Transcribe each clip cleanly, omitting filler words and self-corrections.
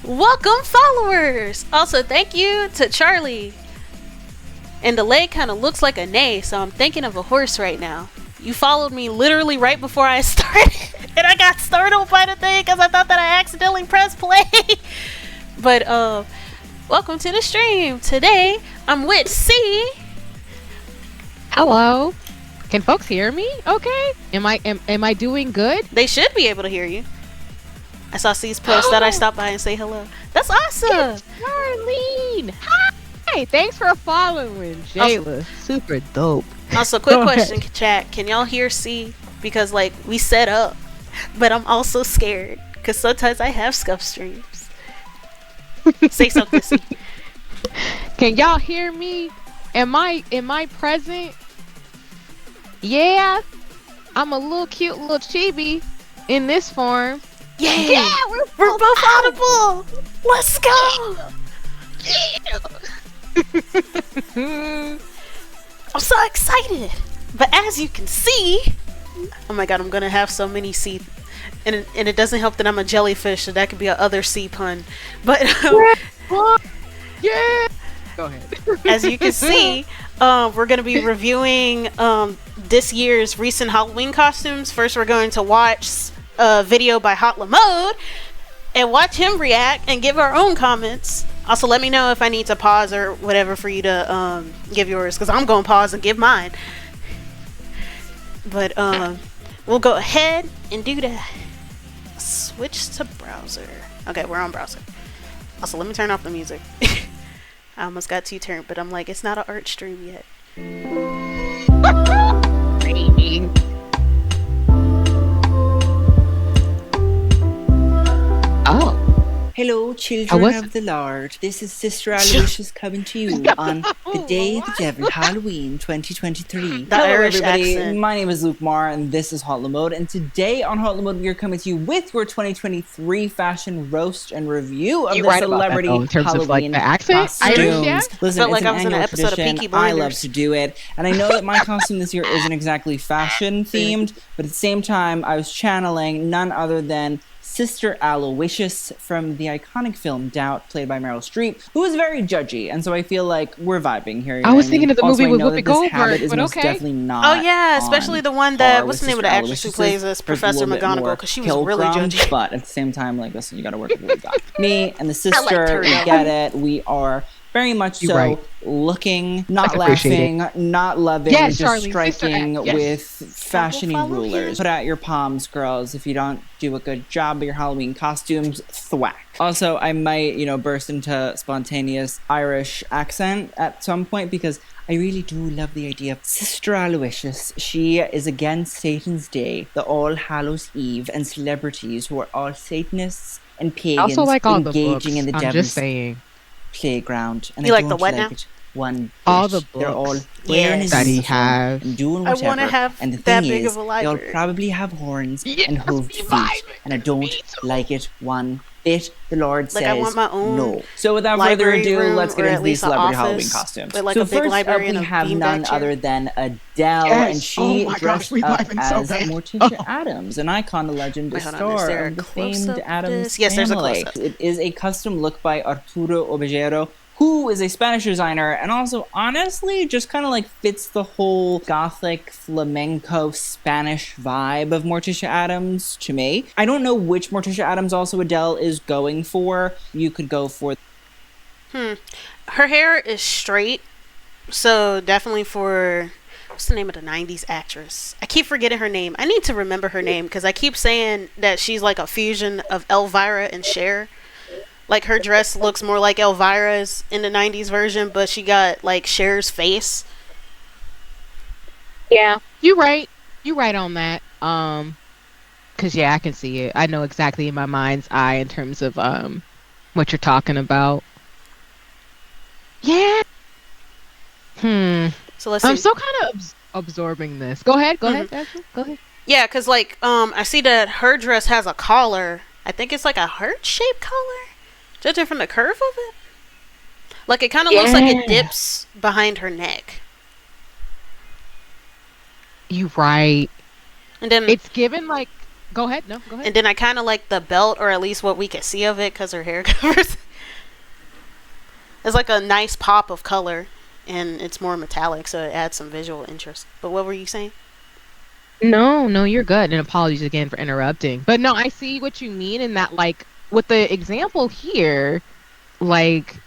Welcome, followers! Also, thank you to Charlie. And the leg kind of looks like a neigh, so I'm thinking of a horse right now. You followed me literally right before I started, and I got startled by the thing because I thought that I accidentally pressed play. But welcome to the stream. Today I'm with C. Hello. Can folks hear me? Okay. Am I doing good? They should be able to hear you. I saw C's post that I stopped by and say hello. That's awesome. It's Charlene. Hi. Thanks for following, Jayla. Super dope. Also, quick question, chat. Can y'all hear C? Because like we set up, but I'm also scared because sometimes I have scuff streams. Say something, C. Can y'all hear me? Am I present? Yeah. I'm a little cute little chibi in this form. Yeah, we're both audible. Let's go. Yeah. I'm so excited. But as you can see, oh my god, I'm gonna have so many sea, and it doesn't help that I'm a jellyfish, so that could be a other sea pun. But Yeah. Go ahead. as you can see, we're gonna be reviewing this year's recent Halloween costumes. First, we're going to watch a video by Hot Lamode and watch him react and give our own comments. Also, let me know if I need to pause or whatever for you to give yours, because I'm going to pause and give mine. But we'll go ahead and do that. Switch to browser. Okay, we're on browser. Also, let me turn off the music. I almost got too turned, but I'm like, it's not an art stream yet. Oh. Hello, children of the Lord. This is Sister Aloysius coming to you on the Day of the Devil, Halloween 2023. The Hello, Irish everybody. accent. My name is Luke Marr, and this is Hot Lamode. And today on Hot Lamode, we are coming to you with your 2023 fashion roast and review of You the right about that, celebrity though, in terms of, like, Halloween the accent? costumes. Irish, yeah? Listen, Felt like it's I an was in an annual episode of tradition. Peaky I love Blinders. to do it, and I know that my costume this year isn't exactly fashion themed, but at the same time, I was channeling none other than Sister Aloysius from the iconic film Doubt, played by Meryl Streep, who is very judgy, and so I feel like we're vibing here. I was thinking of the Also, movie I with know Whoopi that this habit Goldberg, is but most okay. definitely not. Oh yeah, especially on the one par that, with what's the name of Sister the actress who Aloysius's. plays as Hers is a Professor little bit McGonagall, more because she was really pilgrim, judgy. but at the same time, like, listen, you gotta work with what we got. Me and the liked sister, her, we though. get it. We are very much You're so right. looking, not I appreciate laughing, not loving, Yes, just Charlene, Sister striking Act, yes. with fashiony follow rulers. him. Put out your palms, girls. If you don't do a good job of your Halloween costumes, thwack. Also, I might, burst into spontaneous Irish accent at some point, because I really do love the idea of Sister Aloysius. She is against Satan's Day, the All Hallows Eve, and celebrities who are all Satanists and I pagans also like all the engaging books. in the I'm devil's just saying. playground. And You I like the don't what like now? it one All bit. the They're all books. wearing Yes. a That he uniform has. and doing I whatever. wanna have and the that thing big is, of a they'll library. probably have horns Yes, and hooved me feet, vibing. and I don't Me too. like it one bit. The Lord Like, says I want my own no. So without further library ado, room, let's get or into at these least an celebrity office Halloween costumes. with, like, so a big first up, library we and a have beanbag none chair. other than Adele, Yes. and she Oh my gosh, dressed we up vibing so as bad. Morticia Adams, an icon, a legend, a Wait, hold on, is star there a of the close-up famed of Adams this? Yes, there's a family. close-up. It is a custom look by Arturo Obejero, who is a Spanish designer, and also honestly just kind of like fits the whole gothic flamenco Spanish vibe of Morticia Adams to me. I don't know which Morticia Adams also Adele is going for. You could go for Her hair is straight, so definitely for, what's the name of the 90s actress? I keep forgetting her name. I need to remember her name, because I keep saying that she's like a fusion of Elvira and Cher. Like, her dress looks more like Elvira's in the 90s version, but she got like Cher's face. Yeah, you right. You right on that. Cause yeah, I can see it. I know exactly in my mind's eye in terms of what you're talking about. Yeah. So let's see. I'm still kind of absorbing this. Go ahead. Go ahead. Ashley. Go ahead. Yeah, because like I see that her dress has a collar. I think it's like a heart-shaped collar, judging from the curve of it. Like, it kind of looks like it dips behind her neck. You right. And then It's given like. Go ahead. No. Go ahead. and then I kind of like the belt, or at least what we can see of it, because her hair covers. It's like a nice pop of color, and it's more metallic, so it adds some visual interest. But what were you saying? No, you're good. And apologies again for interrupting. But no, I see what you mean in that, like, with the example here, like,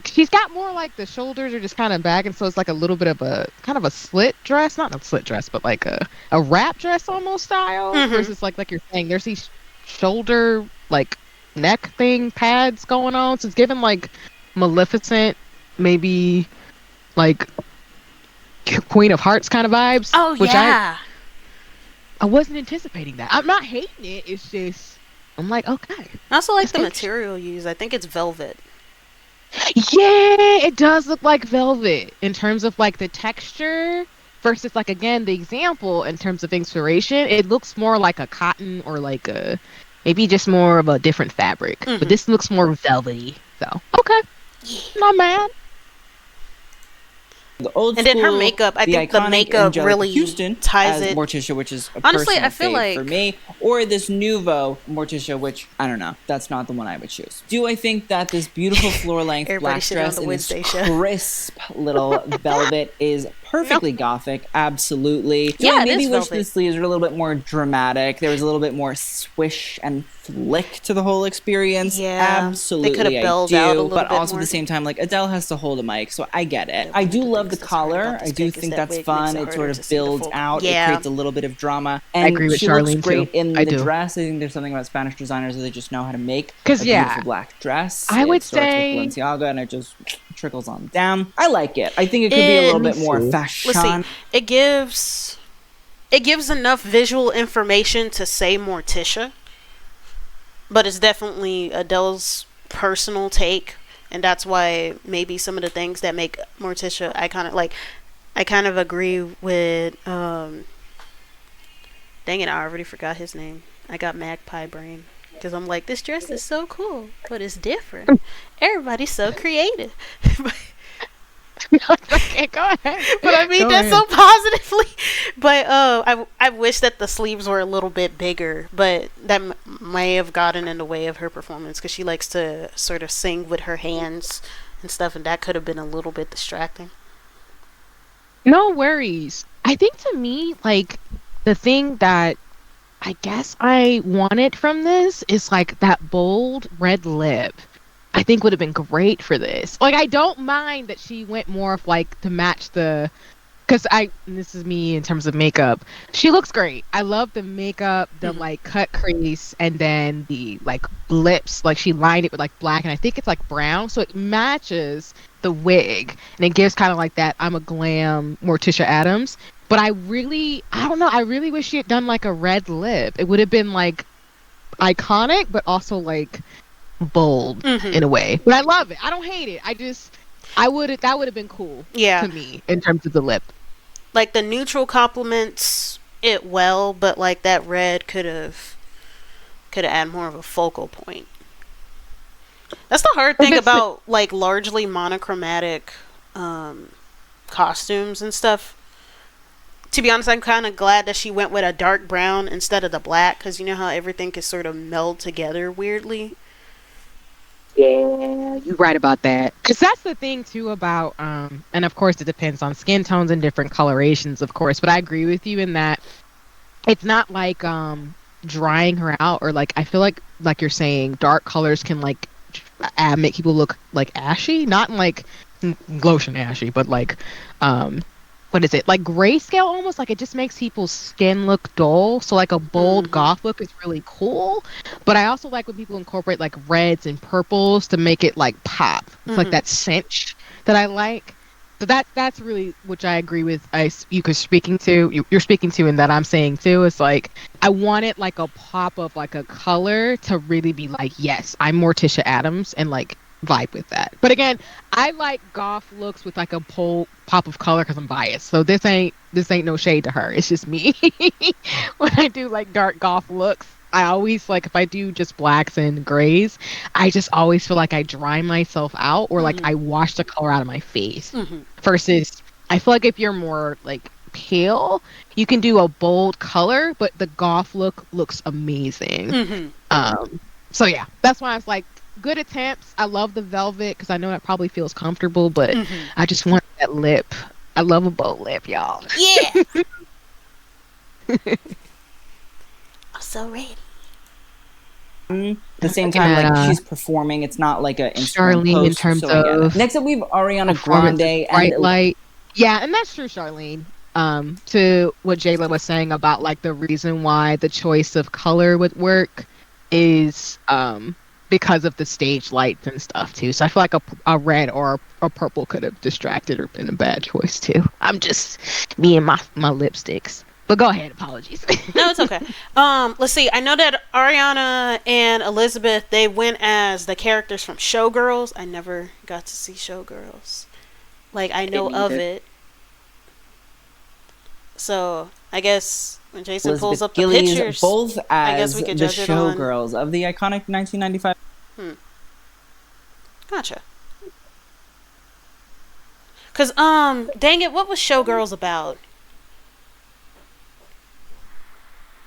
she's got more like the shoulders are just kind of back, and so it's like a little bit of a kind of a slit dress, not a slit dress, but like a wrap dress almost style. Versus like you're saying, there's these shoulder like neck thing pads going on, so it's given like Maleficent, maybe like Queen of Hearts kind of vibes. Oh, which yeah. I wasn't anticipating that. I'm not hating it. It's just I'm like, okay. I also like That's the interesting. material used. I think it's velvet. Yeah, it does look like velvet in terms of like the texture versus like again the example in terms of inspiration. It looks more like a cotton or like a maybe just more of a different fabric. But this looks more velvety. So okay, not mad. The old And school, then her makeup, I the think the iconic makeup Angelica really Houston ties as it. Morticia, which is a Honestly, personal I feel fave like for me, or this nouveau Morticia, which I don't know. That's not the one I would choose. Do I think that this beautiful floor-length everybody black shitting dress on the in this Wednesday show. crisp little velvet is perfectly gothic? Absolutely. Do Yeah, I it maybe is wish velvet. the sleeves were a little bit more dramatic? There was a little bit more swish and flick to the whole experience. Yeah, Absolutely, they could have I belled do. out a little But bit also more. at the same time, like Adele has to hold a mic, so I get it. Yeah, I one of do the love things the that's hard about collar. this I do pick is think that that's wig fun. makes it It harder sort to of see the builds full- out. Yeah. It creates a little bit of drama. And I agree with she looks Charlene, great too. in I the do. dress. I think there's something about Spanish designers that they just know how to make a 'Cause, yeah, beautiful black dress. I would It starts say- with Balenciaga and it just trickles on down. I like it. I think it could be a little Let bit me more see. fashion. Let's see. It gives enough visual information to say Morticia, but it's definitely Adele's personal take, and that's why maybe some of the things that make Morticia iconic, like I kind of agree with dang it, I already forgot his name. I got magpie brain because I'm like, this dress is so cool, but it's different. Everybody's so creative. Okay, go ahead. But I mean Go that ahead. so positively. But I wish that the sleeves were a little bit bigger, but that may have gotten in the way of her performance because she likes to sort of sing with her hands and stuff, and that could have been a little bit distracting. No worries. I think to me, like, the thing that I guess I wanted from this is like that bold red lip. I think would have been great for this. Like, I don't mind that she went more of like to match the, because this is me in terms of makeup. She looks great. I love the makeup, the like cut crease, and then the like lips. Like she lined it with like black, and I think it's like brown, so it matches the wig, and it gives kind of like that I'm a glam Morticia Addams. But I don't know. I really wish she had done like a red lip. It would have been like iconic, but also like bold in a way. But I love it. I don't hate it. That would have been cool Yeah. to me in terms of the lip. Like the neutral complements it well, but like that red could have added more of a focal point. That's the hard thing about like largely monochromatic costumes and stuff. To be honest, I'm kind of glad that she went with a dark brown instead of the black, because you know how everything can sort of meld together weirdly. Yeah, you're right about that. Because that's the thing too about, and of course it depends on skin tones and different colorations, of course. But I agree with you in that it's not like drying her out, or like I feel like you're saying dark colors can like make people look like ashy, not in like lotion ashy, but like what is it, like grayscale almost, like it just makes people's skin look dull. So like a bold goth look is really cool, but I also like when people incorporate like reds and purples to make it like pop. It's like that cinch that I like. So that's really, which I agree with you're speaking to, and that I'm saying too, is like I wanted like a pop of like a color to really be like, yes, I'm Morticia Addams, and like vibe with that. But again, I like goth looks with like a pop of color because I'm biased. So this ain't no shade to her. It's just me. When I do like dark goth looks, I always like, if I do just blacks and grays, I just always feel like I dry myself out, or like I wash the color out of my face. Versus, I feel like if you're more like pale, you can do a bold color, but the goth look looks amazing. So yeah, that's why I was like, good attempts. I love the velvet because I know it probably feels comfortable, but I just want that lip. I love a bold lip, y'all. Yeah. I'm so ready. At the same time, like she's performing, it's not like a Instagram Charlene post, in terms so I get it. of Next up, we have Ariana performance, Grande bright and light. Yeah, and that's true, Charlene. To what Jayla was saying about like the reason why the choice of color would work is because of the stage lights and stuff too. So I feel like a red or a purple could have distracted or been a bad choice too. I'm just me and my lipsticks. But go ahead, apologies. No, it's okay. Let's see. I know that Ariana and Elizabeth, they went as the characters from Showgirls. I never got to see Showgirls. Like, I know of it. So, I guess when Jason Elizabeth pulls up the Gillies, pictures, both I guess as we the could judge it on... Showgirls of the iconic 1995. Gotcha. Cause dang it, what was Showgirls about?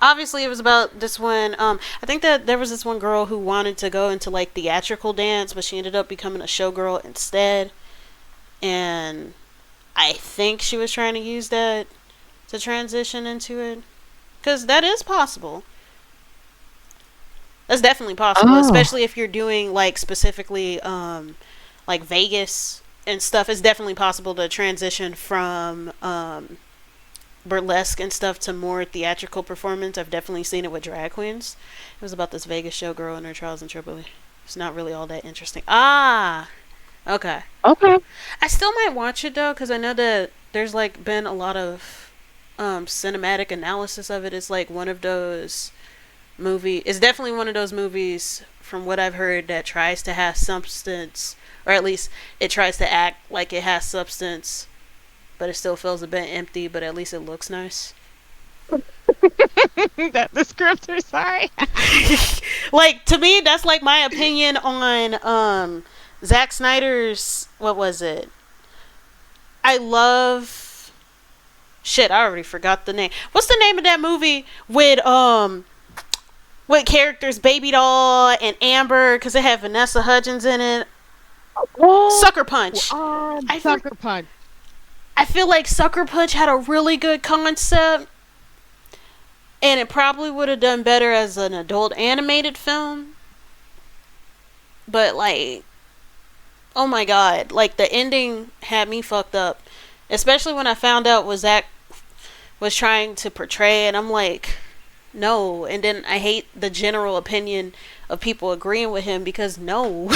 Obviously, it was about this one. I think that there was this one girl who wanted to go into like theatrical dance, but she ended up becoming a showgirl instead. And I think she was trying to use that to transition into it, because that is possible. That's definitely possible, especially if you're doing like specifically like Vegas and stuff. It's definitely possible to transition from burlesque and stuff to more theatrical performance. I've definitely seen it with drag queens. It was about this Vegas showgirl and her trials in Tripoli. It's not really all that interesting. Okay. I still might watch it though, because I know that there's like been a lot of cinematic analysis of it. It's like one of those it's definitely one of those movies, from what I've heard, that tries to have substance, or at least it tries to act like it has substance, but it still feels a bit empty, but at least it looks nice. That descriptor, sorry. Like, to me, that's like my opinion on Zack Snyder's, what was it? I already forgot the name. What's the name of that movie with characters Baby Doll and Amber, because it had Vanessa Hudgens in it? Sucker Punch. Sucker Punch. I feel like Sucker Punch had a really good concept, and it probably would have done better as an adult animated film. But like, oh my god, like the ending had me fucked up, especially when I found out what Zach was trying to portray, and I'm like, no. And then I hate the general opinion of people agreeing with him, because no,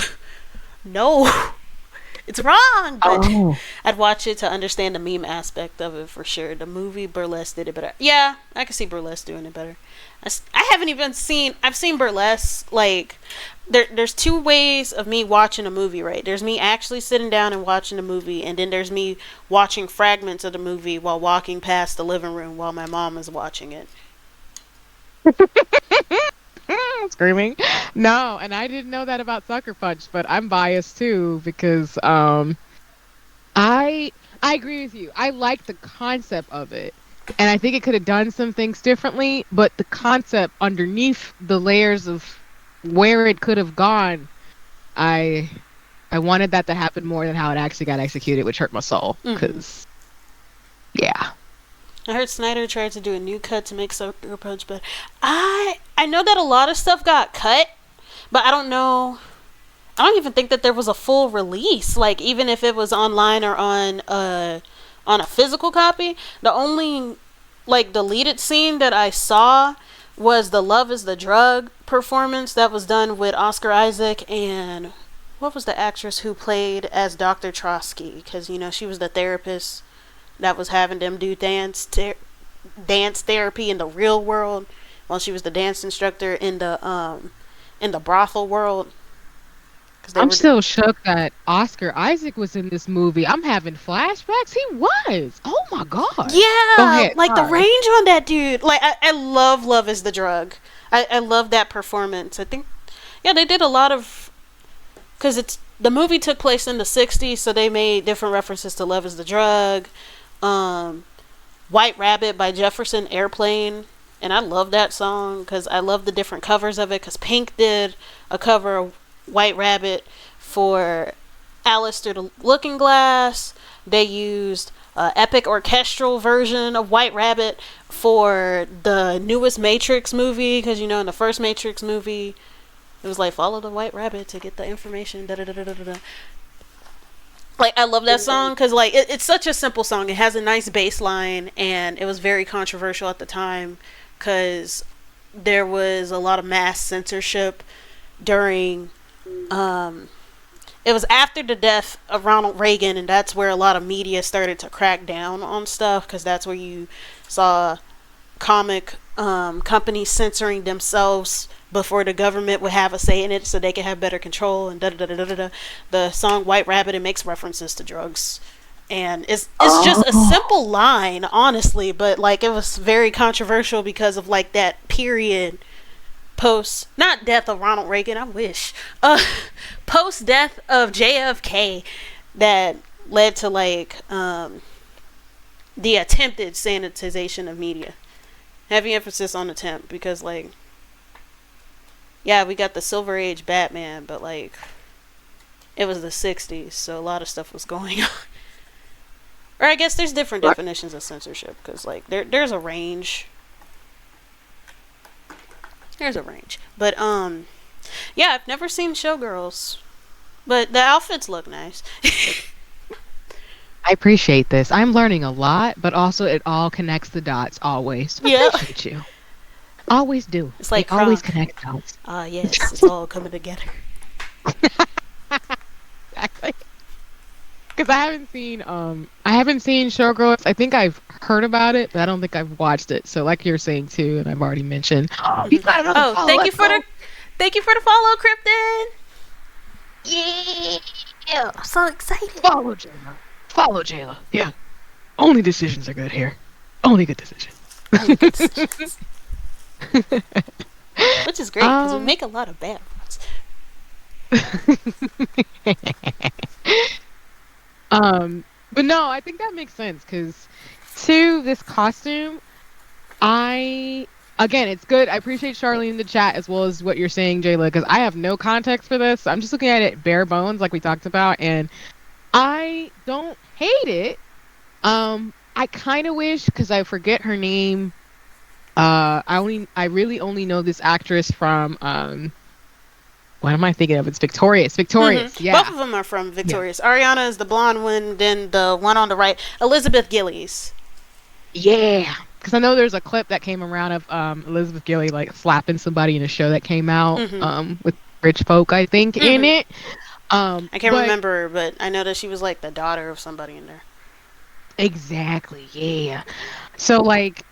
it's wrong. But I'd watch it to understand the meme aspect of it for sure. The movie Burlesque did it better. Yeah, I can see Burlesque doing it better. I haven't even seen. I've seen Burlesque. Like, there's two ways of me watching a movie, right? There's me actually sitting down and watching the movie, and then there's me watching fragments of the movie while walking past the living room while my mom is watching it. Screaming. No, and I didn't know that about Sucker Punch, but I'm biased too, because I agree with you. I like the concept of it, and I think it could have done some things differently, but the concept underneath the layers of where it could have gone, I wanted that to happen more than how it actually got executed, which hurt my soul, because yeah. I heard Snyder tried to do a new cut to make Sucker Punch, but I know that a lot of stuff got cut, but I don't know. I don't even think that there was a full release. Like, even if it was online or on a physical copy, the only like deleted scene that I saw was the "Love Is the Drug" performance that was done with Oscar Isaac and what was the actress who played as Dr. Trotsky? Because she was the therapist that was having them do dance therapy in the real world, while she was the dance instructor in the brothel world. I'm still shook that Oscar Isaac was in this movie. I'm having flashbacks. He was. Oh my god. Yeah, like the range on that dude. Like, I love "Love Is the Drug." I love that performance. I think, yeah, they did a lot of, because the movie took place in the 60s, so they made different references to "Love Is the Drug." White Rabbit by Jefferson Airplane, and I love that song because I love the different covers of it, because Pink did a cover of White Rabbit for Alice Through the Looking Glass. They used an epic orchestral version of White Rabbit for the newest Matrix movie, because in the first Matrix movie it was like, follow the White Rabbit to get the information, da da da da da da. Like, I love that song because, like, it's such a simple song. It has a nice bass line, and it was very controversial at the time because there was a lot of mass censorship during, it was after the death of Ronald Reagan, and that's where a lot of media started to crack down on stuff, because that's where you saw comic companies censoring themselves before the government would have a say in it, so they could have better control, and da da da da da da. The song White Rabbit, it makes references to drugs, and it's just a simple line, honestly, but like it was very controversial because of like that period post, not death of Ronald Reagan, I wish, post death of JFK, that led to like the attempted sanitization of media. Heavy emphasis on attempt because like yeah, we got the Silver Age Batman, but like it was the 60s, so a lot of stuff was going on. Or I guess there's different definitions of censorship because like there's a range. There's a range. But yeah, I've never seen Showgirls. But the outfits look nice. I appreciate this. I'm learning a lot, but also it all connects the dots always. So Yeah. I appreciate you. Always do. It's like they always Kronk. connect dots. Ah, yes, it's all coming together. Exactly. Because I haven't seen Showgirls. I think I've heard about it, but I don't think I've watched it. So like you're saying too, and I've already mentioned. Oh, you got another follow. thank you for the follow, Krypton. Yeah, I'm so excited. Follow Jayla. Follow Jayla. Yeah. Only decisions are good here. Only good decisions. Only good decisions. Which is great because we make a lot of bad ones. But no, I think that makes sense because to this costume, again, it's good. I appreciate Charlene in the chat as well as what you're saying, Jayla, because I have no context for this. I'm just looking at it bare bones, like we talked about, and I don't hate it. I kind of wish, because I forget her name. I really only know this actress from what am I thinking of? It's Victorious. Victorious, yeah. Both of them are from Victorious. Yeah. Ariana is the blonde one, then the one on the right, Elizabeth Gillies. Yeah, because I know there's a clip that came around of Elizabeth Gillies like slapping somebody in a show that came out with rich folk, I think, in it. I can't remember, but I know that she was like the daughter of somebody in there. Exactly, yeah. So like,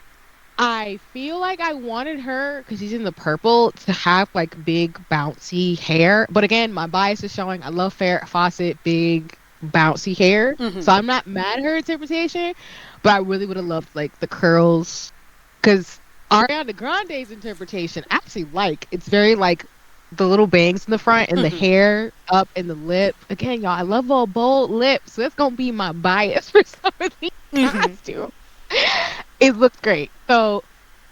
I feel like I wanted her, because she's in the purple, to have like big bouncy hair. But again, my bias is showing I love Farrah Fawcett, big bouncy hair. So I'm not mad at her interpretation, but I really would have loved like the curls. Because Ariana Grande's interpretation, I actually like. It's very like the little bangs in the front and the hair up in the lip. Again, y'all, I love all bold lips. So that's going to be my bias for some of these costumes. It looks great. So,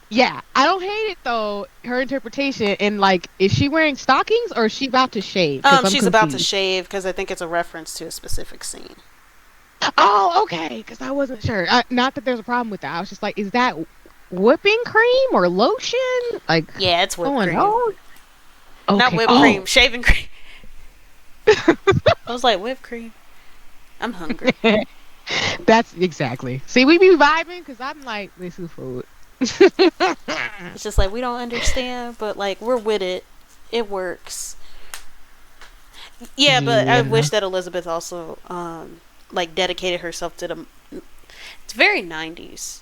yeah, I don't hate it though. Her interpretation, and like, is she wearing stockings or is she about to shave? She's about to shave because I think it's a reference to a specific scene. Oh, okay. Because I wasn't sure. Not that there's a problem with that. I was just like, is that whipping cream or lotion? Like, yeah, it's whipped cream. Okay. Not whipped cream, shaving cream. I was like, whipped cream. I'm hungry. That's exactly. See, we be vibing because I'm like, this is food. It's just like we don't understand, but like we're with it. It works. Yeah, but I wish that Elizabeth also like dedicated herself to the. It's very 90s,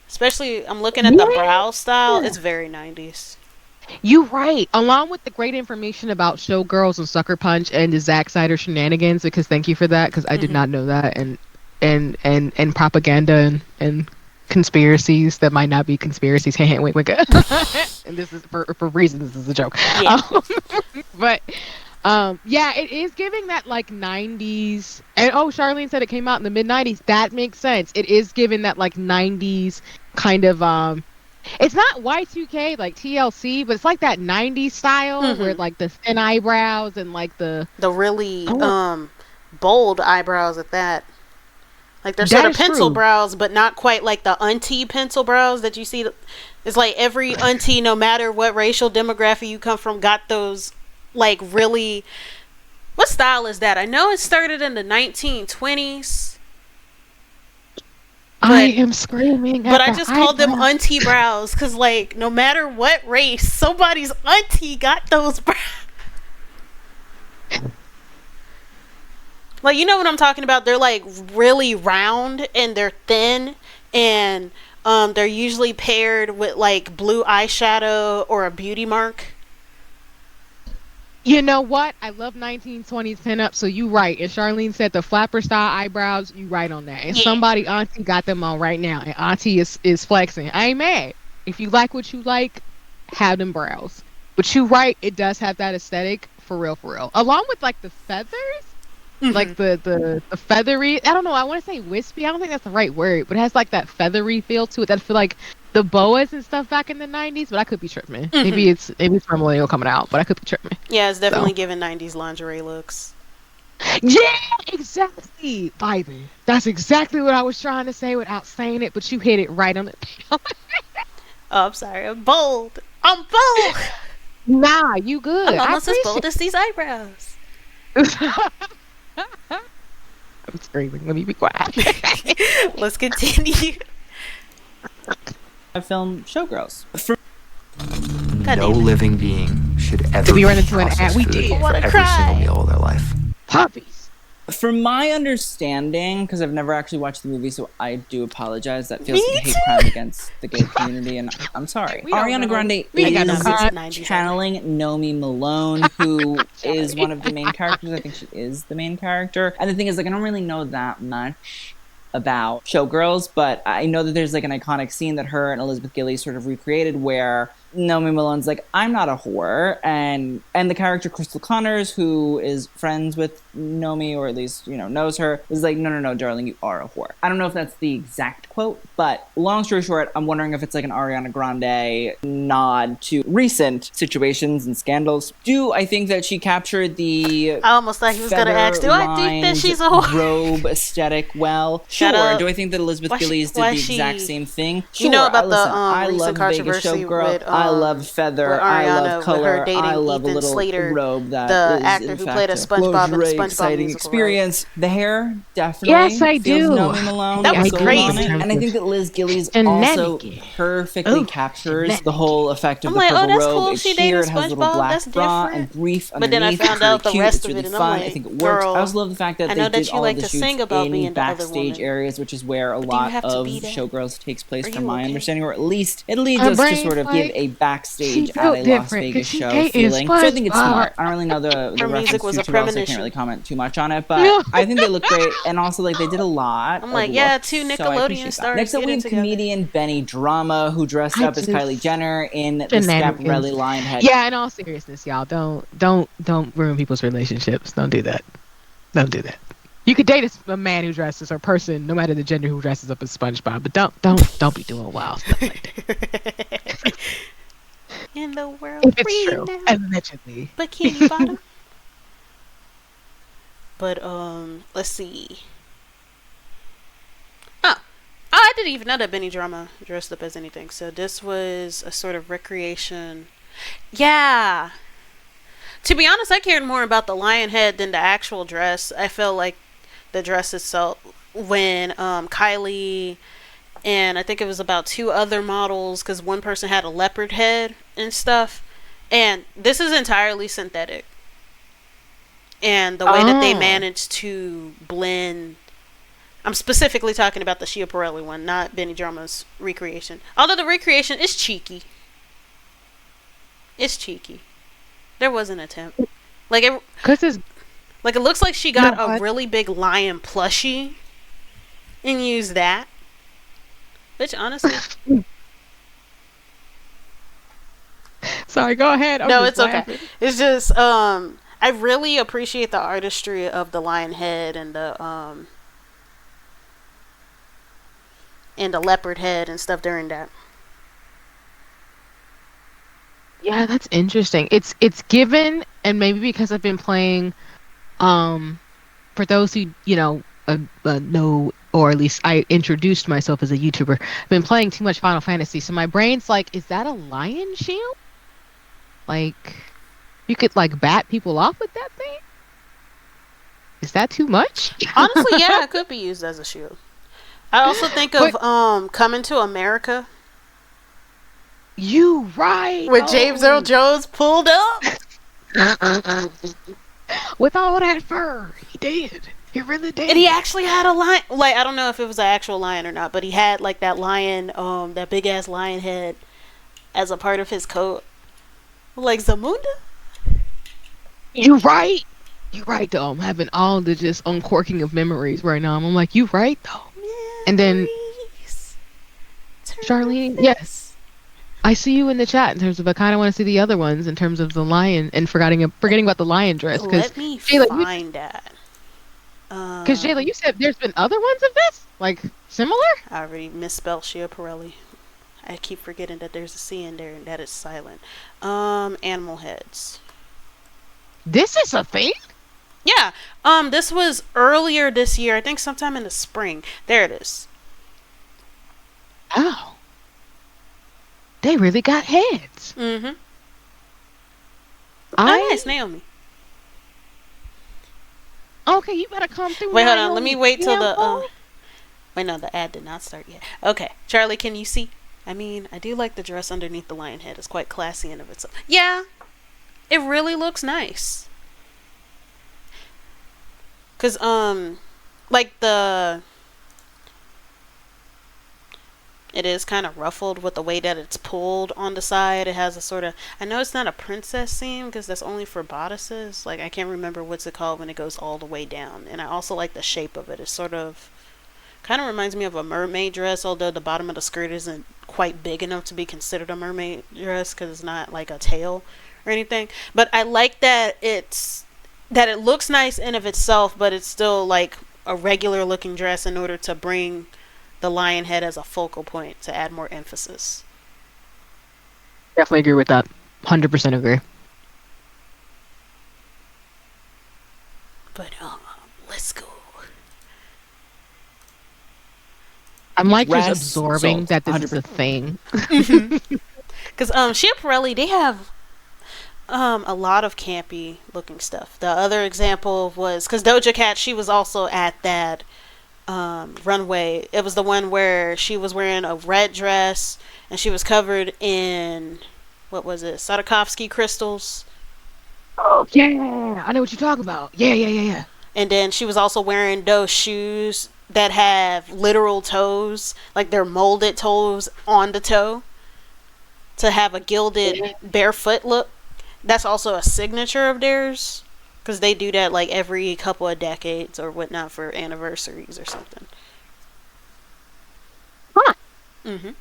especially I'm looking at the brow style. It's very 90s. You're right. Along with the great information about Showgirls and Sucker Punch and the Zack Snyder shenanigans, because thank you for that, because I did not know that, and propaganda and conspiracies that might not be conspiracies. Wink, wink. And this is for reasons. This is a joke. Yeah. But yeah, it is giving that like 90s. And Charlene said it came out in the mid 90s. That makes sense. It is giving that like 90s kind of it's not Y2K like TLC, but it's like that 90s style where like the thin eyebrows and like the really bold eyebrows at that. Like they're sort of pencil brows, but not quite like the auntie pencil brows that you see. It's like every auntie, no matter what racial demographic you come from, got those like really. What style is that? I know it started in the 1920s. I am screaming. But I just called them auntie brows because, like, no matter what race, somebody's auntie got those brows. Like, you know what I'm talking about? They're like really round and they're thin, and they're usually paired with like blue eyeshadow or a beauty mark. You know what? I love 1920s pinup, so you right. And Charlene said the flapper style eyebrows, you right on that. And somebody auntie got them on right now, and auntie is flexing. I ain't mad. If you like what you like, have them brows. But you right, it does have that aesthetic for real, for real. Along with like the feathers. like the feathery. I don't know. I want to say wispy. I don't think that's the right word, but it has like that feathery feel to it. That I feel like the boas and stuff back in the '90s. But I could be tripping. Maybe it's for millennial coming out, but I could be tripping. Yeah, it's definitely giving '90s lingerie looks. Yeah, exactly, Ivy. That's exactly what I was trying to say without saying it, but you hit it right on the. Oh, I'm sorry. I'm bold. I'm bold. Nah, you good. I'm almost as bold as these eyebrows. I'm screaming. Let me be quiet. Let's continue. I filmed Showgirls. No living being should ever we be run into an ad? processed We food did. for Wanna every cry. single meal of their life. Puppies. From my understanding, because I've never actually watched the movie, so I do apologize. That feels Me like a hate too. crime against the gay community, and I'm sorry. We don't Ariana know. Grande We ain't got no is time. channeling Nomi Malone, who is one of the main characters. I think she is the main character. And the thing is, like, I don't really know that much about Showgirls, but I know that there's like an iconic scene that her and Elizabeth Gillies sort of recreated where Nomi Malone's like, I'm not a whore, and the character Crystal Connors, who is friends with Nomi, or at least, you know, knows her, is like, no, darling, you are a whore. I don't know if that's the exact quote, but long story short, I'm wondering if it's like an Ariana Grande nod to recent situations and scandals. I think that she captured the I almost thought he was going to ask, do I think that she's a whore? robe aesthetic well? Sure. Do I think that Elizabeth Gillies did the exact same thing? Sure. You know about Listen, the I recent love Vegas controversy Showgirl. with I love feather. with I Ariana, love with color. her dating I love Ethan a little Slater, robe that the is, actor in who fact, played a a SpongeBob in the very SpongeBob exciting musical, experience. The hair definitely Yes, I feels do. Nomi Malone. That was sold crazy. on it. And I think that Liz Gillies also perfectly captures the whole effect of I'm the like, oh, purple that's robe. cool. It's She sheer, dated it has a little SpongeBob. black That's bra different. and brief But then I underneath. found It's really out the cute. rest It's of really it, and I'm fun. like, I think it works. girl, I also love the fact that I they know that did you all like of the to sing shoots about in being the other backstage woman. areas, which is where a But do you lot have to of be that? Showgirls takes place, Are from you my okay? understanding, or at least it leads Her us to brain's sort of like, give a she backstage at built a Las different, 'cause Vegas she show dated feeling. So I think it's SpongeBob. smart. I don't really know the Her music reference was to a Too well, so I can't premonition. really comment too much on it, but I think they look great, and also like they did a lot. I'm of like, yeah, looks, two so I Nickelodeon appreciate that. stars Next up, we getting have together. comedian Benny Drama, who dressed I up as Kylie just- Jenner in the Shenanigans. Scaparelli Lionhead. Yeah, in all seriousness, y'all, don't ruin people's relationships. Don't do that. Don't do that. You could date a man who dresses, or person, no matter the gender, who dresses up as SpongeBob, but don't be doing wild stuff like that. In the world, If it's free true, now. allegedly. Bikini Bottom. But let's see. Oh, I didn't even know that Benny Drama dressed up as anything. So this was a sort of recreation. Yeah. To be honest, I cared more about the lion head than the actual dress. I felt like the dress itself, when Kylie and I think it was about two other models, because one person had a leopard head and stuff, and this is entirely synthetic. And the way that they managed to blend, I'm specifically talking about the Schiaparelli one, not Benny Drama's recreation. Although the recreation is cheeky. It's cheeky. There was an attempt. Like it looks like she got a really big lion plushie and used that. Which honestly, Sorry, go ahead. no, it's okay. It's just I really appreciate the artistry of the lion head and the leopard head and stuff during that. Yeah, that's interesting. It's given, and maybe because I've been playing, for those who know, or at least I introduced myself as a YouTuber. I've been playing too much Final Fantasy, so my brain's like, is that a lion shield? Like, you could like bat people off with that thing? Is that too much? Honestly, yeah, it could be used as a shield. I also think of Coming to America. You right. Where James Earl Jones pulled up. With all that fur. He did. He really did. And he actually had a lion. Like, I don't know if it was an actual lion or not, but he had like that lion, that big ass lion head as a part of his coat. Like Zamunda? You right. You right though. I'm having all the just uncorking of memories right now. I'm like, you right though. And then Charlene, yes. I see you in the chat in terms of I kind of want to see the other ones in terms of the lion and forgetting about the lion dress. Let me find that. Because Jayla, you said there's been other ones of this, like similar. I already misspelled Schiaparelli. I keep forgetting that there's a C in there and that it's silent. Animal heads. This is a thing. Yeah. This was earlier this year. I think sometime in the spring. There it is. Oh, they really got heads. Mm-hmm. Oh, nice, Naomi. Okay, you better come through. Wait, hold on. Let me wait till the. Naomi. Wait, no, the ad did not start yet. Okay, Charlie, can you see? I mean, I do like the dress underneath the lion head. It's quite classy in of itself. Yeah, it really looks nice. Cause like it is kind of ruffled with the way that it's pulled on the side. It has a sort of, I know it's not a princess seam because that's only for bodices. Like, I can't remember what's it called when it goes all the way down. And I also like the shape of it. It's sort of, kind of reminds me of a mermaid dress, although the bottom of the skirt isn't quite big enough to be considered a mermaid dress because it's not like a tail or anything. But I like that it looks nice in of itself, but it's still like a regular looking dress in order to bring the lion head as a focal point to add more emphasis. Definitely agree with that. 100% agree. But let's go. I'm like just Rest, absorbing salt, that this is a 100%. thing. Because Schiaparelli, they have a lot of campy looking stuff. The other example was because Doja Cat, she was also at that runway. It was the one where she was wearing a red dress and she was covered in, what was it, Swarovski crystals. Oh yeah, I know what you're talking about. Yeah. And then she was also wearing those shoes that have literal toes, like they're molded toes on the toe to have a gilded barefoot look. That's also a signature of theirs because they do that like every couple of decades or whatnot for anniversaries or something. Huh. Mm-hmm.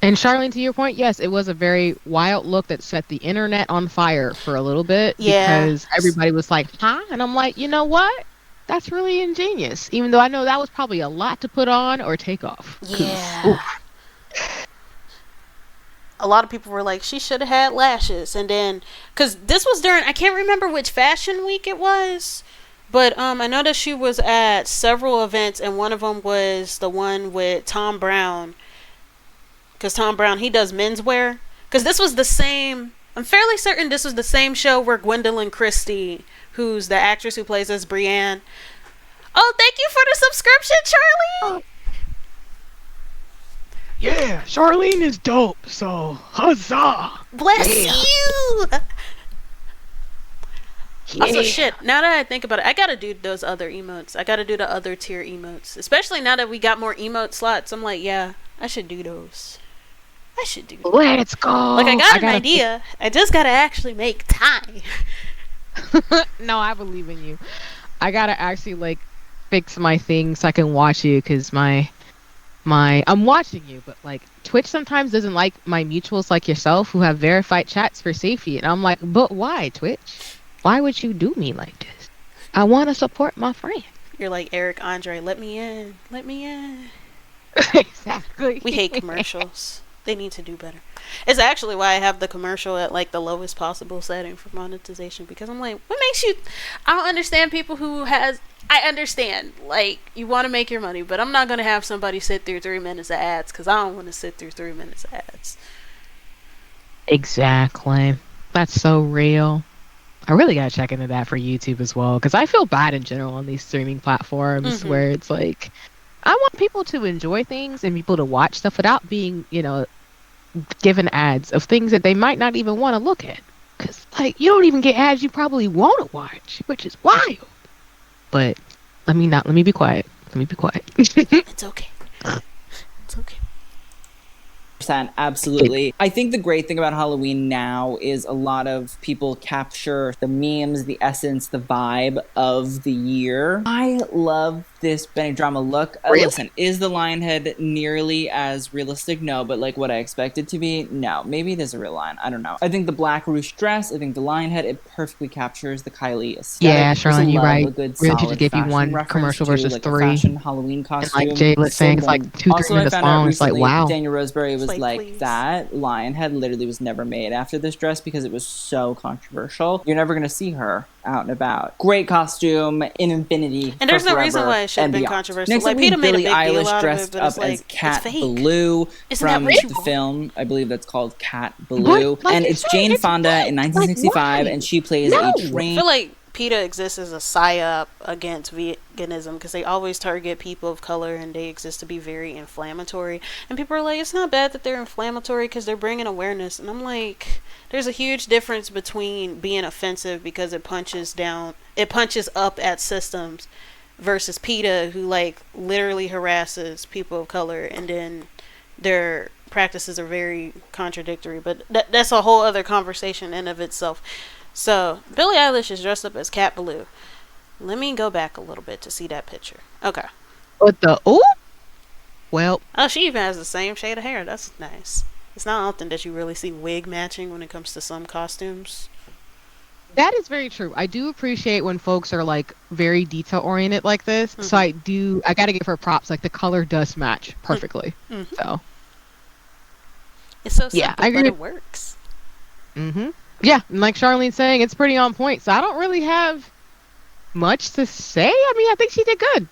And Charlene, to your point, yes, it was a very wild look that set the internet on fire for a little bit. Yeah. Because everybody was like, huh? And I'm like, you know what? That's really ingenious. Even though I know that was probably a lot to put on or take off. Yeah. Oof. A lot of people were like, she should have had lashes. And then, because this was during, I can't remember which fashion week it was, but I know that she was at several events, and one of them was the one with Tom Brown. Because Tom Brown, he does menswear. Because this was the same, I'm fairly certain this was the same show where Gwendolyn Christie, who's the actress who plays as Brienne. Oh, thank you for the subscription, Charlie! Yeah, Charlene is dope, so huzzah! Bless Yeah. you! Also, Yeah. shit, now that I think about it, I gotta do those other emotes. I gotta do the other tier emotes. Especially now that we got more emote slots. I'm like, yeah, I should do those. I should do those. Let's go! Like, I got an gotta idea. I just gotta actually make time. No, I believe in you. I gotta actually, like, fix my thing so I can watch you, because I'm watching you, but like Twitch sometimes doesn't like my mutuals like yourself who have verified chats for safety, and I'm like, but why, Twitch? Why would you do me like this? I want to support my friend. You're like Eric Andre, let me in. Let me in. Exactly. We hate commercials. They need to do better. It's actually why I have the commercial at like the lowest possible setting for monetization, because I'm like, what makes you, I don't understand people who I understand, like, you want to make your money, but I'm not going to have somebody sit through 3 minutes of ads because I don't want to sit through 3 minutes of ads. Exactly. That's so real. I really gotta check into that for YouTube as well, because I feel bad in general on these streaming platforms where it's like, I want people to enjoy things and people to watch stuff without being, given ads of things that they might not even want to look at. Because, like, you don't even get ads you probably want to watch, which is wild. But let me be quiet. Let me be quiet. It's okay. It's okay. Absolutely. I think the great thing about Halloween now is a lot of people capture the memes, the essence, the vibe of the year. I love this Benny drama look. Really? Listen, is the lion head nearly as realistic? No, but like what I expect it to be? No. Maybe it is a real lion. I don't know. I think the black ruched dress, I think the lion head, it perfectly captures the Kylie aesthetic. Yeah, Also Charlene, you're love right. a good Really should solid just give you fashion one reference commercial to, versus like, three. a fashion Halloween And costume. like Jayla So saying it's like one. 2-3 Also, I minutes found out long. It's like, recently wow. Daniel Roseberry was Like, like, please. that lion head literally was never made after this dress because it was so controversial. You're never going to see her out and about. Great costume in infinity. And there's for no reason forever why it should have and been beyond. controversial. Next Like, up, we Peter have made a Billie big deal Eilish out of it, dressed but up it's like, as Cat it's fake. Blue Isn't that from what you the want? film. I believe that's called Cat Blue. like And you it's said, Jane it's Fonda fake. in Like, 1965, why? and she plays No. a I train. feel like PETA exists as a psyop against veganism because they always target people of color and they exist to be very inflammatory. And people are like, it's not bad that they're inflammatory because they're bringing awareness. And I'm like, there's a huge difference between being offensive because it punches up at systems versus PETA, who like literally harasses people of color, and then their practices are very contradictory. But that's a whole other conversation in of itself. So Billie Eilish is dressed up as Cat Blue. Let me go back a little bit to see that picture. Okay. But well, Oh, she even has the same shade of hair. That's nice. It's not often that you really see wig matching when it comes to some costumes. that is very true. I do appreciate when folks are like very detail oriented like this. So I gotta give her props. Like the color does match perfectly. So It's so Yeah, simple, I but agree. it works. yeah, and like Charlene's saying, it's pretty on point. So I don't really have much to say. I mean, I think she did good.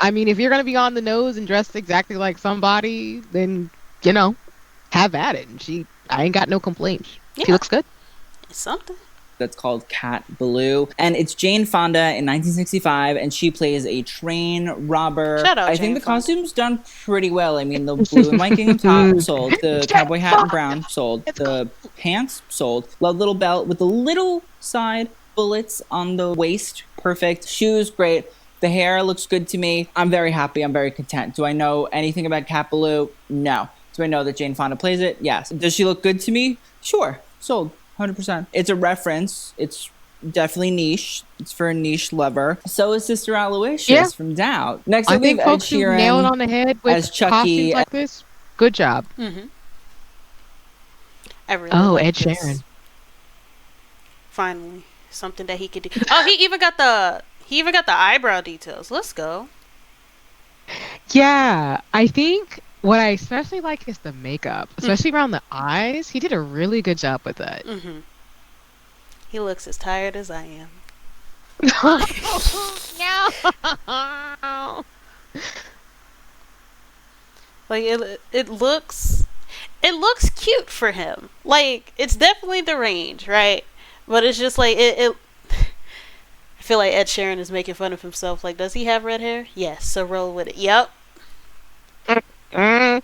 I mean, if you're gonna be on the nose and dressed exactly like somebody, then have at it. And I ain't got no complaints. She Yeah. looks good. It's something. That's called Cat Blue. And it's Jane Fonda in 1965, and she plays a train robber. Shout out I Jane think the Fonda. costume's done pretty well. I mean, the blue and white gingham top sold. The cowboy hat and brown sold. The pants sold. The little belt with the little side bullets on the waist. Perfect. Shoes, great. The hair looks good to me. I'm very happy. I'm very content. Do I know anything about Cat Blue? No. Do I know that Jane Fonda plays it? Yes. Does she look good to me? Sure. Sold. 100%. It's a reference. It's definitely niche. It's for a niche lover. So is Sister Aloysius from Doubt. Next I up, we have think Ed folks who nail it Sheeran on the head with as Chucky. costumes like this. Good job. I really Oh, like Ed this. Sheeran. Finally, something that he could do. Oh, he even got the eyebrow details. Let's go. Yeah, I think what I especially like is the makeup, especially around the eyes. He did a really good job with that. He looks as tired as I am. No. Like it looks cute for him. Like it's definitely the range, right? But it's just like it I feel like Ed Sheeran is making fun of himself. Like, does he have red hair? Yes, so roll with it. Yep. Work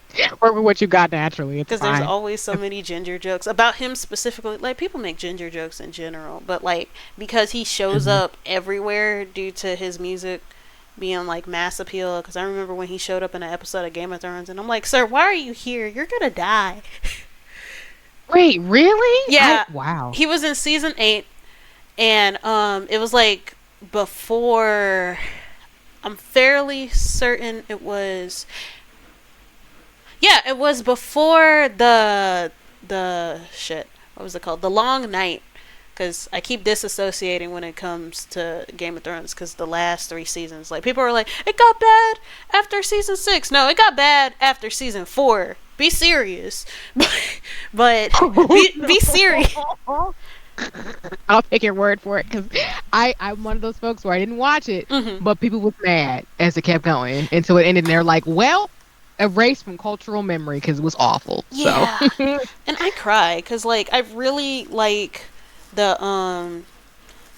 with what you got naturally. It's Because fine. there's always so many ginger jokes about him specifically. Like, people make ginger jokes in general, but like because he shows up everywhere due to his music being like mass appeal. Because I remember when he showed up in an episode of Game of Thrones, and I'm like, sir, why are you here? You're gonna die. Wait, really? Yeah. Wow. He was in season 8, and it was like before. I'm fairly certain it was. Yeah, it was before the shit. What was it called? The Long Night. Because I keep disassociating when it comes to Game of Thrones. Because the last 3 seasons, like people are like, it got bad after season 6. No, it got bad after season 4. Be serious, but be serious. I'll take your word for it because I'm one of those folks where I didn't watch it, but people was mad as it kept going until it ended. And they're like, "Well, erased from cultural memory because it was awful." Yeah, So. and I cry because like I really like the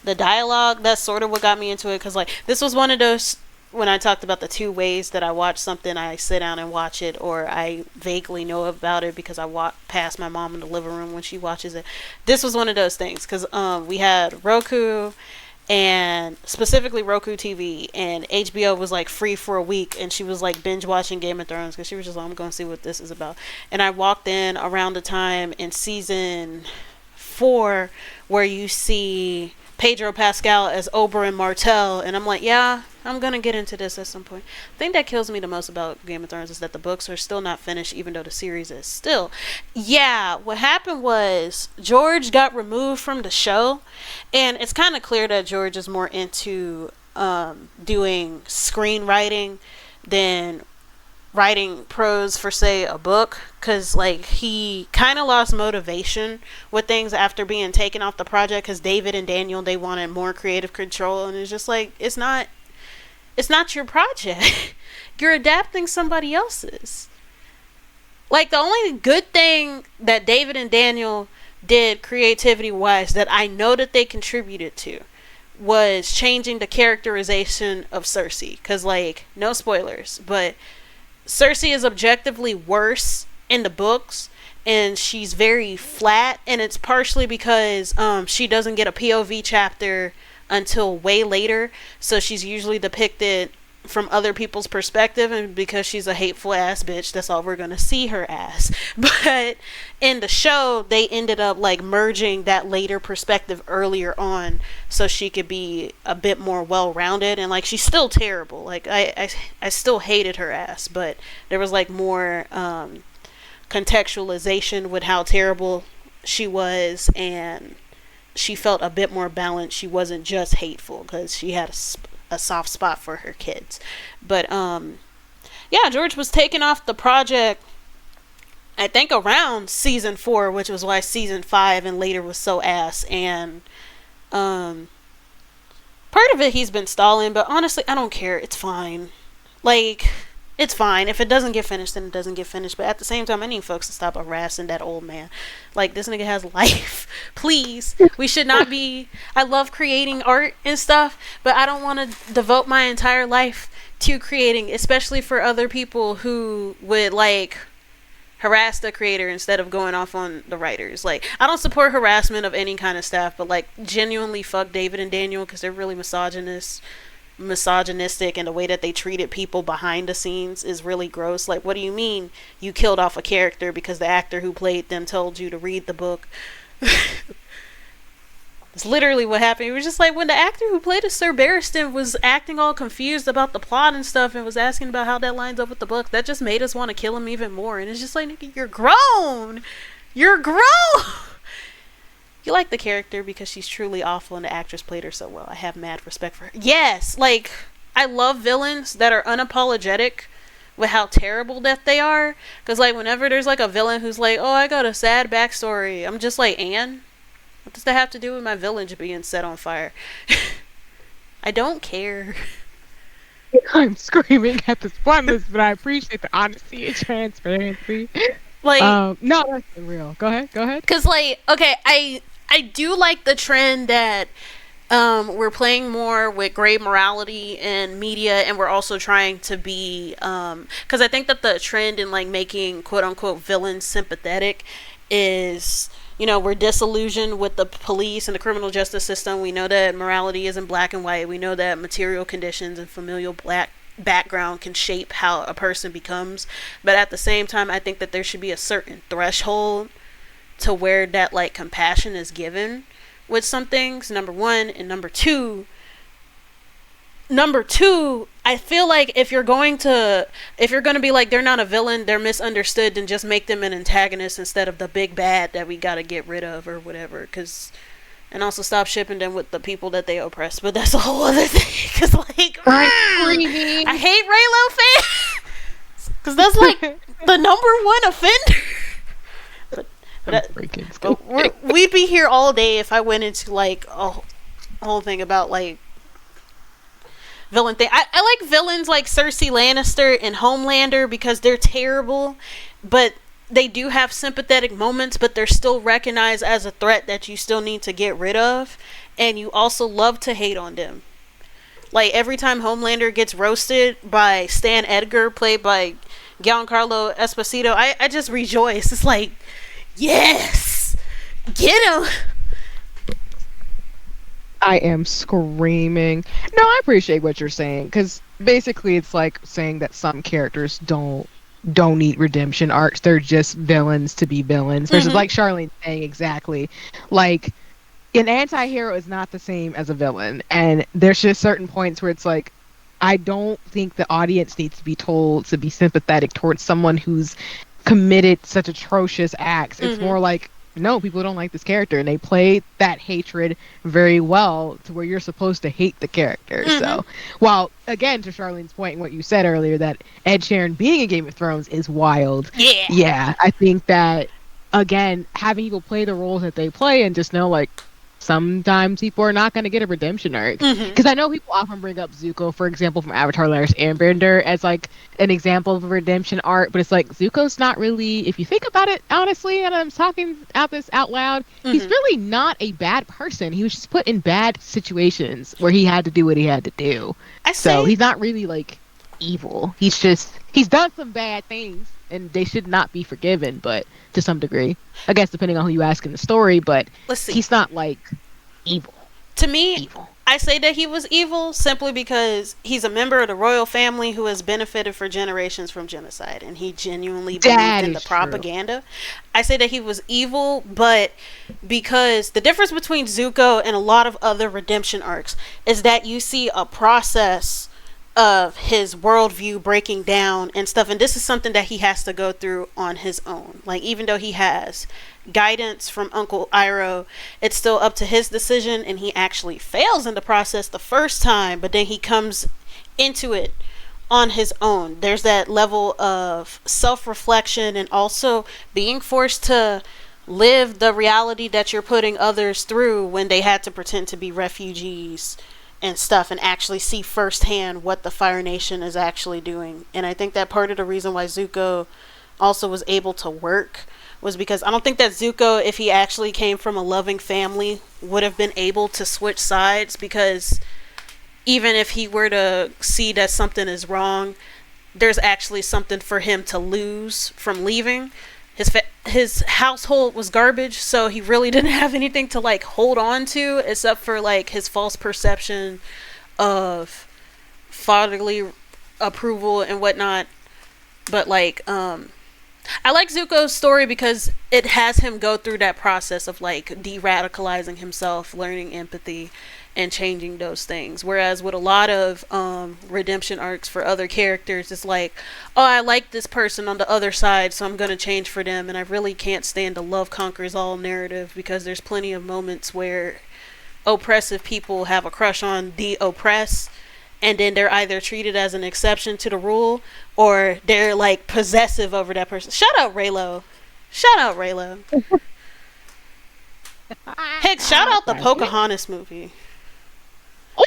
dialogue. That's sort of what got me into it because like this was one of those. When I talked about the 2 ways that I watch something, I sit down and watch it, or I vaguely know about it because I walk past my mom in the living room when she watches it. This was one of those things because we had Roku, and specifically Roku TV, and HBO was like free for a week, and she was like binge watching Game of Thrones because she was just like, I'm going to see what this is about. And I walked in around the time in season 4 where you see Pedro Pascal as Oberyn Martell, and I'm like, yeah, I'm gonna get into this at some point. The thing that kills me the most about Game of Thrones is that the books are still not finished, even though the series is still. Yeah, what happened was George got removed from the show, and it's kind of clear that George is more into doing screenwriting than writing prose for, say, a book, because like he kind of lost motivation with things after being taken off the project, because David and Daniel, they wanted more creative control, and it's just like, it's not your project. You're adapting somebody else's. Like, the only good thing that David and Daniel did creativity wise that I know that they contributed to was changing the characterization of Cersei, because like, no spoilers, but Cersei is objectively worse in the books, and she's very flat, and it's partially because she doesn't get a POV chapter until way later, so she's usually depicted from other people's perspective, and because she's a hateful ass bitch, that's all we're gonna see her as. But in the show, they ended up like merging that later perspective earlier on, so she could be a bit more well-rounded. And like, she's still terrible, like I still hated her ass, but there was like more contextualization with how terrible she was, and she felt a bit more balanced. She wasn't just hateful, because she had a soft spot for her kids. But yeah, George was taken off the project, I think, around season 4, which was why season 5 and later was so ass. And part of it he's been stalling, but honestly, I don't care. It's fine. Like, it's fine. If it doesn't get finished, then it doesn't get finished. But at the same time, I need folks to stop harassing that old man. Like, this nigga has life. Please. We should not be... I love creating art and stuff, but I don't want to devote my entire life to creating, especially for other people who would, like, harass the creator instead of going off on the writers. Like, I don't support harassment of any kind of staff, but, like, genuinely fuck David and Daniel, because they're really misogynistic, and the way that they treated people behind the scenes is really gross. Like, what do you mean you killed off a character because the actor who played them told you to read the book? It's literally what happened. It was just like, when the actor who played a Sir Barristan was acting all confused about the plot and stuff, and was asking about how that lines up with the book, that just made us want to kill him even more. And it's just like, nigga, you're grown. You like the character because she's truly awful, and the actress played her so well. I have mad respect for her. Yes, like, I love villains that are unapologetic with how terrible that they are. Because, like, whenever there's, like, a villain who's like, oh, I got a sad backstory, I'm just like, Anne? What does that have to do with my village being set on fire? I don't care. I'm screaming at this pointless, but I appreciate the honesty and transparency. Like, no, that's real. Go ahead. Because, like, okay, I do like the trend that we're playing more with gray morality in media, and we're also trying to be, because I think that the trend in, like, making quote-unquote villains sympathetic is, you know, we're disillusioned with the police and the criminal justice system. We know that morality isn't black and white. We know that material conditions and familial black background can shape how a person becomes. But at the same time, I think that there should be a certain threshold to where that, like, compassion is given with some things, number one. And number two, I feel like if you're going to be like, they're not a villain, they're misunderstood, then just make them an antagonist instead of the big bad that we gotta get rid of or whatever. And also stop shipping them with the people that they oppress. But that's a whole other thing. Because, like, I hate Raylo fans. Because that's, like, the number one offender. But we'd be here all day if I went into, like, a whole thing about, like, villain thing. I like villains like Cersei Lannister and Homelander because they're terrible, but they do have sympathetic moments, but they're still recognized as a threat that you still need to get rid of, and you also love to hate on them. Like, every time Homelander gets roasted by Stan Edgar, played by Giancarlo Esposito, I just rejoice. It's like, yes! Get him! I am screaming. No, I appreciate what you're saying, because basically it's like saying that some characters don't need redemption arcs. They're just villains to be villains. Versus, like Charlene saying, exactly, like, an anti-hero is not the same as a villain, and there's just certain points where it's like, I don't think the audience needs to be told to be sympathetic towards someone who's committed such atrocious acts. It's more like, no, people don't like this character, and they play that hatred very well to where you're supposed to hate the character. So, while again, to Charlene's point and what you said earlier, that Ed Sheeran being in Game of Thrones is wild. Yeah, I think that again, having people play the roles that they play and just know like sometimes people are not going to get a redemption arc. Because I know people often bring up Zuko, for example, from Avatar: Last Airbender as like an example of a redemption arc, but it's like Zuko's not really, if you think about it honestly, and I'm talking out this out loud, he's really not a bad person. He was just put in bad situations where he had to do what he had to do. So he's not really like evil. He's done some bad things, and they should not be forgiven, but to some degree. I guess depending on who you ask in the story, but he's not like evil. To me, I say that he was evil simply because he's a member of the royal family who has benefited for generations from genocide, and he genuinely believed in the propaganda. I say that he was evil, but because the difference between Zuko and a lot of other redemption arcs is that you see a process of his worldview breaking down and stuff, and this is something that he has to go through on his own. Like, even though he has guidance from Uncle Iroh, it's still up to his decision, and he actually fails in the process the first time, but then he comes into it on his own. There's that level of self-reflection and also being forced to live the reality that you're putting others through when they had to pretend to be refugees and stuff, and actually see firsthand what the Fire Nation is actually doing. And I think that part of the reason why Zuko also was able to work was because I don't think that Zuko, if he actually came from a loving family, would have been able to switch sides, because even if he were to see that something is wrong, there's actually something for him to lose from leaving. His household was garbage, so he really didn't have anything to like hold on to except for like his false perception of fatherly approval and whatnot. But like I like Zuko's story because it has him go through that process of like de-radicalizing himself, learning empathy, and changing those things. Whereas with a lot of redemption arcs for other characters, it's like, oh, I like this person on the other side, so I'm going to change for them. And I really can't stand the love conquers all narrative, because there's plenty of moments where oppressive people have a crush on the oppressed, and then they're either treated as an exception to the rule, or they're like possessive over that person. Shout out Raylo. Heck, shout out the Pocahontas movie.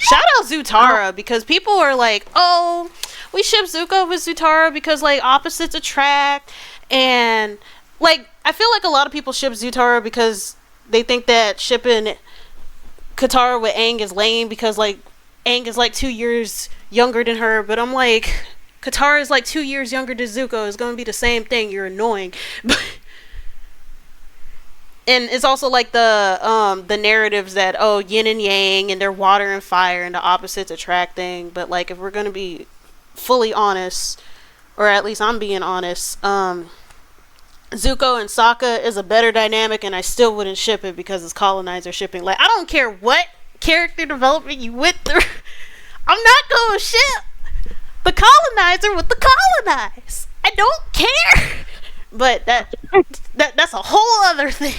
Shout out Zutara, because people are like, oh, we ship Zuko with Zutara because like opposites attract, and like I feel like a lot of people ship Zutara because they think that shipping Katara with Aang is lame because like Aang is like 2 years younger than her, but I'm like, Katara is like 2 years younger than Zuko. It's gonna be the same thing. You're annoying. And it's also like the narratives that, oh, yin and yang, and they're water and fire, and the opposites attract thing. But like, if we're gonna be fully honest, or at least I'm being honest, Zuko and Sokka is a better dynamic, and I still wouldn't ship it because it's colonizer shipping. Like, I don't care what character development you went through, I'm not gonna ship the colonizer with the colonized. I don't care. But that's a whole other thing.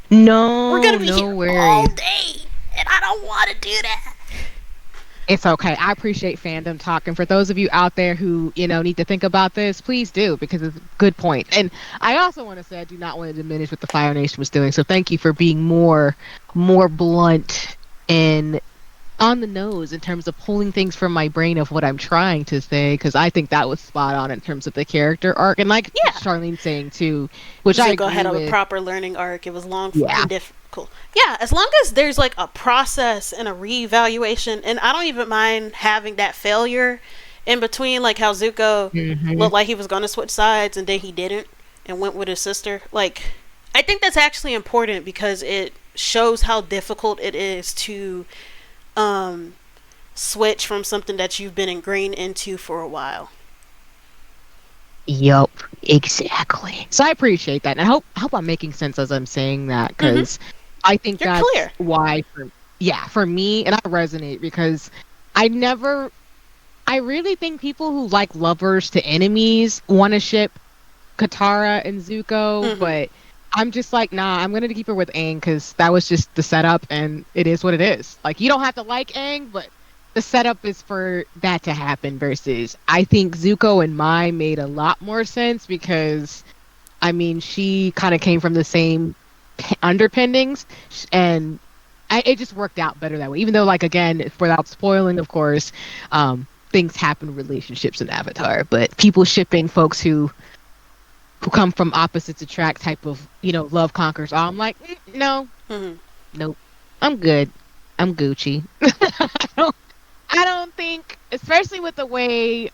No, we're gonna be here worries. all day, and I don't want to do that. It's okay. I appreciate fandom talk, and for those of you out there who need to think about this, please do, because it's a good point. And I also want to say I do not want to diminish what the Fire Nation was doing. So thank you for being more blunt and on the nose in terms of pulling things from my brain of what I'm trying to say, because I think that was spot on in terms of the character arc, and like Charlene saying too, which I agree had with. A proper learning arc. It was long and difficult. Yeah, as long as there's like a process and a reevaluation, and I don't even mind having that failure in between, like how Zuko looked like he was going to switch sides and then he didn't and went with his sister. Like, I think that's actually important because it shows how difficult it is to switch from something that you've been ingrained into for a while. Yup, exactly. So I appreciate that, and I hope I'm making sense as I'm saying that, because I think that's clear. Why for me, and I resonate, because I really think people who like lovers to enemies want to ship Katara and Zuko, but I'm just like, nah, I'm gonna keep her with Aang because that was just the setup, and it is what it is. Like, you don't have to like Aang, but the setup is for that to happen. Versus, I think Zuko and Mai made a lot more sense because, I mean, she kind of came from the same underpinnings, and it just worked out better that way. Even though, like, again, without spoiling, of course, things happen in relationships in Avatar, but people shipping folks who come from opposites attract type of, love conquers all. I'm like, no, nope, I'm good, I'm Gucci. I don't think, especially with the way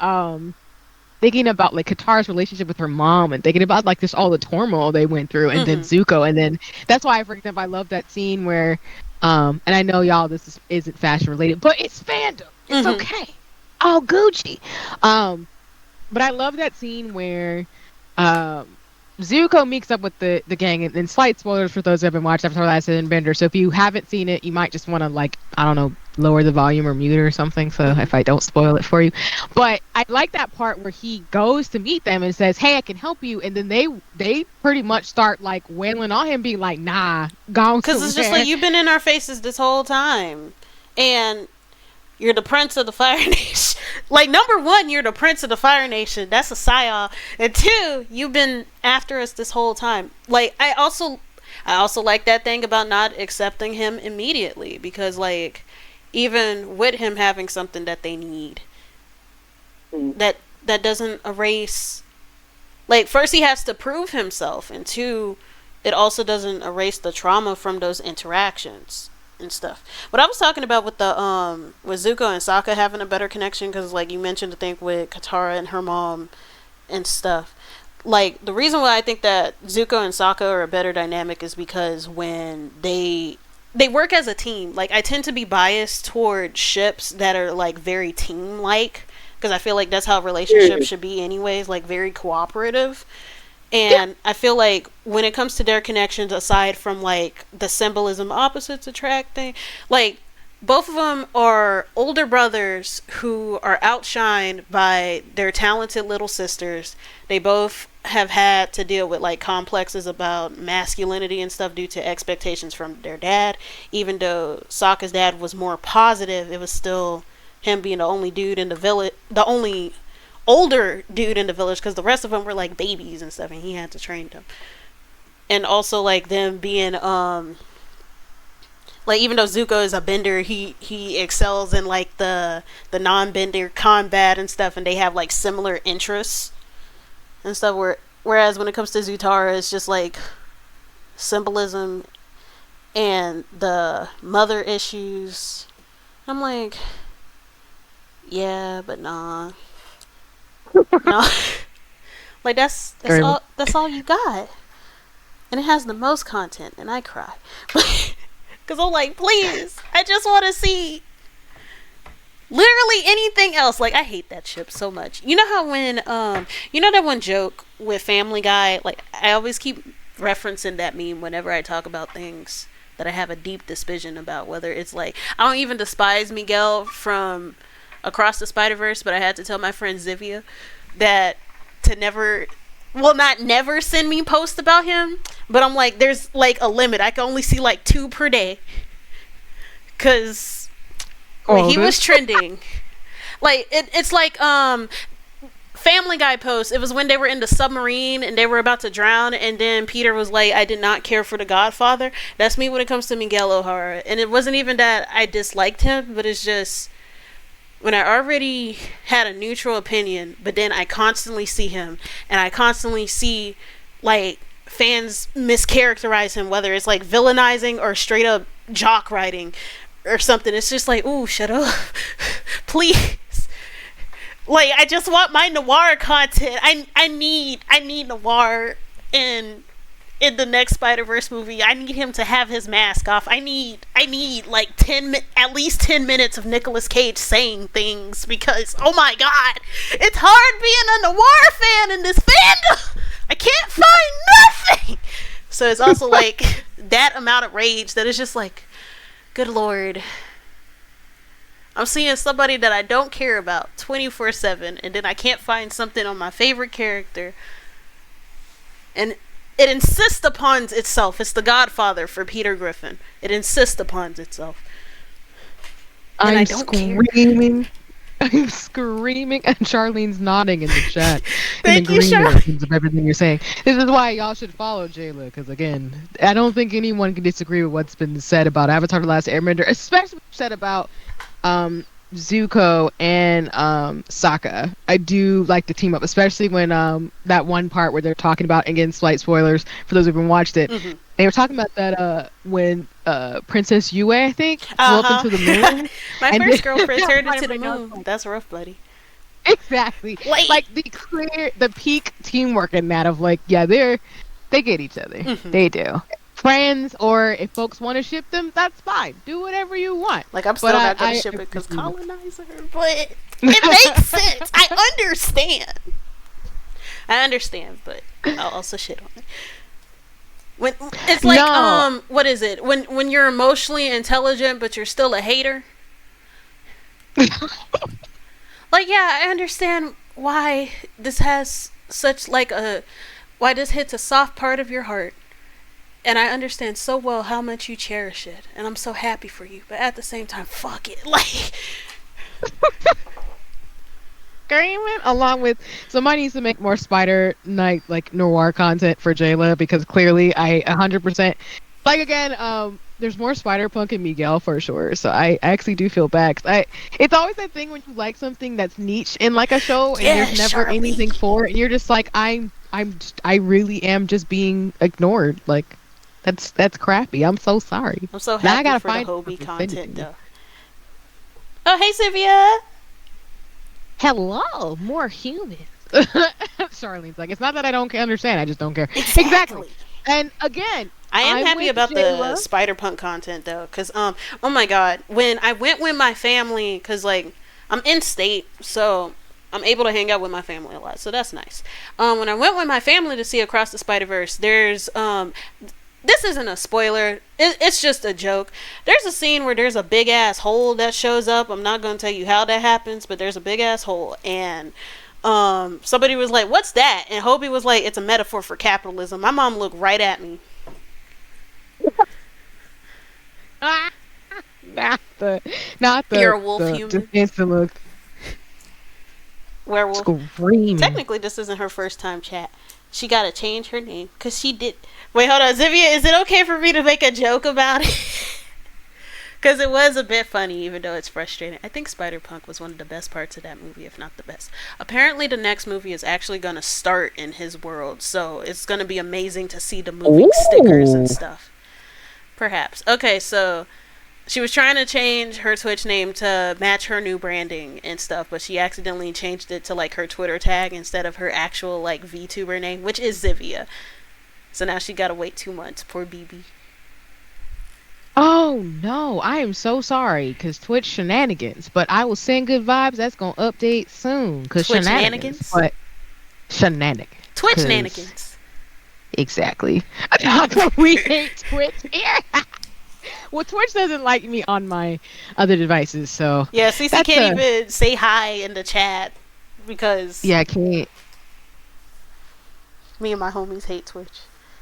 thinking about like Katara's relationship with her mom and thinking about like just all the turmoil they went through, and then Zuko, and then that's why, for example, I love that scene where and I know y'all this isn't fashion related, but it's fandom, it's okay, all Gucci. But I love that scene where Zuko meets up with the gang, and slight spoilers for those who haven't watched Avatar: The Last Airbender. So if you haven't seen it, you might just want to, like, I don't know, lower the volume or mute it or something, so if I don't spoil it for you. But I like that part where he goes to meet them and says, hey, I can help you, and then they pretty much start like wailing on him, being like, nah, gone. Because it's just like, you've been in our faces this whole time, and you're the prince of the Fire Nation. Like, number one, you're the prince of the Fire Nation. That's a psyop. And two, you've been after us this whole time. Like, I also like that thing about not accepting him immediately. Because, like, even with him having something that they need, that doesn't erase... Like, first he has to prove himself. And two, it also doesn't erase the trauma from those interactions and stuff. But I was talking about with the with Zuko and Sokka having a better connection, because like you mentioned, the thing with Katara and her mom and stuff. Like, the reason why I think that Zuko and Sokka are a better dynamic is because when they work as a team. Like, I tend to be biased toward ships that are like very team like, because I feel like that's how relationships should be anyways, like very cooperative. And I feel like when it comes to their connections, aside from like the symbolism opposites attracting, like both of them are older brothers who are outshined by their talented little sisters. They both have had to deal with like complexes about masculinity and stuff due to expectations from their dad. Even though Sokka's dad was more positive, it was still him being the only dude in the village, the only older dude in the village, because the rest of them were like babies and stuff, and he had to train them. And also like them being like, even though Zuko is a bender, he excels in like the non-bender combat and stuff, and they have like similar interests and stuff, whereas when it comes to Zutara, it's just like symbolism and the mother issues. I'm like, yeah, but nah. No. Like, that's all you got, and it has the most content, and I cry because I'm like, please, I just want to see literally anything else. Like, I hate that ship so much. You know how when you know that one joke with Family Guy, like, I always keep referencing that meme whenever I talk about things that I have a deep suspicion about, whether it's like, I don't even despise Miguel from Across the Spider-Verse, but I had to tell my friend Zivia that to not never send me posts about him, but I'm like, there's like a limit. I can only see like 2 per day, because when he was trending, like it's like Family Guy post. It was when they were in the submarine and they were about to drown, and then Peter was like, I did not care for the Godfather. That's me when it comes to Miguel O'Hara. And it wasn't even that I disliked him, but it's just when I already had a neutral opinion, but then I constantly see him, and I constantly see like fans mischaracterize him, whether it's like villainizing or straight up jock writing or something. It's just like, ooh, shut up. Please. Like, I just want my noir content. I need noir in the next Spider-Verse movie. I need him to have his mask off. I need like at least 10 minutes of Nicolas Cage saying things, because oh my god, it's hard being a noir fan in this fandom. I can't find nothing. So it's also like that amount of rage that is just like, good lord. I'm seeing somebody that I don't care about 24/7, and then I can't find something on my favorite character, and it insists upon itself. It's the Godfather for Peter Griffin. It insists upon itself. And I don't screaming. I'm screaming, and Charlene's nodding in the chat. Thank you, Charlene. Of everything you're saying. This is why y'all should follow Jayla, because again, I don't think anyone can disagree with what's been said about Avatar: The Last Airbender, especially what said about Zuko and Sokka. I do like the team up, especially when that one part where they're talking about, and again, slight spoilers for those who haven't watched it. Mm-hmm. They were talking about that when Princess Yue, I think, flew up into the moon. My first girlfriend turned into the moon. That's rough, buddy. Exactly. Like the peak teamwork in that of like, yeah, they get each other. Mm-hmm. They do. Friends, or if folks want to ship them, that's fine. Do whatever you want. Like, I'm still not going to ship it because colonizer, but it makes sense. I understand, but I'll also shit on it. When it's like what is it? When you're emotionally intelligent but you're still a hater? Like, yeah, I understand why this has such like why this hits a soft part of your heart. And I understand so well how much you cherish it, and I'm so happy for you. But at the same time, fuck it. Like, agreement. Along with somebody needs to make more Spider Night like noir content for Jayla, because clearly I 100% like, again, there's more Spider-Punk and Miguel for sure, so I actually do feel bad. It's always that thing when you like something that's niche in like a show and there's never anything for it, and you're just like, I really am just being ignored. Like, that's crappy. I'm so sorry. I'm so happy now I gotta for find the Hobie content though. Oh, hey, Sylvia. Hello, more humans. Charlene's like, it's not that I don't understand, I just don't care. Exactly. And again, I am happy about the Spider-Punk content though, because oh my god, when I went with my family, because like I'm in state, so I'm able to hang out with my family a lot, so that's nice. When I went with my family to see Across the Spider-Verse, there's this isn't a spoiler, it's just a joke. There's a scene where there's a big ass hole that shows up. I'm not gonna tell you how that happens, but there's a big ass hole, and somebody was like, "What's that?" And Hobie was like, "It's a metaphor for capitalism." My mom looked right at me. Not the You're a wolf human. Just instant look. Werewolf. Screaming. Technically, this isn't her first time chat. She gotta change her name because she did. Wait, hold on, Zivia. Is it okay for me to make a joke about it? Because it was a bit funny, even though it's frustrating. I think Spider-Punk was one of the best parts of that movie, if not the best. Apparently, the next movie is actually gonna start in his world, so it's gonna be amazing to see the moving stickers and stuff. Perhaps. Okay, so she was trying to change her Twitch name to match her new branding and stuff, but she accidentally changed it to like her Twitter tag instead of her actual like VTuber name, which is Zivia. So now she gotta wait 2 months. Poor BB. Oh no, I am so sorry, because Twitch shenanigans. But I will send good vibes. That's gonna update soon. Because shenanigans. But shenanigans. Twitch shenanigans. Exactly. We hate Twitch here. Well, Twitch doesn't like me on my other devices, so yeah. CC can't even say hi in the chat because I can't. Me and my homies hate Twitch.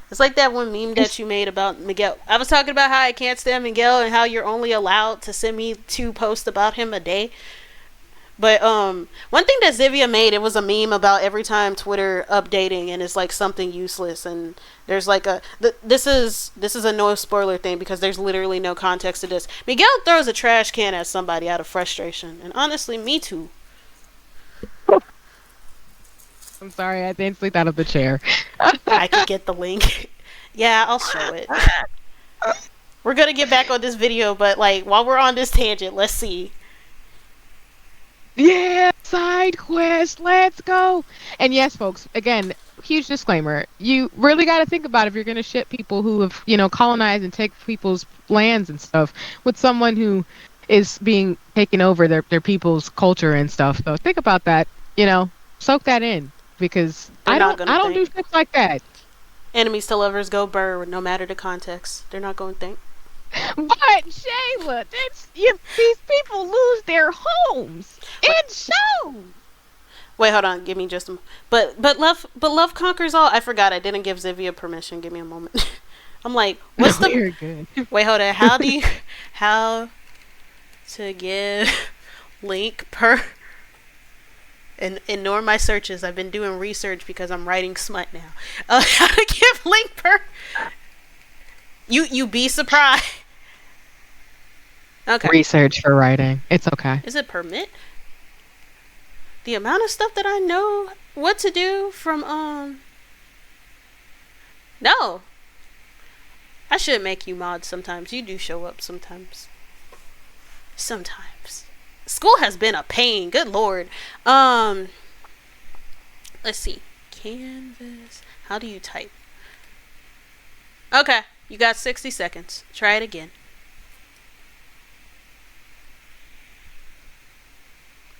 It's like that one meme that you made about Miguel. I was talking about how I can't stand Miguel and how you're only allowed to send me 2 posts about him a day. But one thing that Zivia made, it was a meme about every time Twitter updating and it's like something useless, and there's like this is a no spoiler thing because there's literally no context to this. Miguel throws a trash can at somebody out of frustration, and honestly, me too. I'm sorry, I didn't sleep out of the chair. I could get the link. Yeah, I'll show it. We're gonna get back on this video, but like while we're on this tangent, let's see. Yeah, side quest, let's go. And yes, folks, again, huge disclaimer. You really got to think about if you're going to ship people who have, colonized and take people's lands and stuff with someone who is being taken over their people's culture and stuff. So think about that, soak that in, because I don't do shit like that. Enemies to lovers go burr no matter the context. They're not going to think. But Jayla, these people lose their homes. It shows. Wait, hold on. Give me just a. Love conquers all. I forgot. I didn't give Zivia permission. Give me a moment. I'm like, what's No, the? you're good. Wait, hold on. How to give link per? And ignore my searches. I've been doing research because I'm writing smut now. How to give link per? You be surprised. Okay. Research for writing. It's okay. Is it permit? The amount of stuff that I know what to do from No. I should make you mods sometimes. You do show up sometimes. Sometimes. School has been a pain. Good lord. Let's see. Canvas. How do you type? Okay. You got 60 seconds. Try it again.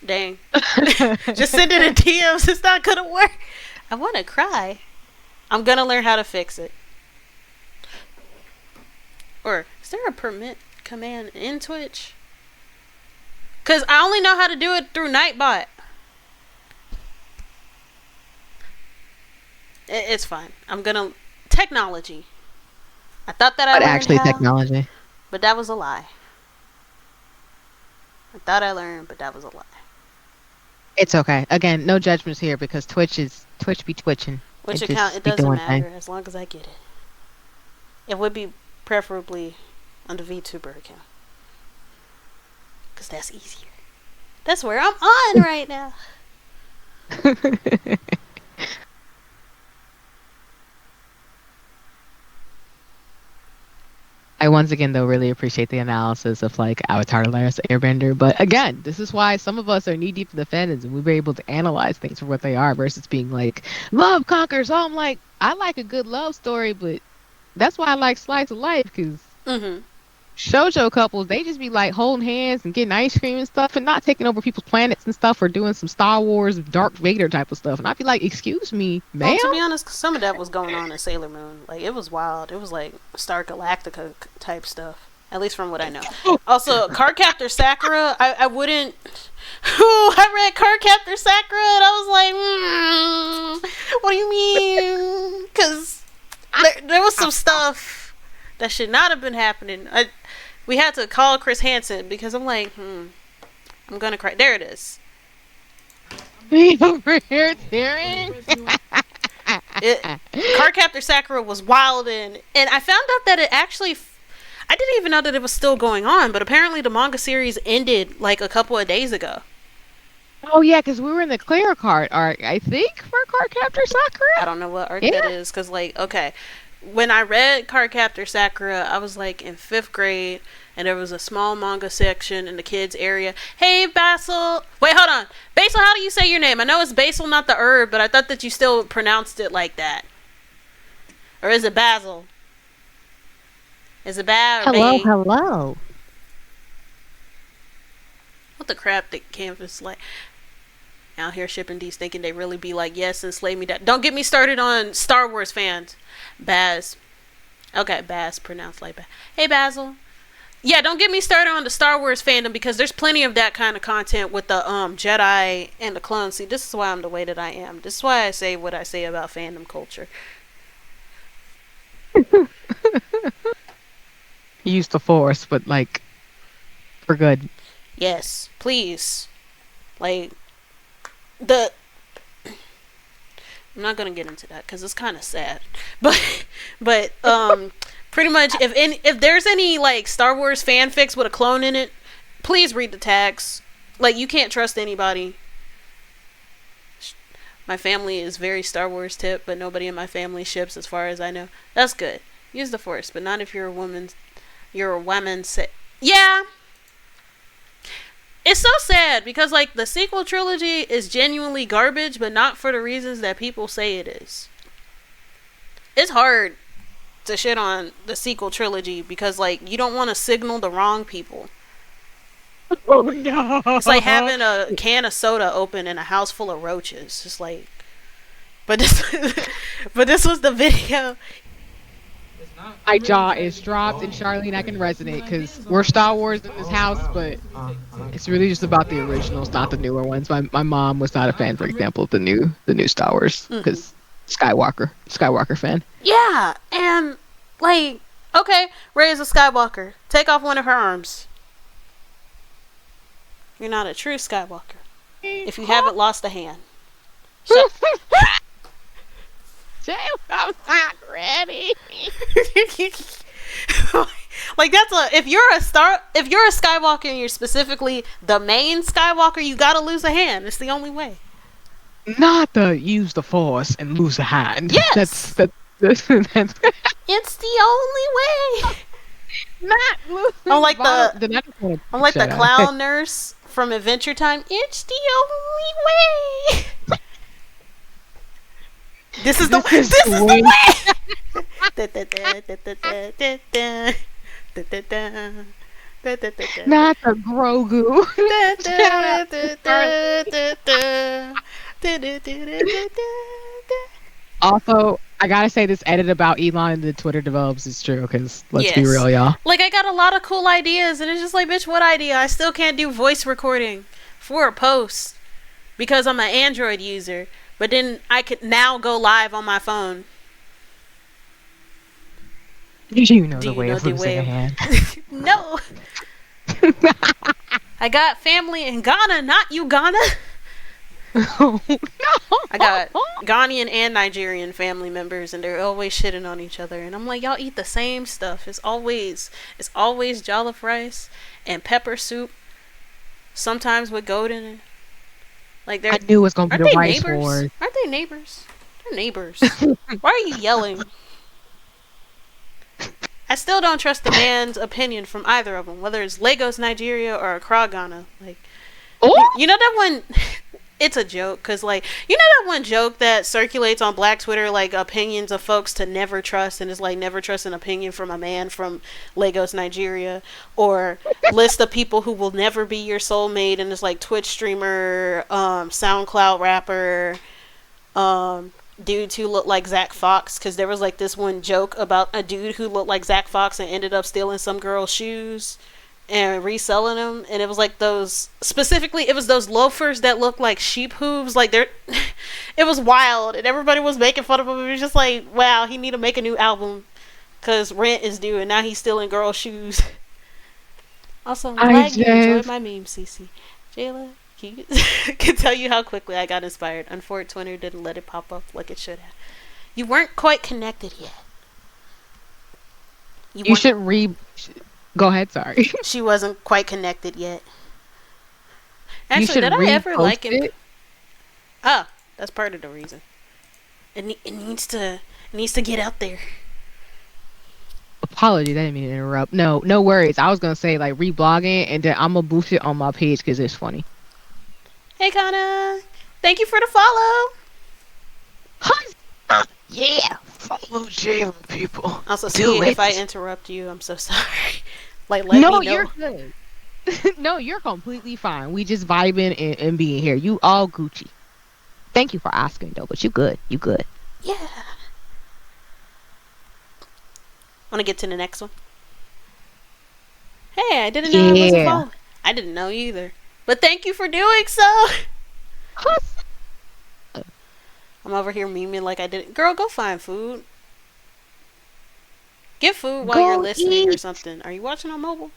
Dang. Just send it in DMs. It's not gonna work. I want to cry. I'm gonna learn how to fix it. Or is there a permit command in Twitch? Cause I only know how to do it through Nightbot. It's fine. I'm gonna technology. I thought that I But learned actually, how, technology. but that was a lie. I thought I learned, but that was a lie. It's okay. Again, no judgments here because Twitch be twitching. Which It account? just It be doesn't doing matter things. as long as I get it. It would be preferably on the VTuber account. Because that's easier. That's where I'm on right now. I once again though really appreciate the analysis of like Avatar: The Last Airbender, but again, this is why some of us are knee deep in the fandoms and we were able to analyze things for what they are versus being like love conquers all. I'm like, I like a good love story, but that's why I like Slice of Life because Mm-hmm. shoujo couples they just be like holding hands and getting ice cream and stuff and not taking over people's planets and stuff or doing some Star Wars Dark Vader type of stuff. And I'd be like, excuse me, ma'am. Well, to be honest, some of that was going on in Sailor Moon. Like, it was wild. It was like Star Galactica type stuff. At least from what I know. Also, Cardcaptor Sakura, I wouldn't... Ooh, I read Cardcaptor Sakura and I was like, what do you mean? Because there was some stuff that should not have been happening. We had to call Chris Hansen because I'm like, I'm gonna cry. There it is. Me over here tearing. Cardcaptor Sakura was wild and I found out that it actually... I didn't even know that it was still going on, but apparently the manga series ended like a couple of days ago. Oh yeah, because we were in the Clear Card arc, I think, for Cardcaptor Sakura. I don't know what arc that is, because like, okay, when I read Cardcaptor Sakura, I was like in 5th grade, and there was a small manga section in the kids area. Hey, Basil. Wait, hold on. Basil, how do you say your name? I know it's Basil, not the herb, but I thought that you still pronounced it like that. Or is it Basil? Is it bad or Hello, bae? hello. What the crap that Canvas like out here shipping these thinking they really be like yes and slay me down. Don't get me started on Star Wars fans. Baz. Okay, Baz pronounced like Baz. Hey Basil. Yeah, don't get me started on the Star Wars fandom because there's plenty of that kind of content with the Jedi and the clones. See, this is why I'm the way that I am. This is why I say what I say about fandom culture. Use the Force, but like for good. Yes, please. Like I'm not gonna get into that because it's kind of sad, but pretty much if there's any like Star Wars fanfics with a clone in it, please read the tags. Like you can't trust anybody. My family is very Star Wars tip, but nobody in my family ships as far as I know. That's good. Use the Force, but not if you're a woman. You're a woman. Yeah. It's so sad because like the sequel trilogy is genuinely garbage, but not for the reasons that people say it is. It's hard to shit on the sequel trilogy because like you don't want to signal the wrong people. Oh no! It's like having a can of soda open in a house full of roaches. It's like, but this was the video. My jaw is dropped, and Charlene, I can resonate because we're Star Wars in this house, but it's really just about the originals, not the newer ones. My mom was not a fan, for example, of the new Star Wars because Skywalker fan. Yeah, and like, okay, Rey is a Skywalker. Take off one of her arms. You're not a true Skywalker if you haven't lost a hand. Shut. Jayla, I'm not ready. Like that's if you're a Skywalker and you're specifically the main Skywalker, you gotta lose a hand. It's the only way. Not to use the Force and lose a hand. Yes, that's it's the only way. not losing. I'm like the Jedi. clown nurse from Adventure Time. It's the only way. This is the way. Not the Grogu. Also, I gotta say this edit about Elon and the Twitter develops is true because let's be real, y'all. Like I got a lot of cool ideas, and it's just like, bitch, what idea? I still can't do voice recording for a post because I'm an Android user. But then I could now go live on my phone. You know the way of losing a hand. No. I got family in Ghana, not Uganda. Oh, no. I got Ghanaian and Nigerian family members, and they're always shitting on each other. And I'm like, y'all eat the same stuff. It's always jollof rice and pepper soup. Sometimes with goat in it. Like I knew it was gonna be the rice neighbors? wars. Aren't they neighbors? They're neighbors. Why are you yelling? I still don't trust the man's opinion from either of them, whether it's Lagos, Nigeria, or Accra, Ghana. Like, you know that one? It's a joke, cause like, you know that one joke that circulates on Black Twitter, like opinions of folks to never trust, and it's like never trust an opinion from a man from Lagos, Nigeria, or list of people who will never be your soulmate, and it's like Twitch streamer, SoundCloud rapper, dudes who look like Zach Fox, because there was like this one joke about a dude who looked like Zach Fox and ended up stealing some girl's shoes and reselling them, and it was like those loafers that look like sheep hooves. Like it was wild, and everybody was making fun of him. It was just like, wow, he need to make a new album because rent is due, and now he's stealing girl shoes. Also, I'm glad you enjoyed my meme, Cece. Jayla, can tell you how quickly I got inspired. Unfortunately, Twitter didn't let it pop up like it should have. You weren't quite connected yet. You should Go ahead, sorry. She wasn't quite connected yet. Actually, did I ever like him? Oh, that's part of the reason. It needs to get out there. Apologies, I didn't mean to interrupt. No worries. I was gonna say like reblogging, and then I'm gonna boost it on my page because it's funny. Hey, Kana. Thank you for the follow. Yeah, follow Jayla, people. Also, see if I interrupt you, I'm so sorry. Like, let me know. You're good. No, you're completely fine. We just vibing and being here. You all Gucci. Thank you for asking, though, but you good. You good. Yeah. Want to get to the next one? Hey, I didn't know I wasn't following. I didn't know either. But thank you for doing so. I'm over here memeing like I didn't. Girl, go find food. Get food while you're listening or something. Are you watching on mobile?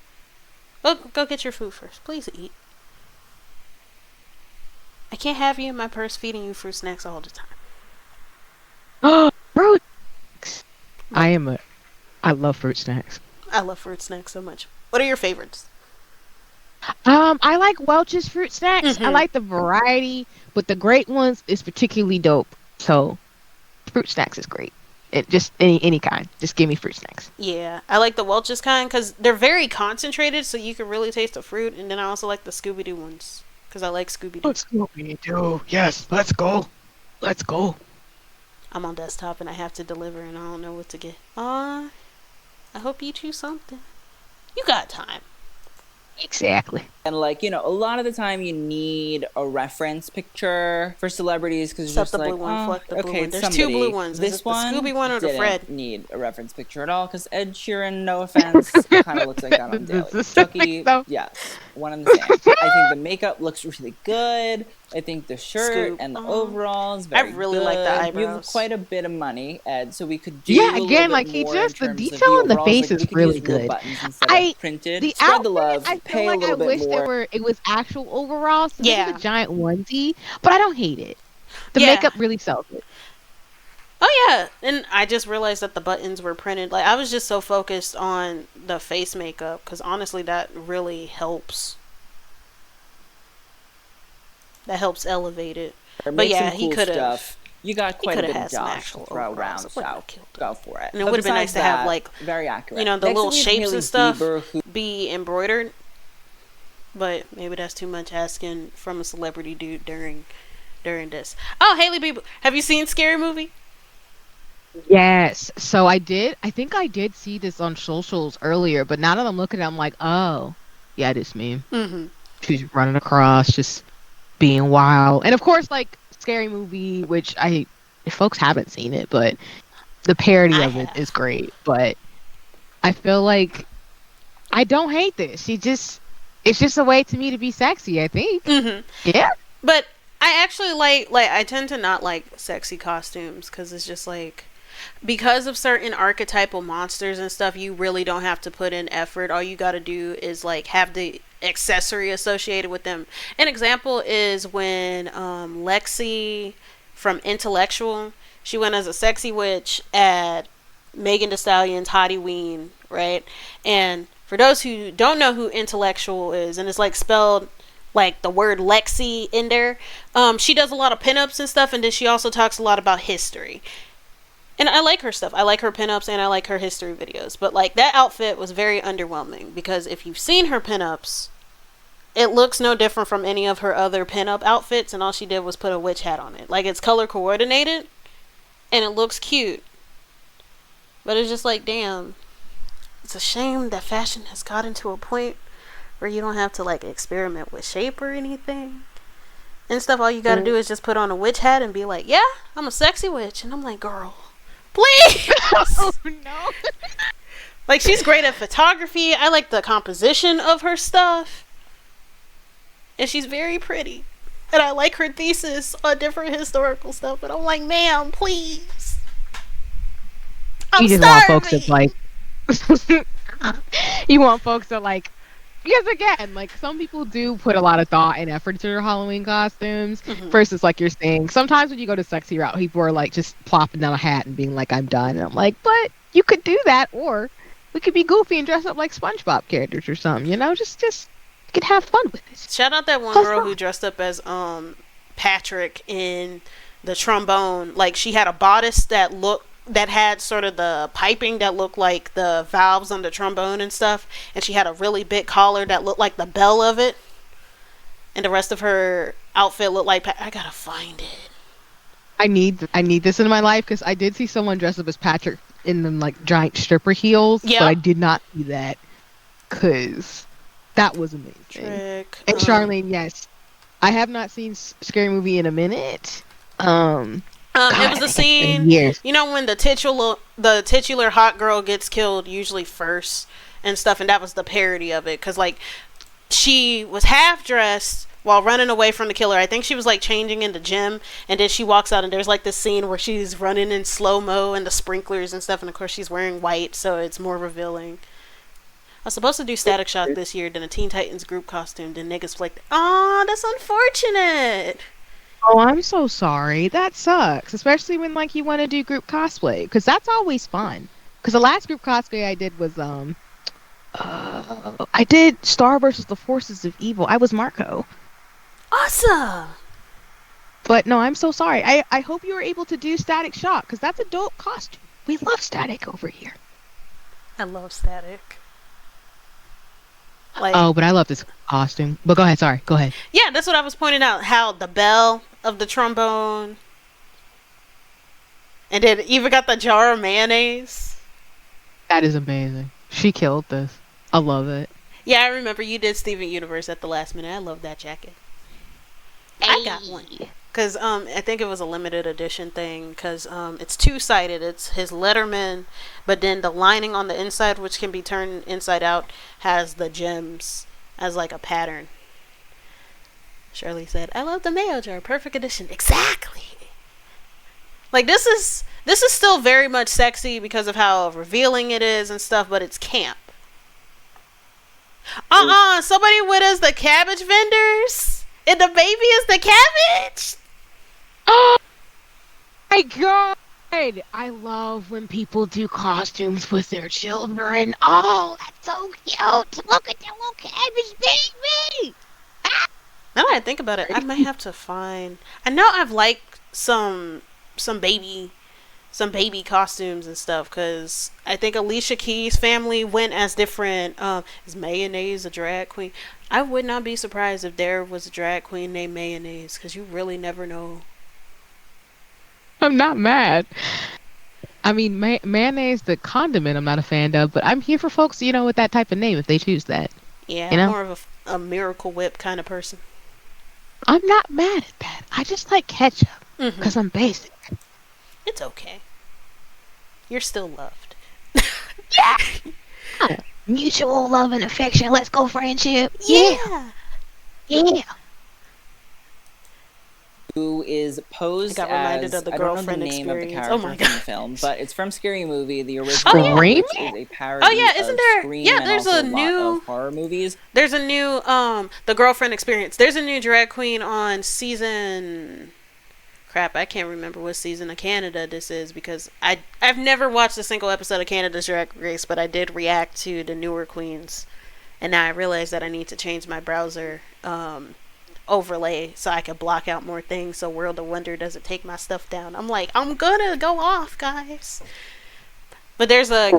Go get your food first. Please eat. I can't have you in my purse feeding you fruit snacks all the time. Fruit snacks. I love fruit snacks. I love fruit snacks so much. What are your favorites? I like Welch's fruit snacks. I like the variety, but the great ones is particularly dope. So, fruit snacks is great. Just any kind. Just give me fruit snacks. Yeah, I like the Welch's kind because they're very concentrated, so you can really taste the fruit. And then I also like the Scooby-Doo ones because I like Scooby-Doo. Oh, Scooby-Doo. Yes, let's go. Let's go. I'm on desktop and I have to deliver and I don't know what to get. I hope you choose something. You got time. Exactly. And like, a lot of the time you need a reference picture for celebrities because you're Except just the blue like, one, oh, fuck the blue okay, one. it's There's somebody. two blue ones. Is This it the one Scooby one or the didn't Fred? need a reference picture at all because Ed Sheeran, no offense, kind of looks like that on The daily. specific Chucky, stuff. yes, one and the same. I think the makeup looks really good. I think the shirt Scoop. and the overalls very really good. like the You have eyebrows. quite a bit of money, Ed, so we could do Yeah, a little again, bit like he more in just the terms of detail the on the overalls. face Like we is could really use real good. buttons instead of printed. The Spread the outfit, love. I feel Pay a like little I bit wish more. it was actual overalls. So Yeah. this is a giant onesie, but I don't hate it. The Yeah. makeup really sells it. Oh yeah, and I just realized that the buttons were printed. Like I was just so focused on the face makeup because honestly, that really helps. That helps elevate it. Or But make yeah, some he cool could have. stuff. You got quite a bit of had some Josh to actual throw overalls. around, It wouldn't so have killed it. go for it. And it But would have been nice besides to have that, like very accurate. the Next little we have shapes Hailey and stuff Bieber, who be embroidered. But maybe that's too much asking from a celebrity dude during this. Oh, Hailey Bieber, have you seen Scary Movie? Yes. So I think I did see this on socials earlier, but now that I'm looking at it, I'm like, oh, yeah, this meme. Mm-hmm. She's running across, just being wild. And of course, like, Scary Movie, which if folks haven't seen it, but the parody of it is great. But I feel like I don't hate this. It's just a way to me to be sexy, I think. Mm-hmm. Yeah. But I actually like I tend to not like sexy costumes because it's just like because of certain archetypal monsters and stuff, you really don't have to put in effort. All you got to do is like have the accessory associated with them. An example is when Lexi from Intellectual, she went as a sexy witch at Megan Thee Stallion's Hottie Ween, right? And for those who don't know who Intellectual is, and it's like spelled like the word Lexi in there, she does a lot of pinups and stuff, and then she also talks a lot about history. And I like her stuff. I like her pinups and I like her history videos. But like that outfit was very underwhelming because if you've seen her pinups, it looks no different from any of her other pinup outfits, and all she did was put a witch hat on it. Like it's color coordinated and it looks cute. But it's just like, damn. It's a shame that fashion has gotten to a point where you don't have to like experiment with shape or anything and stuff. All you gotta do is just put on a witch hat and be like, yeah, I'm a sexy witch. And I'm like, girl, please. Oh, no. Like, she's great at photography. I like the composition of her stuff. And she's very pretty. And I like her thesis on different historical stuff. But I'm like, ma'am, please. I'm You just starving. want folks to like you want folks to like, because again, like some people do put a lot of thought and effort into their Halloween costumes. Versus, like you're saying, sometimes when you go to sexy route, people are like just plopping down a hat and being like, I'm done. And I'm like, but you could do that, or we could be goofy and dress up like SpongeBob characters or something. You know, just you could have fun with it. Shout out that one girl who dressed up as Patrick in the trombone. Like, she had a bodice that had sort of the piping that looked like the valves on the trombone and stuff, and she had a really big collar that looked like the bell of it, and the rest of her outfit looked like I gotta find it. I need this in my life because I did see someone dress up as Patrick in them like giant stripper heels, but I did not see that because that was amazing. Trick. And Charlene, yes, I have not seen Scary Movie in a minute. God, it was the scene, you know, when the titular hot girl gets killed usually first and stuff, and that was the parody of it, because like she was half dressed while running away from the killer. I think she was like changing in the gym, and then she walks out and there's like this scene where she's running in slow-mo and the sprinklers and stuff, and of course she's wearing white, so it's more revealing. I was supposed to do Static Shock this year, then a Teen Titans group costume, then niggas like, aw, that's unfortunate. Oh, I'm so sorry. That sucks. Especially when like you want to do group cosplay, because that's always fun. Because the last group cosplay I did was I did Star versus the Forces of Evil. I was Marco. Awesome. But no, I'm so sorry. I hope you were able to do Static Shock, because that's a dope costume. We love Static over here. I love Static. Like, oh, but I love this costume. But go ahead. Sorry. Go ahead. Yeah, that's what I was pointing out. How the bell of the trombone. And then even got the jar of mayonnaise. That is amazing. She killed this. I love it. Yeah, I remember you did Steven Universe at the last minute. I love that jacket. I got one. Because I think it was a limited edition thing. Because it's two-sided. It's his Letterman, but then the lining on the inside, which can be turned inside out, has the gems as like a pattern. Shirley said, "I love the mayo jar. Perfect edition." Exactly. Like this is still very much sexy because of how revealing it is and stuff, but it's camp. Somebody with us the cabbage vendors, and the baby is the cabbage. Oh my god! I love when people do costumes with their children. Oh, that's so cute! Look at that little cabbage baby. Now that I think about it, I might have to find. I know I've liked some baby costumes and stuff, because I think Alicia Keys' family went as different. Is Mayonnaise a drag queen? I would not be surprised if there was a drag queen named Mayonnaise, because you really never know. I'm not mad. I mean, mayonnaise, the condiment, I'm not a fan of, but I'm here for folks, with that type of name if they choose that. Yeah, I'm more of a Miracle Whip kind of person. I'm not mad at that. I just like ketchup because I'm basic. It's okay. You're still loved. Yeah. Mutual love and affection. Let's go, friendship. Yeah. Who is posed I got reminded as, of the I don't know the girlfriend name of the experience. character Oh my from the God. film, but it's from Scary Movie, the original, Scream? which is a parody Isn't of there? Scream Yeah, and there's also a lot new of horror movies. There's a new the girlfriend experience. There's a new drag queen on season. Crap, I can't remember what season of Canada this is, because I've never watched a single episode of Canada's Drag Race, but I did react to the newer queens, and now I realize that I need to change my browser overlay so I can block out more things so World of Wonder doesn't take my stuff down. I'm gonna go off, guys. But there's a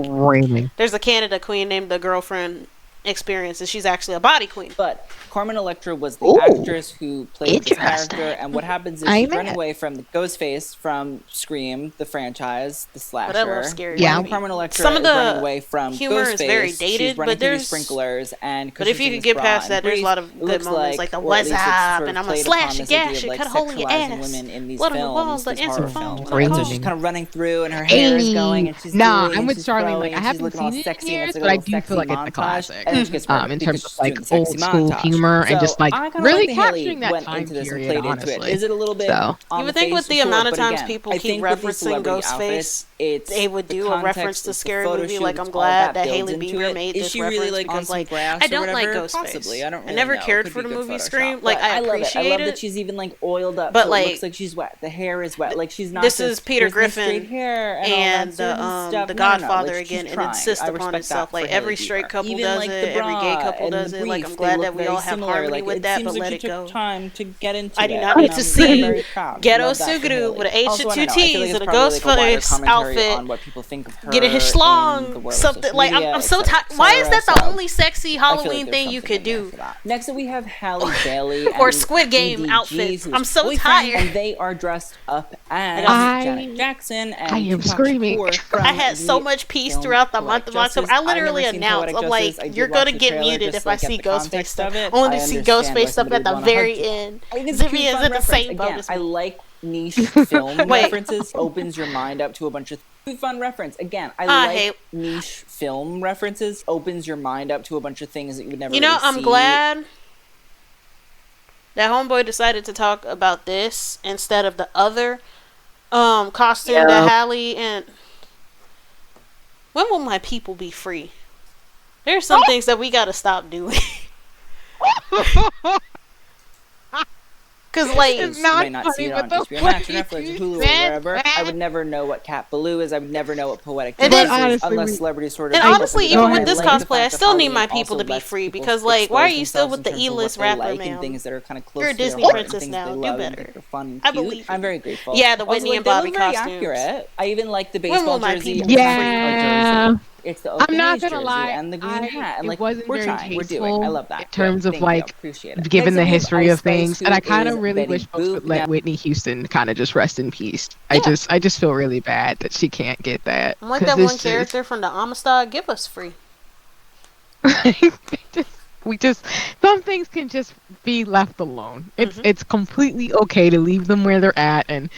Canada queen named the girlfriend experience, and she's actually a body queen. But Carmen Electra was the actress who played the character, and what happens is she's running away from the Ghostface from Scream, the franchise, the slasher. But I love scary movie. Carmen Electra is running away from humor Ghostface. is very dated, she's running but through there's these sprinklers, and but if you could get past that, there's a lot of good moments, like the "What's up?" and "I'm gonna slash and gash and cut a hole in your ass." Women in these Blood on the films, walls, the these answer horror phone. films. And so she's kind of running through, and her hair is going, and she's I'm with she's Charlene. throwing, Like, I and haven't she's looking all seen it in sexy, years, and but I it's do like a feel like it's montage, the classic. and then she gets In terms of like sexy old school montage. humor and just like really capturing that went time into this and period. played into it. Honestly, Is it a little bit? So. You would think with the amount of times people keep referencing Ghostface, they would do a reference to Scary Movie. Like, I'm glad that Hailey Bieber made this reference, because like I don't like Ghostface. Possibly. I never cared for the movie Scream. Like, I appreciate it. I love that she's even like oiled up, but so like, it looks like she's wet. The hair is wet. Like, she's not. This is Peter Griffin straight hair and the Godfather again, and insists upon itself. Like, every straight couple does it, every gay couple does it. Like, I'm glad that we all have harmony with that, but let it go. I do not need to see Ghetto Suguru with an H and two T's and a Ghostface outfit getting his schlong something. Like, I'm so tired. Why is that the only sexy Halloween thing you could do? Next up we have Halle Bailey or Squid Game outfits. I'm so tired. And they are dressed up as Janet Jackson and I am screaming. I had so much peace throughout the month of October. I literally announced, I'm like, you're gonna get muted if I see Ghostface stuff. I want to see Ghostface stuff at the very end. Zippy is in the same boat as me. I like niche film references. Opens your mind up to a bunch of fun reference. Again, I like niche film references. Opens your mind up to a bunch of things that you would never really see. I'm glad that homeboy decided to talk about this instead of the other costume that Halle and... When will my people be free? There's some things that we gotta stop doing. Because, like, you may not see it on HBO Max or Netflix, Hulu, or wherever. I would never know what Cat Ballou is. I would never know what Poetic Justice is, unless Celebrity Sort of... And honestly, even with this cosplay, I still need my people to be free, because, like, why are you still with the E-list rapper, man? You're a Disney princess now. Do better. I believe. I'm very grateful. Yeah, the Whitney and Bobby costumes. Accurate. I even like the baseball jersey. Yeah. It's the I'm not gonna lie, and the green hat, and like wasn't we're trying, we're doing. I love that. In terms of like, given the history of things, and I kind of really wish folks would let Whitney Houston kind of just rest in peace. I just feel really bad that she can't get that. I'm like that one character from the Amistad. Give us free. we just some things can just be left alone. Mhm. It's completely okay to leave them where they're at, and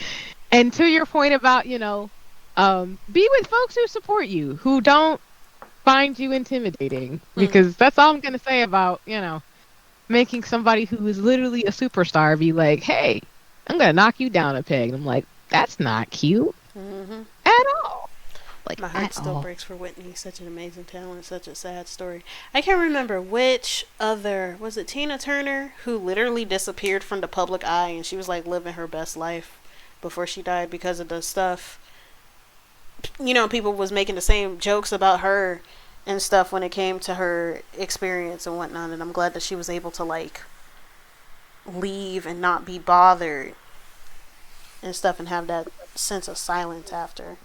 to your point about be with folks who support you, who don't find you intimidating, Mhm. because that's all I'm gonna say about making somebody who is literally a superstar be like, hey, I'm gonna knock you down a peg. And I'm like, that's not cute Mhm. at all. Like My heart at still all. breaks for Whitney. Such an amazing talent. Such a sad story. I can't remember which other was it. Tina Turner, who literally disappeared from the public eye, and she was like living her best life before she died because of the stuff. People was making the same jokes about her and stuff when it came to her experience and whatnot. And I'm glad that she was able to like leave and not be bothered and stuff and have that sense of silence after.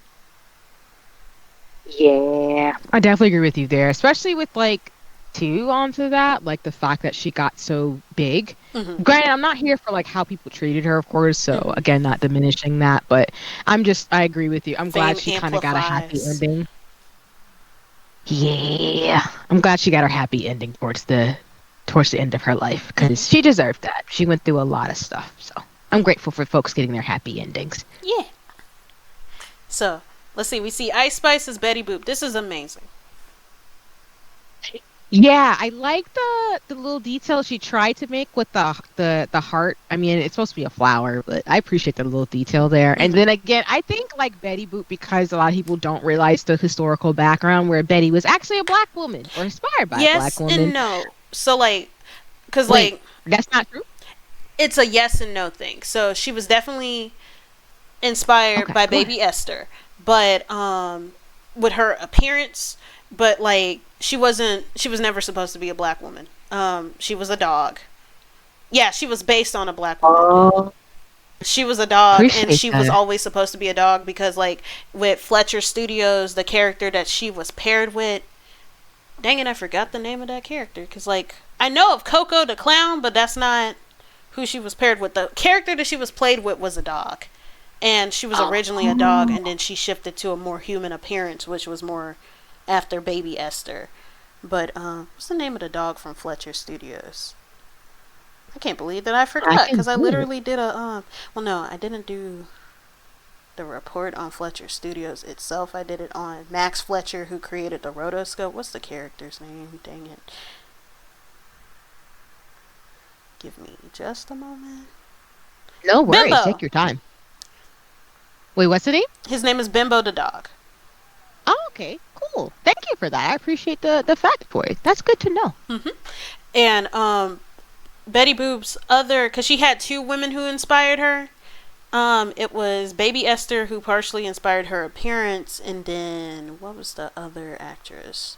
Yeah. I definitely agree with you there, especially with like two onto that, like the fact that she got so big. Mm-hmm. Granted, I'm not here for like how people treated her, of course, so Mm-hmm. again, not diminishing that, but I agree with you. I'm glad Fame she kind of got a happy amplifies. ending. Yeah. I'm glad she got her happy ending towards the end of her life, Mm-hmm. because she deserved that. She went through a lot of stuff, so I'm grateful for folks getting their happy endings. Yeah. So let's see. We see Ice Spice as Betty Boop. This is amazing. Yeah, I like the little detail she tried to make with the heart. I mean, it's supposed to be a flower, but I appreciate the little detail there. And Mm-hmm. then again, I think like Betty Boop, because a lot of people don't realize the historical background where Betty was actually a black woman or inspired by a black Yes and woman. no. So like, cause Wait, like that's not true. it's a yes and no thing. So she was definitely inspired Okay, by go ahead. Baby Esther, but with her appearance, but like she wasn't. She was never supposed to be a black woman. She was a dog. Yeah, she was based on a black woman. Oh, She was a dog, and appreciate she was that. always supposed to be a dog because, like, with Fletcher Studios, the character that she was paired with, dang it, I forgot the name of that character. Because, like, I know of Coco the Clown, but that's not who she was paired with. The character that she was played with was a dog. And she was originally a dog, and then she shifted to a more human appearance, which was more after Baby Esther. But, what's the name of the dog from Fletcher Studios? I can't believe that I I forgot, can because I do it. literally did a, well, no, I didn't do the report on Fletcher Studios itself. I did it on Max Fletcher, who created the rotoscope. What's the character's name? Dang it. Give me just a moment. No worries. Bimbo! Take your time. Wait, what's the name? His name is Bimbo the dog. Oh, okay, cool. Thank you for that. I appreciate the fact for it. That's good to know. Mm-hmm. And Betty Boop's other, because she had two women who inspired her. It was Baby Esther, who partially inspired her appearance, and then what was the other actress?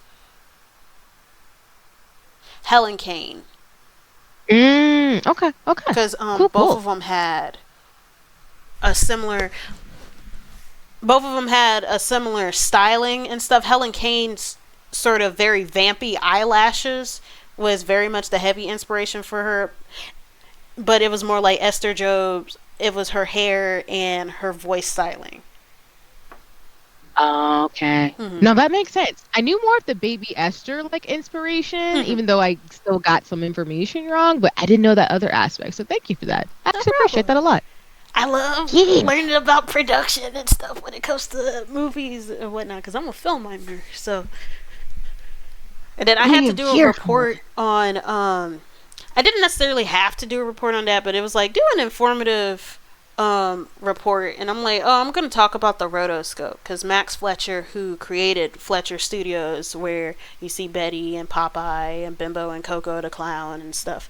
Helen Kane. Okay, okay. Because Cool, both cool. of them had a similar. Both of them had a similar styling and stuff. Helen Kane's sort of very vampy eyelashes was very much the heavy inspiration for her, but it was more like Esther Jobs. It was her hair and her voice styling. Okay. Mm-hmm. No, that makes sense. I knew more of the Baby Esther like inspiration, Mm-hmm. even though I still got some information wrong, but I didn't know that other aspect. So thank you for that. I No actually appreciate problem. that a lot. I love Yeah. learning about production and stuff when it comes to movies and whatnot, because I'm a film mimer. So, and then I We had to am do a here for report it. on. I didn't necessarily have to do a report on that, but it was like do an informative report, and I'm like, oh, I'm gonna talk about the rotoscope because Max Fletcher, who created Fletcher Studios, where you see Betty and Popeye and Bimbo and Coco the Clown and stuff.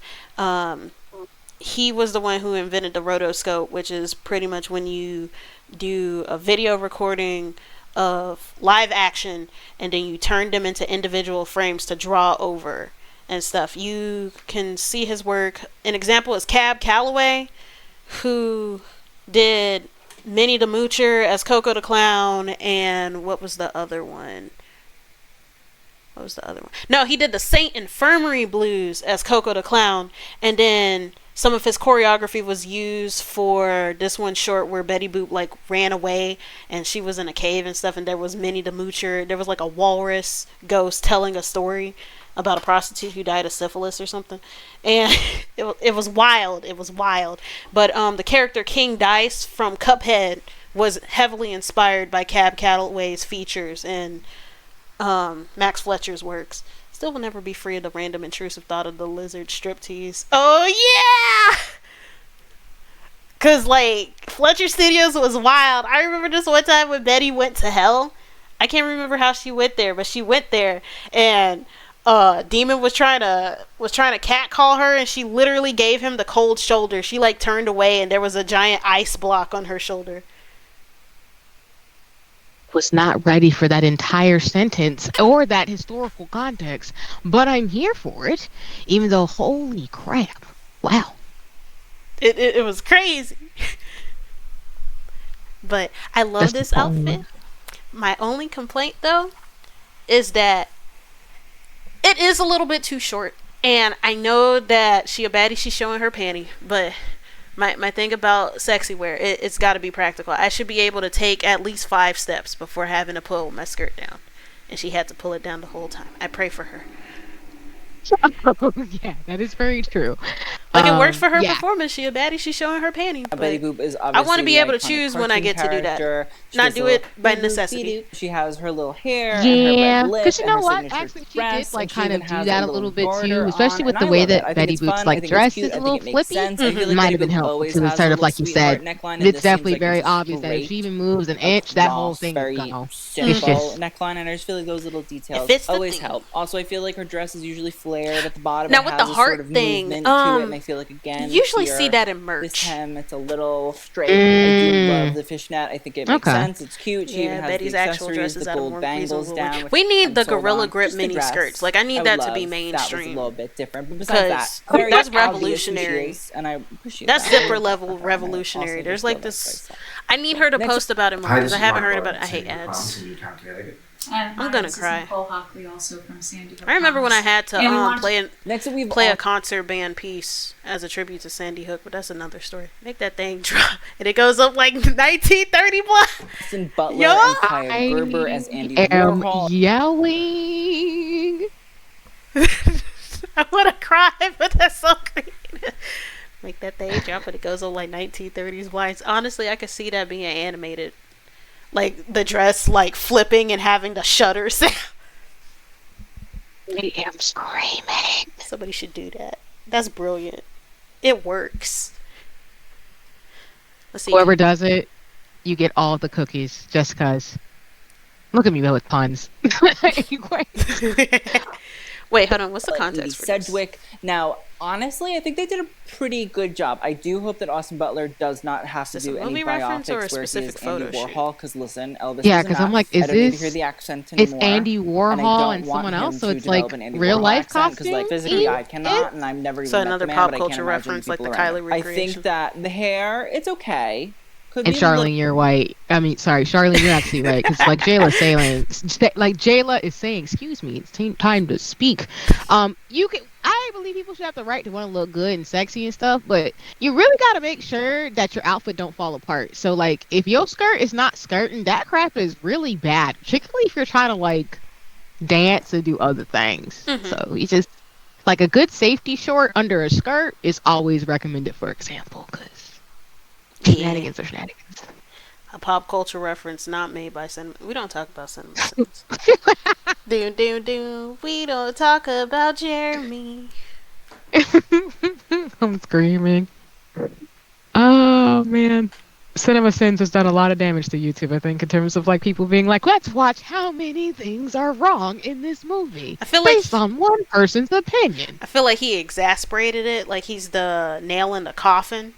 He was the one who invented the rotoscope, which is pretty much when you do a video recording of live action and then you turn them into individual frames to draw over and stuff. You can see his work. An example is Cab Calloway, who did Minnie the Moocher as Coco the Clown, and what was the other one? What was the other one? No, he did the Saint Infirmary Blues as Coco the Clown, and then some of his choreography was used for this one short where Betty Boop like ran away and she was in a cave and stuff, and there was Minnie the Moocher. There was like a walrus ghost telling a story about a prostitute who died of syphilis or something, and it was wild. It was wild. But the character King Dice from Cuphead was heavily inspired by Cab Calloway's features and Max Fletcher's works. Still will never be free of the random intrusive thought of the lizard striptease. Oh yeah! Cause like Fletcher Studios was wild. I remember this one time when Betty went to hell. I can't remember how she went there, but she went there and Demon was trying to catcall her, and she literally gave him the cold shoulder. She like turned away and there was a giant ice block on her shoulder. Was not ready for that entire sentence or that historical context, but I'm here for it, even though holy crap. Wow. It was crazy. But I love this outfit. My only complaint though is that it is a little bit too short. And I know that she a baddie, she's showing her panty, but my thing about sexy wear, it's got to be practical. I should be able to take at least 5 steps before having to pull my skirt down. And she had to pull it down the whole time. I pray for her. Yeah, that is very true. Like it works for her performance. She a baddie. She's showing her panties. Betty Boop is obviously I want to be able to choose when I get to do that. Not do it by necessity. She has her little hair. Yeah, because you know what? Actually, she did like kind of do that a little bit too, especially with the way that Betty Boop's like dress is a little flippy. It might have been helpful because it's sort of like you said. It's definitely very obvious that if she even moves an inch, that whole thing is gone. It's just neckline, and I just feel like those little details always help. Also, I feel like her dress is usually flared at the bottom. Now with the heart thing, and I feel like again, you usually see that in merch. This hem, it's a little straight. I do love the fishnet. I think it makes sense. It's cute. She even has Betty's the actual accessories, dress is the at a gold more bangles down. We need the Gorilla Grip Just the mini dress, skirts. Like I need that to be mainstream. That was a little bit different, but besides that, that's revolutionary. And I appreciate that's that. zipper level revolutionary. There's like this. I need her to post about it more because I haven't heard about it. I hate ads. I'm gonna cry. Also from Sandy Hook I remember when I had to play a a concert band piece as a tribute to Sandy Hook, but that's another story. Make that thing drop, and it goes up like 1930 plus. Austin Butler and Kaya Gerber as Andy Warhol. Yelling. I want to cry, but that's so creative. Make that thing drop, and it goes up like 1930s wines. Honestly, I could see that being animated. Like the dress, like flipping and having the shutter sound. I am screaming. Somebody should do that. That's brilliant. It works. Let's see. Whoever does it, you get all the cookies just cause. Look at me with puns. Wait, hold on. What's the context for Sedgwick. Now, honestly, I think they did a pretty good job. I do hope that Austin Butler does not have to do any biopics where he is Andy Warhol. Because listen, Elvis. Yeah, because I'm like, is I don't need to this? hear the accent It's anymore, Andy Warhol and someone else, so it's like real life costume. Because like physically, I cannot, and I'm never even. So met another the man, pop but culture reference, like the Kylie recreation. I think that the hair, it's okay. And Charlene, you're white. I mean, sorry, Charlene, you're actually right. Because like Jayla is saying, excuse me, it's time to speak. I believe people should have the right to want to look good and sexy and stuff, but you really got to make sure that your outfit don't fall apart. So like, if your skirt is not skirting, that crap is really bad. Particularly if you're trying to like dance and do other things. Mm-hmm. So you just like a good safety short under a skirt is always recommended, for example, because. Shenanigans are shenanigans. A pop culture reference not made by cinema. We don't talk about cinema sins. We don't talk about Jeremy. I'm screaming. Oh man. Cinema Sins has done a lot of damage to YouTube, I think, in terms of like people being like, let's watch how many things are wrong in this movie. I feel like based on one person's opinion. I feel like he exasperated it, like he's the nail in the coffin.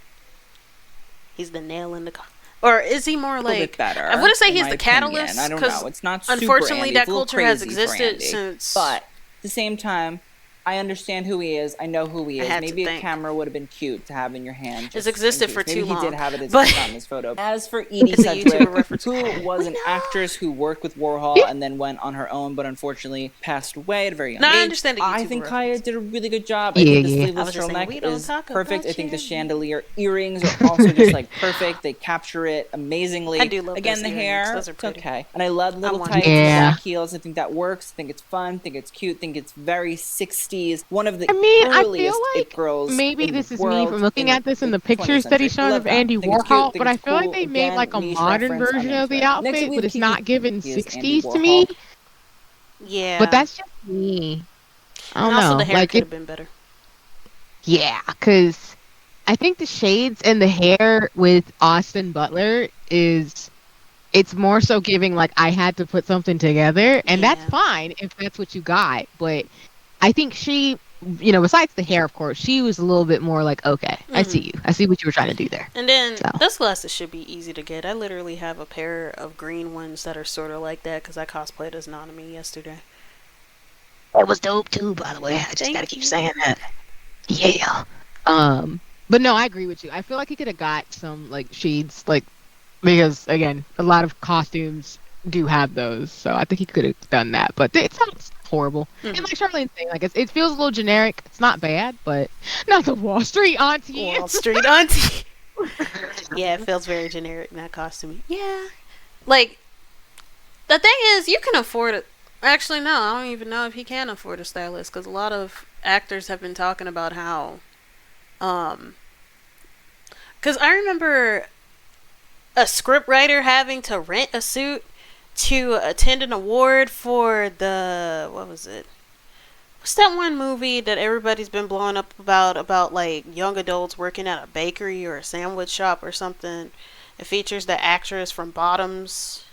He's the nail in the coffin. Or is he more like... better, I wouldn't say he's the catalyst. I don't know. It's not super unfortunately, Andy. that It's a little culture has crazy for existed Andy. since... But at the same time, I understand who he is. I know who he is. had Maybe to a think. camera would have been cute to have in your hand. It's just existed in for case. too Maybe long, he did have it as but- on his photo. As for Edie It's a YouTuber Sedgwick, reference. who was an actress who worked with Warhol and then went on her own, but unfortunately passed away at a very young age. No, I understand the I YouTuber think reference. Kaya did a really good job. I Yeah, think the yeah. I sleeveless was just saying, we turtleneck don't is talk perfect. about I think the Shandy. chandelier earrings are also just like perfect. They capture it amazingly. I do love Again, those the earrings. hair, Those are it's pretty. okay. And I love little want tights those. and Yeah. black heels. I think that works. I think it's fun. I think it's cute. I think it's very 60s. One of the I mean, I earliest feel it like girls maybe in this the is me world from looking in at this in the the pictures 20th that he century. I showed love of that. Andy I think it's cute. I Warhol, think but I it's feel like cool. they made Again, like a niche modern reference. I'm version of into the it. Next up, outfit, we but have it's not Kiki. given He is Andy 60s to me. Warhol. Yeah. But that's just me. I don't and also know. the hair Like could it, have been better. yeah, because I think the shades and the hair with Austin Butler is it's more so giving like I had to put something together, and that's Yeah. fine if that's what you got. But I think she, besides the hair, of course, she was a little bit more like, okay, I see you. I see what you were trying to do there. And then So. those glasses should be easy to get. I literally have a pair of green ones that are sort of like that because I cosplayed as Nanami yesterday. It was dope too, by the way. I just Thank gotta keep you. saying that. Yeah. But no, I agree with you. I feel like he could have got some like shades, like because again, a lot of costumes do have those, so I think he could have done that. But it sounds horrible. And like Charlene's saying, like it feels a little generic. It's not bad, but not the Wall Street auntie. Wall Street auntie. Yeah, it feels very generic in that costume. Yeah. Like, the thing is, you can afford it. Actually, no, I don't even know if he can afford a stylist because a lot of actors have been talking about how, because I remember a scriptwriter having to rent a suit to attend an award for what was it? What's that one movie that everybody's been blowing up about like young adults working at a bakery or a sandwich shop or something? It features the actress from Bottoms.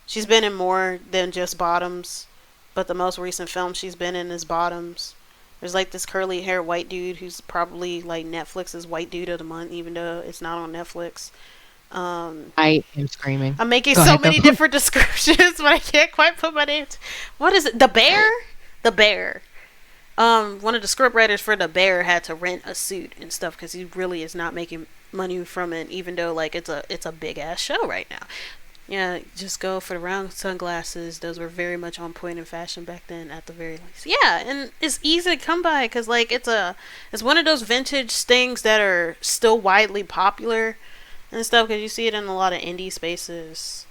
She's been in more than just Bottoms, but the most recent film she's been in is Bottoms. There's like this curly haired white dude who's probably like Netflix's white dude of the month, even though it's not on Netflix. I am screaming. I'm making Go so ahead, many go. different descriptions, but I can't quite put my name. What is it? The Bear? The Bear. One of the scriptwriters for The Bear had to rent a suit and stuff because he really is not making money from it, even though like it's a big ass show right now. Yeah, just go for the round sunglasses. Those were very much on point in fashion back then, at the very least. Yeah, and it's easy to come by because like it's one of those vintage things that are still widely popular and stuff because you see it in a lot of indie spaces.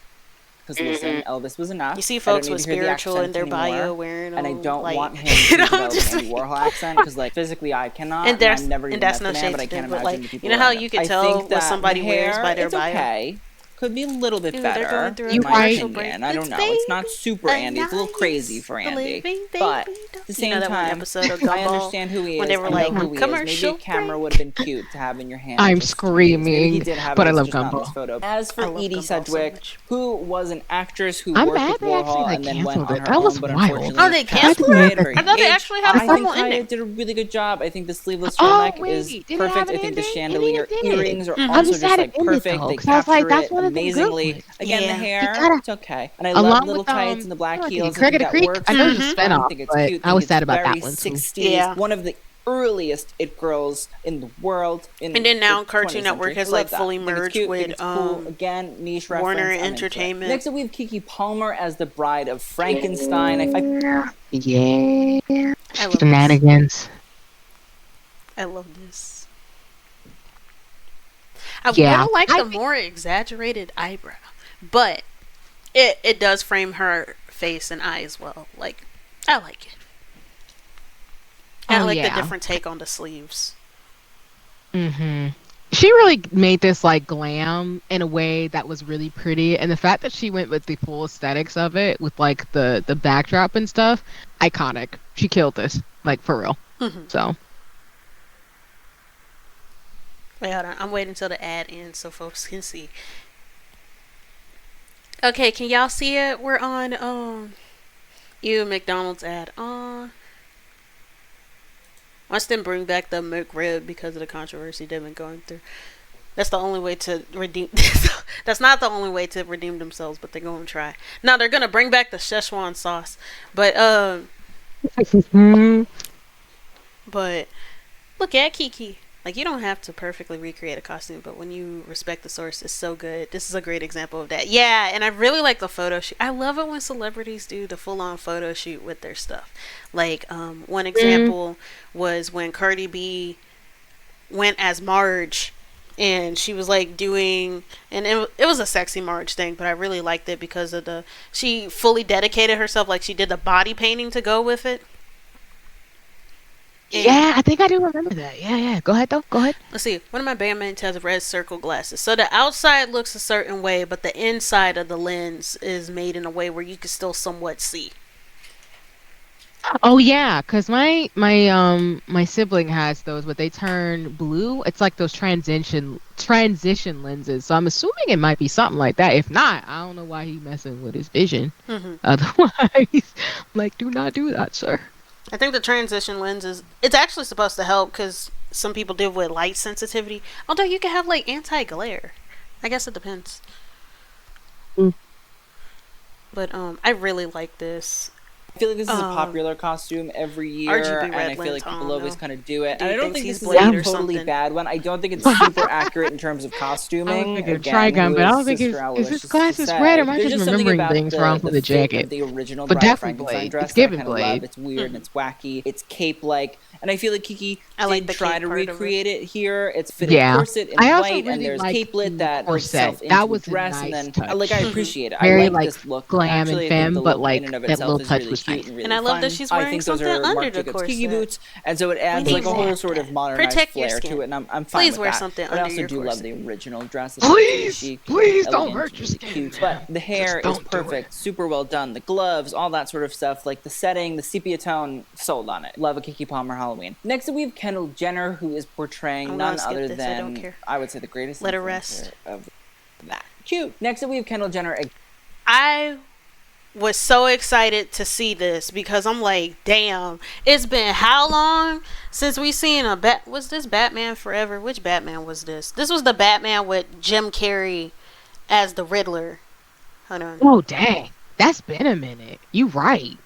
Because listen, Elvis was enough. You see I folks don't need with to hear the spiritual in accent their anymore. bio wearing And I don't like, want him to develop just an Andy like- Warhol accent because, like, physically I cannot. And there's I've never even that's met no the man, shade but I to can't them, but imagine like the people you know how around you him. can I tell think what that somebody the wears hair, by their it's bio. okay. Could be a little bit Ooh, they're better, going through a in my commercial opinion. break. I don't It's know. It's not super Andy. It's a little crazy for Andy. But at the same that one time, episode of I Gumball understand who he is. when they were I like, know who he is. Maybe commercial a camera break. would have been cute to have in your hand. I'm just in case. Maybe he screaming, did have but it, I it's love just not in this Gumball. photo. As for I love Edie Gumball so Sedgwick, much. who was an actress who I'm worked mad with they actually Warhol like and then went canceled on it. her That own, was but wild. unfortunately Oh, they passed canceled away it? at a very I thought they young age. actually had a I formal think Kaya ending. did a really good job. I think the sleeveless Oh, turtleneck wait, is did it perfect. have I an think the ending? chandelier It didn't. earrings are I'm also just just sad like it ended, perfect. though, They 'cause I was like, capture that's it one of them good amazingly. ones. Again, the Yeah. hair, gotta- it's okay. And I love Along little with tights and the black like, heels. I Craig think of the that Creek. works. I know it's a It's fun. I spinoff, think it's but cute. I was think sad it's about very that one, too. 60s. Yeah. One of the earliest it girls in the world. And then now the Cartoon 20th Network century. has, I like, love that. fully I think it's merged cute, I think with, it's cool. Again, niche reference. Warner I'm into it. Entertainment. Next up, we have Kiki Palmer as the bride of Frankenstein. Yeah. I love Shenanigans. I love this. I Yeah. would like I the more exaggerated eyebrow, but it does frame her face and eyes well. Like, I like it. And I Oh, like the yeah. different take on the sleeves. Mm-hmm. She really made this like glam in a way that was really pretty, and the fact that she went with the full aesthetics of it, with like the backdrop and stuff, iconic. She killed this, like for real. Mhm. So Wait, hold on. I'm waiting until the ad ends so folks can see. Okay, can y'all see it? We're on McDonald's ad. Watch them bring back the McRib because of the controversy they've been going through. That's the only way to redeem. That's not the only way to redeem themselves, but they're going to try. Now they're going to bring back the Szechuan sauce, but But look at Kiki. Like, you don't have to perfectly recreate a costume, but when you respect the source, it's so good. This is a great example of that. Yeah, and I really like the photo shoot. I love it when celebrities do the full-on photo shoot with their stuff. Like, one example was when Cardi B went as Marge, and she was like doing, and it was a sexy Marge thing, but I really liked it because of she fully dedicated herself, like she did the body painting to go with it. Yeah, I think I do remember that. Yeah. Go ahead, though. Go ahead. Let's see. One of my bandmates has red circle glasses. So the outside looks a certain way, but the inside of the lens is made in a way where you can still somewhat see. Oh yeah, cause my sibling has those, but they turn blue. It's like those transition lenses. So I'm assuming it might be something like that. If not, I don't know why he messing with his vision. Mm-hmm. Otherwise, like, do not do that, sir. I think the transition lens it's actually supposed to help because some people deal with light sensitivity. Although you can have like anti-glare. I guess it depends. But I really like this. I feel like this is a popular costume every year, RGB and I feel like people always kind of do it. Do And I you don't think think this he's is a Blade or totally something? bad one. I don't think it's super accurate in terms of costuming. Again, Again, but I don't think Sister is Aloysius his to glasses say. red, or am I There's just something remembering about things wrong with the fit of jacket? the original But Bride of definitely Frankenstein Blade. dress It's that I giving kind of love. Blade. It's weird and it's wacky. It's cape-like. And I feel like Kiki I like did the try cape to part of it. recreate it here. It's fitted Yeah. corset in I also white, really and there's like capelet the that corset. itself That into was a a dress, nice and then touch. I appreciate it. Very I like like this look. glam Actually, and I think femme, the but look like in and of that itself little is touch really was cute nice. and really And I love that fun. she's I wearing think those something are under Marc the Jacobs Kiki corset. boots, and so it adds We like a need whole that. sort of modernized Protect your flair skin. to it, and I'm fine Please with wear that. something But I under also your do love corset. the original dress. It's really chic, Please don't elegant, hurt your really skin. cute. But the hair is don't do it. perfect, super well done. The gloves, all that sort of stuff, like the setting, the sepia tone, sold on it. Love a Kiki Palmer Halloween. Next up, we have Kendall Jenner, who is portraying I'm gonna none skip other this, I don't than, care. I would say, the greatest Let her influencer rest. of that. Cute. Next up, we have Kendall Jenner. I was so excited to see this because I'm like, damn, it's been how long since we seen was this Batman Forever? Which Batman was this? This was the Batman with Jim Carrey as the Riddler. Hold on. Oh dang, that's been a minute. You right.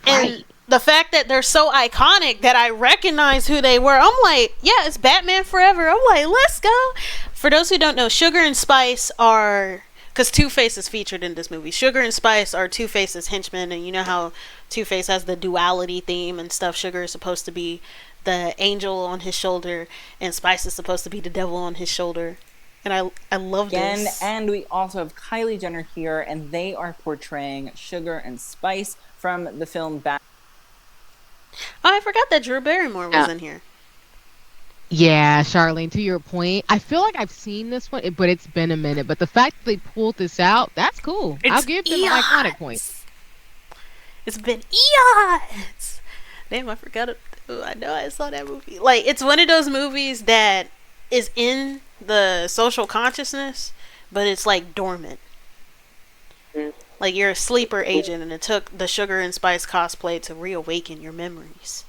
And the fact that they're so iconic that I recognize who they were, I'm like, yeah, it's Batman Forever. I'm like, let's go. For those who don't know, Sugar and Spice are, because Two-Face is featured in this movie. Sugar and Spice are Two-Face's henchmen, and you know how Two-Face has the duality theme and stuff. Sugar is supposed to be the angel on his shoulder, and Spice is supposed to be the devil on his shoulder. And I love this. And we also have Kylie Jenner here, and they are portraying Sugar and Spice from the film Oh, I forgot that Drew Barrymore was in here. Yeah, Charlene, to your point, I feel like I've seen this one, but it's been a minute. But the fact that they pulled this out, that's cool. I'll give them an iconic point. It's been eons. Damn, I forgot it. Ooh, I know I saw that movie. Like, it's one of those movies that is in the social consciousness, but it's like dormant. Like you're a sleeper agent, and it took the Sugar and Spice cosplay to reawaken your memories.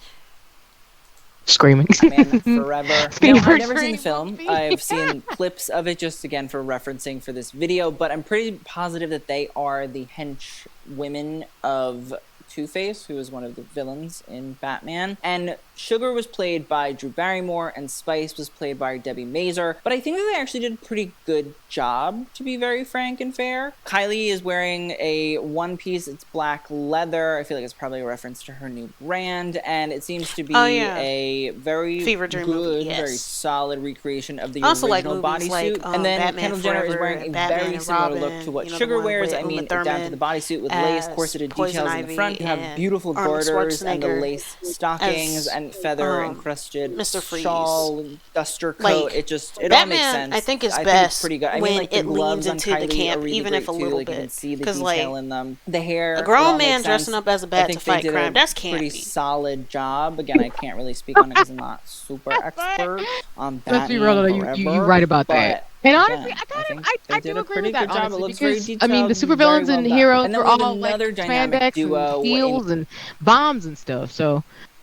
Screaming. Batman Forever. No, I've never seen the Screaming film. movie. I've seen clips of it just again for referencing for this video, but I'm pretty positive that they are the hench women of Two-Face, who is one of the villains in Batman. And Sugar was played by Drew Barrymore, and Spice was played by Debbie Mazur. But I think that they actually did a pretty good job, to be very frank and fair. Kylie is wearing a one-piece. It's black leather. I feel like it's probably a reference to her new brand. And it seems to be a very Fever Dream good, movie, yes. very solid recreation of the I also original like movies bodysuit. like, and then Batman Kendall Jenner is Forever, wearing a Batman very and similar Robin, look to what you know, the Sugar one wears. with I mean, Uma down to Thurman the bodysuit with lace, as corseted Poison details in the Ivy front. You have and beautiful Arnold borders and the Schwarzenegger lace stockings as, and feather encrusted Mr. Freeze. shawl, duster coat. Like, it all Batman, makes sense. I think is I best think it's pretty good. I when mean, like the it gloves leans on into the Kylie camp, are really even great if a too. little Like you can bit. see the 'Cause, detail like, in them. The hair, a it grown all man makes dressing sense. up as a I bat to think they fight did crime, a that's pretty campy. solid job. Again, I can't really speak on it because I'm not super expert on Let's be Batman real, though, Forever. you right about that. And honestly, again, I they do did a agree pretty with that, good job. It honestly, looks very because, detailed. I mean, the very supervillains well and done. heroes And then were we have all, like, another dynamic spandex duo and heels and bombs and stuff, so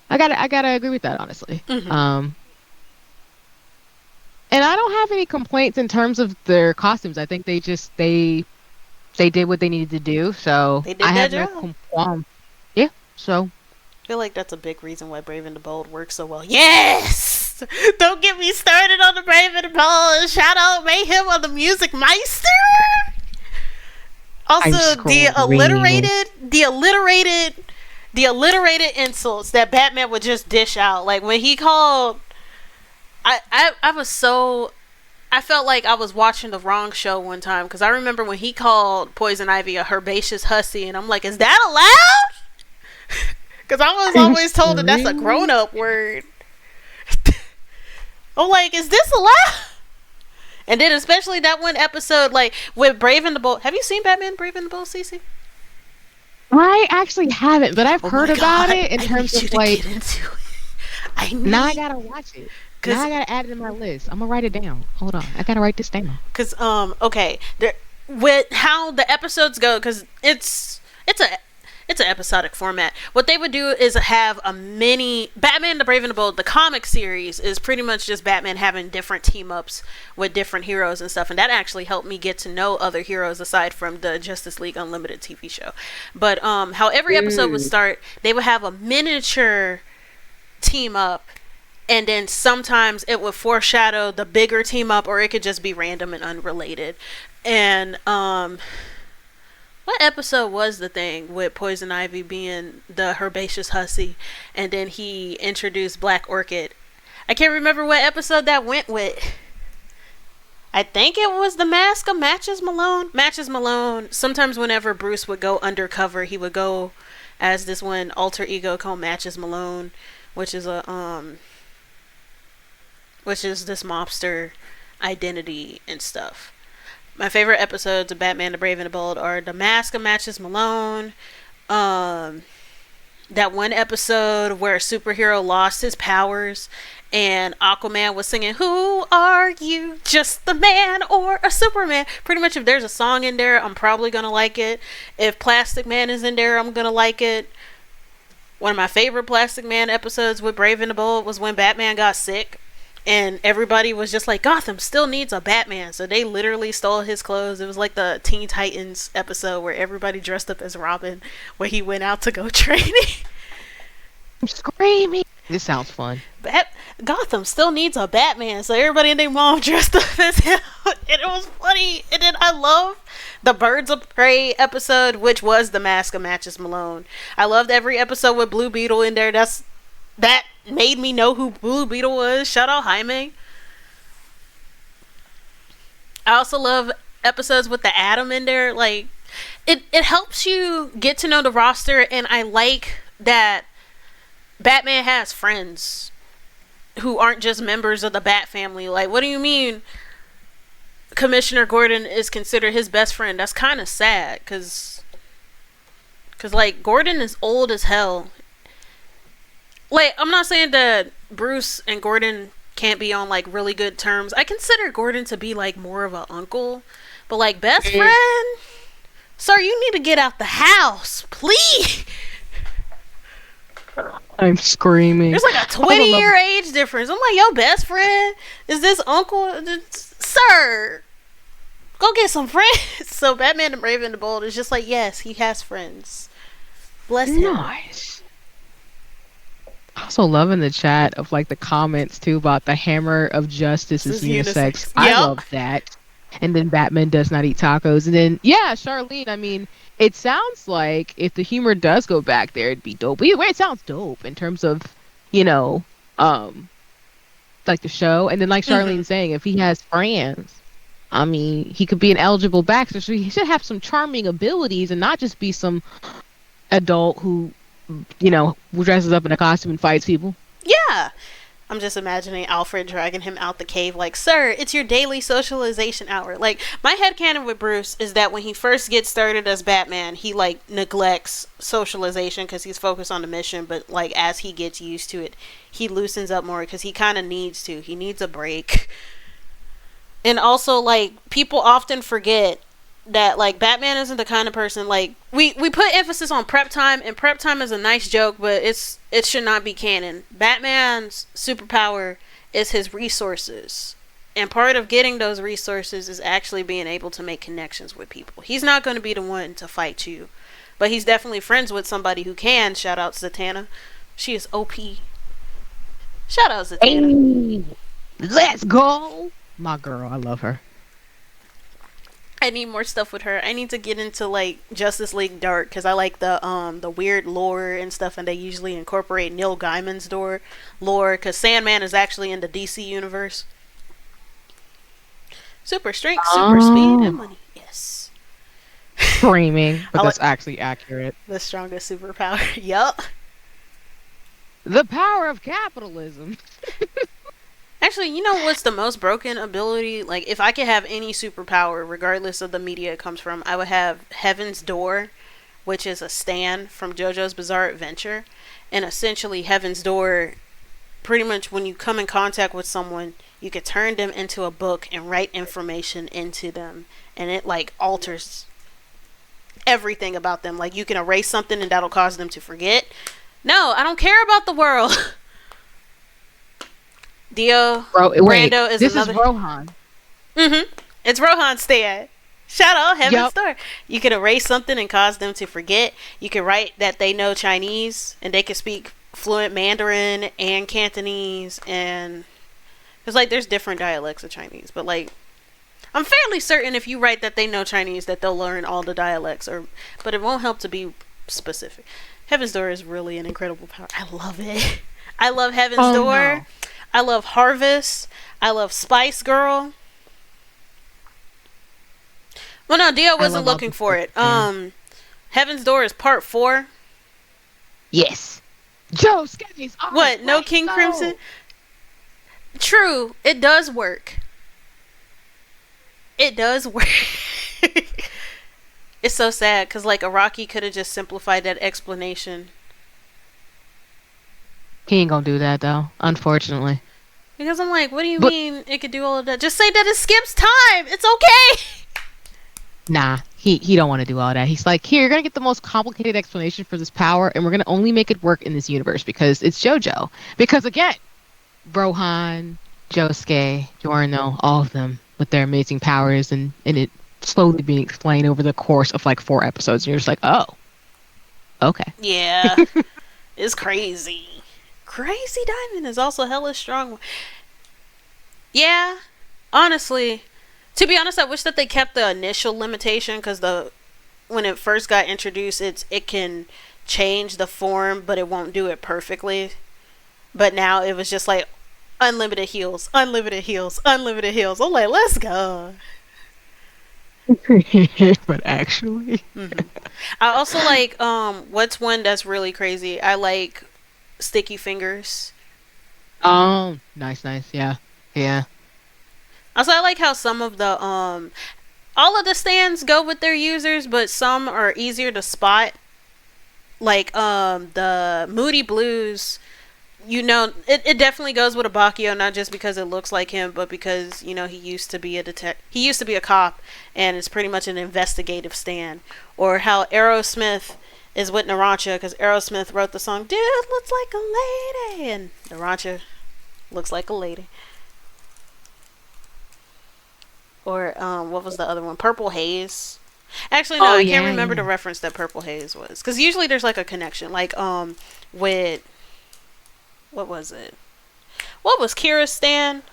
I gotta agree with that, honestly. Mm-hmm. And I don't have any complaints in terms of their costumes. I think they did what they needed to do, so They did I have their no job. qualms. Yeah, So I feel like that's a big reason why Brave and the Bold works so well. Yes! Don't get me started on the Brave and the Bold. Shout out Mayhem on the Music Meister. Also, the alliterated insults that Batman would just dish out. Like when he called, I felt like I was watching the wrong show one time because I remember when he called Poison Ivy a herbaceous hussy, and I'm like, is that allowed? Because I was always told that that's a grown-up word. I'm like, is this allowed? And then especially that one episode, like with Brave and the Bold. Have you seen Batman Brave and the Bold, Cece? I actually haven't, but I've heard about it in terms of like. Now I gotta watch it. Now I gotta add it to my list. I'm gonna write it down. Hold on, I gotta write this down. Cause okay, with how the episodes go, cause it's an episodic format. What they would do is have a mini Batman the Brave and the Bold. The comic series is pretty much just Batman having different team ups with different heroes and stuff, and that actually helped me get to know other heroes aside from the Justice League Unlimited TV show. But how every episode would start, they would have a miniature team up, and then sometimes it would foreshadow the bigger team up, or it could just be random and unrelated. And what episode was the thing with Poison Ivy being the herbaceous hussy, and then he introduced Black Orchid? I can't remember what episode that went with. I think it was the Mask of Matches Malone. Matches Malone. Sometimes whenever Bruce would go undercover, he would go as this one alter ego called Matches Malone, which is this mobster identity and stuff. My favorite episodes of Batman the Brave and the Bold are The Mask of Matches Malone, that one episode where a superhero lost his powers and Aquaman was singing, "Who are you? Just the man or a Superman?" Pretty much if there's a song in there, I'm probably gonna like it. If Plastic Man is in there, I'm gonna like it. One of my favorite Plastic Man episodes with Brave and the Bold was when Batman got sick. And everybody was just like, Gotham still needs a Batman. So they literally stole his clothes. It was like the Teen Titans episode where everybody dressed up as Robin, where he went out to go training. I'm screaming. This sounds fun. Gotham still needs a Batman. So everybody and their mom dressed up as him. And it was funny. And then I love the Birds of Prey episode, which was The Mask of Matches Malone. I loved every episode with Blue Beetle in there. That made me know who Blue Beetle was. Shout out Jaime. I also love episodes with the Atom in there. Like, it helps you get to know the roster, and I like that Batman has friends who aren't just members of the Bat family. Like, what do you mean Commissioner Gordon is considered his best friend? That's kind of sad, because like, Gordon is old as hell. Like, I'm not saying that Bruce and Gordon can't be on, like, really good terms. I consider Gordon to be, like, more of an uncle. But, like, best friend? Sir, you need to get out the house. Please. I'm screaming. There's, like, a 20-year age difference. I'm like, yo, best friend? Is this uncle? Sir, go get some friends. So, Batman the Brave and the Bold is just like, yes, he has friends. Bless him. Nice. Also loving the chat of like the comments too about the hammer of justice is unisex. I love that. And then Batman does not eat tacos. And then Charlene, I mean, it sounds like if the humor does go back there, it'd be dope. Either way, it sounds dope in terms of, like the show. And then like Charlene saying, if he has friends, I mean, he could be an eligible Baxter, so he should have some charming abilities and not just be some adult who dresses up in a costume and fights people. Yeah. I'm just imagining Alfred dragging him out the cave like, sir, it's your daily socialization hour. Like, my headcanon with Bruce is that when he first gets started as Batman, he, like, neglects socialization because he's focused on the mission. But, like, as he gets used to it, he loosens up more because he kind of needs to. He needs a break. And also, like, people often forget that, like, Batman isn't the kind of person, like, we put emphasis on prep time, and prep time is a nice joke, but it should not be canon. Batman's superpower is his resources, and part of getting those resources is actually being able to make connections with people. He's not going to be the one to fight you But he's definitely friends with somebody who can. Shout out Zatanna. She is OP. Shout out Zatanna. Hey, let's go. My girl, I love her. I need more stuff with her. I need to get into like Justice League Dark because I like the weird lore and stuff, and they usually incorporate Neil Gaiman's lore because Sandman is actually in the DC universe. Super strength, super speed, and money. Yes. Screaming, but that's actually accurate. The strongest superpower. Yup. The power of capitalism. Actually, you know what's the most broken ability? Like, if I could have any superpower, regardless of the media it comes from, I would have Heaven's Door, which is a stand from JoJo's Bizarre Adventure. And essentially, Heaven's Door, pretty much when you come in contact with someone, you could turn them into a book and write information into them. And it, like, alters everything about them. Like, you can erase something and that'll cause them to forget. No, I don't care about the world. Dio, Brando is this another. Is Rohan. It's Rohan's stand. Shout out Heaven's Door. You can erase something and cause them to forget. You can write that they know Chinese and they can speak fluent Mandarin and Cantonese, and because like there's different dialects of Chinese, but like I'm fairly certain if you write that they know Chinese that they'll learn all the dialects, but it won't help to be specific. Heaven's Door is really an incredible power. I love it. I love Heaven's Door. No. I love Harvest. I love Spice Girl. Well, no, Dio wasn't looking for it. Heaven's Door is part 4. Yes. Joe Skaggy's what? No King Crimson? True. It does work. It does work. It's so sad because like Araki could have just simplified that explanation. He ain't gonna do that though, unfortunately. Because I'm like, what do you mean it could do all of that? Just say that it skips time. It's okay. Nah, he don't want to do all that. He's like, here, you're gonna get the most complicated explanation for this power, and we're gonna only make it work in this universe because it's JoJo. Because again, Rohan, Josuke, Giorno, all of them with their amazing powers, and it slowly being explained over the course of like 4 episodes, and you're just like, oh, okay. Yeah, it's crazy. Crazy Diamond is also hella strong. Yeah, honestly, to be honest, I wish that they kept the initial limitation because when it first got introduced, it can change the form, but it won't do it perfectly. But now it was just like unlimited heals, unlimited heals, unlimited heals. I'm like, let's go. But actually, I also like what's one that's really crazy. I like Sticky Fingers. Oh, nice, yeah. Also, I like how some of the all of the stands go with their users, but some are easier to spot. Like the Moody Blues, you know, it definitely goes with Abakio, not just because it looks like him, but because, you know, he used to be a cop, and it's pretty much an investigative stand. Or how Aerosmith is with Narancia, because Aerosmith wrote the song, Dude Looks Like a Lady, and Narancia looks like a lady. Or what was the other one? Purple Haze. Actually, no, I can't remember the reference that Purple Haze was, because usually there's like a connection, like with what was it? What was Kira's stand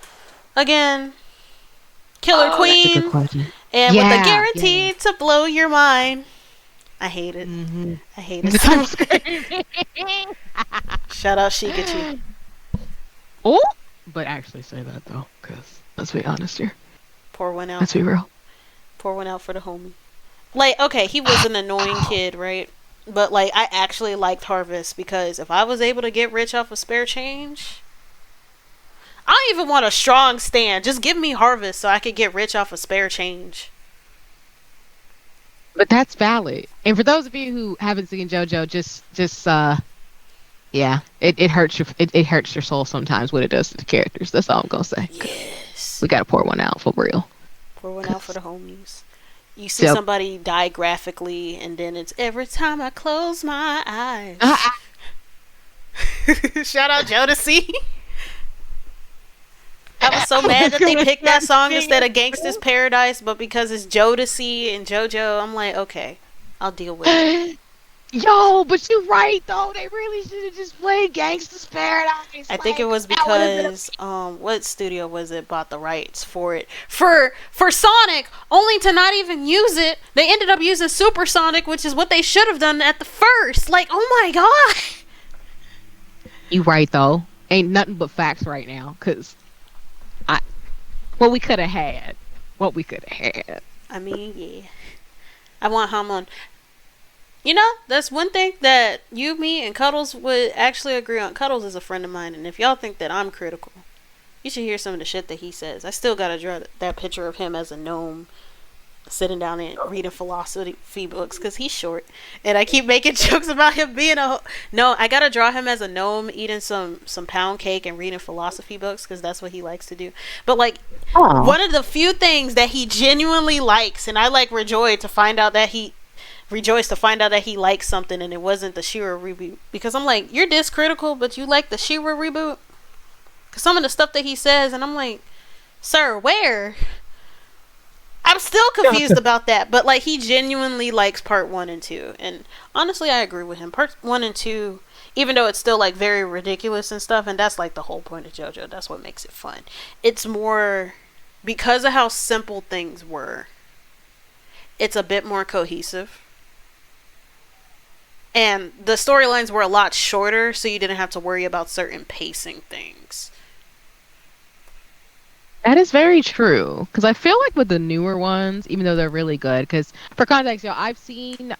again? Killer Queen, that's a good question. And with the guarantee to blow your mind. I hate it. I hate it so much. Shout out Shigechi. Oh, but actually say that though, because let's be honest here. Pour one out. Let's be real. Pour one out for the homie. Like, okay, he was an annoying kid, right? But like, I actually liked Harvest because if I was able to get rich off of spare change, I don't even want a strong stand. Just give me Harvest so I could get rich off of spare change. But that's valid. And for those of you who haven't seen JoJo, just yeah, it hurts your soul sometimes what it does to the characters. That's all I'm gonna say. Yes. We gotta pour one out for real. Pour one out for the homies. You see somebody die graphically, and then it's every time I close my eyes. Shout out Jodeci. I was so mad that they picked that song instead of Gangsta's Paradise, but because it's Jodeci and JoJo, I'm like, okay, I'll deal with it. Yo, but you're right though. They really should have just played Gangsta's Paradise. I think it Like, was that would have been because what studio was it bought the rights for it for Sonic, only to not even use it. They ended up using Supersonic, which is what they should have done at the first. Like, oh my god. You right though. Ain't nothing but facts right now, cause what we could have had. What we could have had. I mean, yeah. I want Hamon. You know, that's one thing that you, me, and Cuddles would actually agree on. Cuddles is a friend of mine, and if y'all think that I'm critical, you should hear some of the shit that he says. I still gotta draw that picture of him as a gnome sitting down and reading philosophy books because he's short, and I keep making jokes about him being no. I gotta draw him as a gnome eating some pound cake and reading philosophy books because that's what he likes to do. But like, Aww. one of the few things that he genuinely likes, and I like rejoiced to find out that he likes something, and it wasn't the She-Ra reboot, because I'm like, you're this critical, but you like the She-Ra reboot? Because some of the stuff that he says, and I'm like, sir, where? I'm still confused about that, but like, he genuinely likes part 1 and 2, and honestly, I agree with him. Part 1 and 2, even though it's still like very ridiculous and stuff, and that's like the whole point of JoJo, that's what makes it fun. It's more because of how simple things were. It's a bit more cohesive. And the storylines were a lot shorter, so you didn't have to worry about certain pacing things. That is very true. Because I feel like with the newer ones, even though they're really good, because for context, y'all, I've seen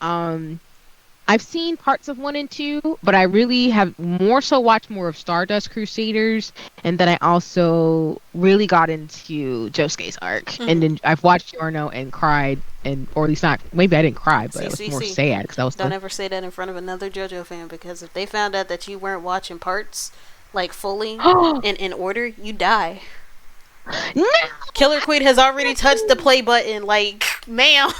parts of 1 and 2, but I really have more so watched more of Stardust Crusaders, and then I also really got into Josuke's arc. Mm-hmm. And then I've watched Yorno and cried, or at least not, maybe I didn't cry, but it was more sad. Cause I was Don't ever say that in front of another JoJo fan, because if they found out that you weren't watching parts, like, fully, and in order, you die. No! Killer Queen has already touched the play button, like, ma'am.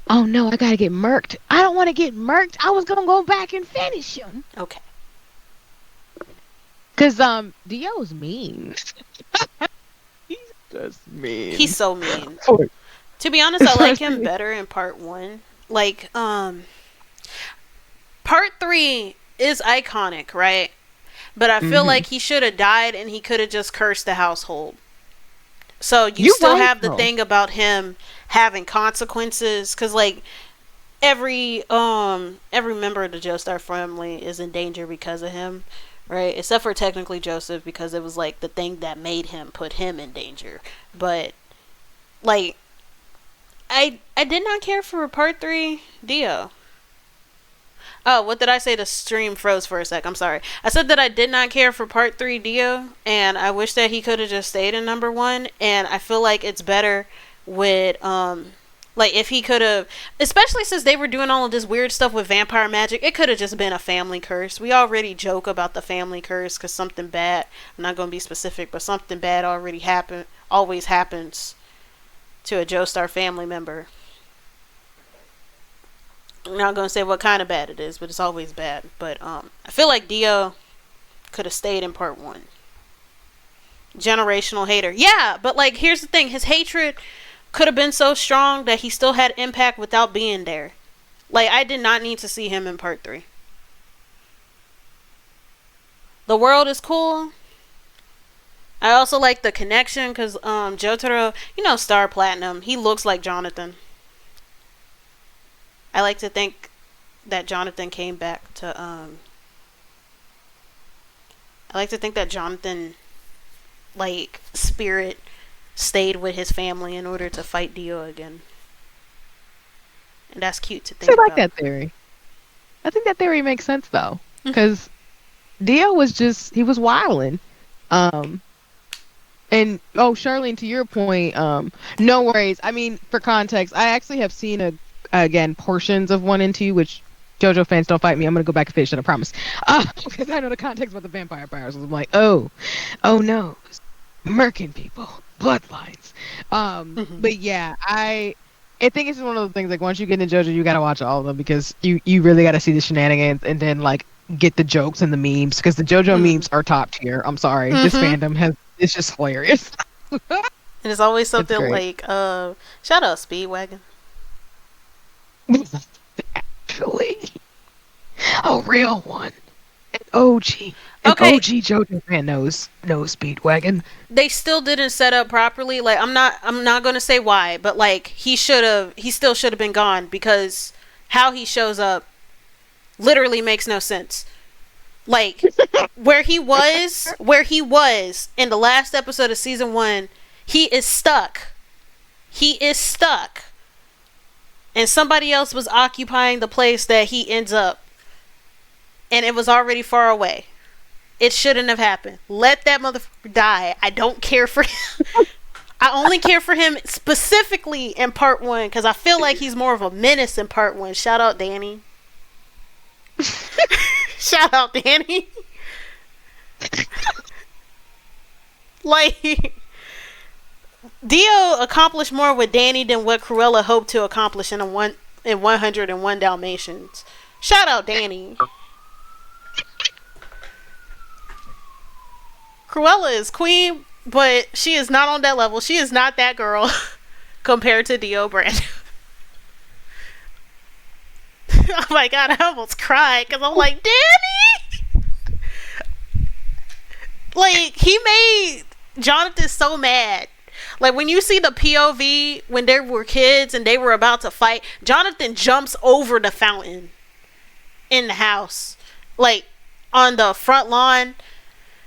Oh no, I gotta get murked. I don't want to get murked. I was gonna go back and finish him. Okay. Cause Dio's mean. He's just mean. He's so mean. To be honest, I like him better in part 1. Like, part 3 is iconic, right? But I feel like he should have died, and he could have just cursed the household. So you still have the thing about him having consequences, because like every member of the Joestar family is in danger because of him, right? Except for technically Joseph, because it was like the thing that made him put him in danger. But like, I did not care for part 3 Dio. Oh, what did I say? The stream froze for a sec. I'm sorry. I said that I did not care for part 3 Dio, and I wish that he could have just stayed in number 1. And I feel like it's better with like, if he could have, especially since they were doing all of this weird stuff with vampire magic, it could have just been a family curse. We already joke about the family curse because something bad, I'm not going to be specific, but something bad always happens to a Joestar family member. I'm not going to say what kind of bad it is, but it's always bad. But I feel like Dio could have stayed in part 1. Generational hater. Yeah, but like, here's the thing. His hatred could have been so strong that he still had impact without being there. Like, I did not need to see him in part 3. The world is cool. I also like the connection because Jotaro, Star Platinum, he looks like Jonathan. I like to think that Jonathan came back to I like to think that Jonathan, like, spirit stayed with his family in order to fight Dio again. And that's cute to think about. I like that theory. I think that theory makes sense though, because Dio was he was wilding. And Charlene, to your point, no worries. I mean, for context, I actually have seen again portions of 1 and 2, which JoJo fans, don't fight me. I'm gonna go back and finish it, I promise. Because I know the context about the vampire powers. I'm like, oh no, murking people, bloodlines. But yeah, I think it's one of the things, like, once you get into JoJo, you gotta watch all of them, because you really gotta see the shenanigans and then like get the jokes and the memes, because the JoJo memes are top tier. I'm sorry, this fandom it's just hilarious. And it's always something like shout out Speedwagon. actually. A real one. An OG. An Okay. OG JoJo fan knows Speedwagon. They still didn't set up properly. Like, I'm not gonna say why, but like he still should have been gone, because how he shows up literally makes no sense. Like, where he was in the last episode of season 1, he is stuck. And somebody else was occupying the place that he ends up. And it was already far away. It shouldn't have happened. Let that motherfucker die. I don't care for him. I only care for him specifically in part 1, because I feel like he's more of a menace in part 1. Shout out Danny. Shout out Danny. Like, Dio accomplished more with Danny than what Cruella hoped to accomplish in 101 Dalmatians. Shout out Danny. Cruella is queen, but she is not on that level. She is not that girl compared to Dio Brando. Oh my god, I almost cried because I'm like, Danny! Like, he made Jonathan so mad. Like, when you see the POV when they were kids and they were about to fight, Jonathan jumps over the fountain in the house. Like, on the front lawn.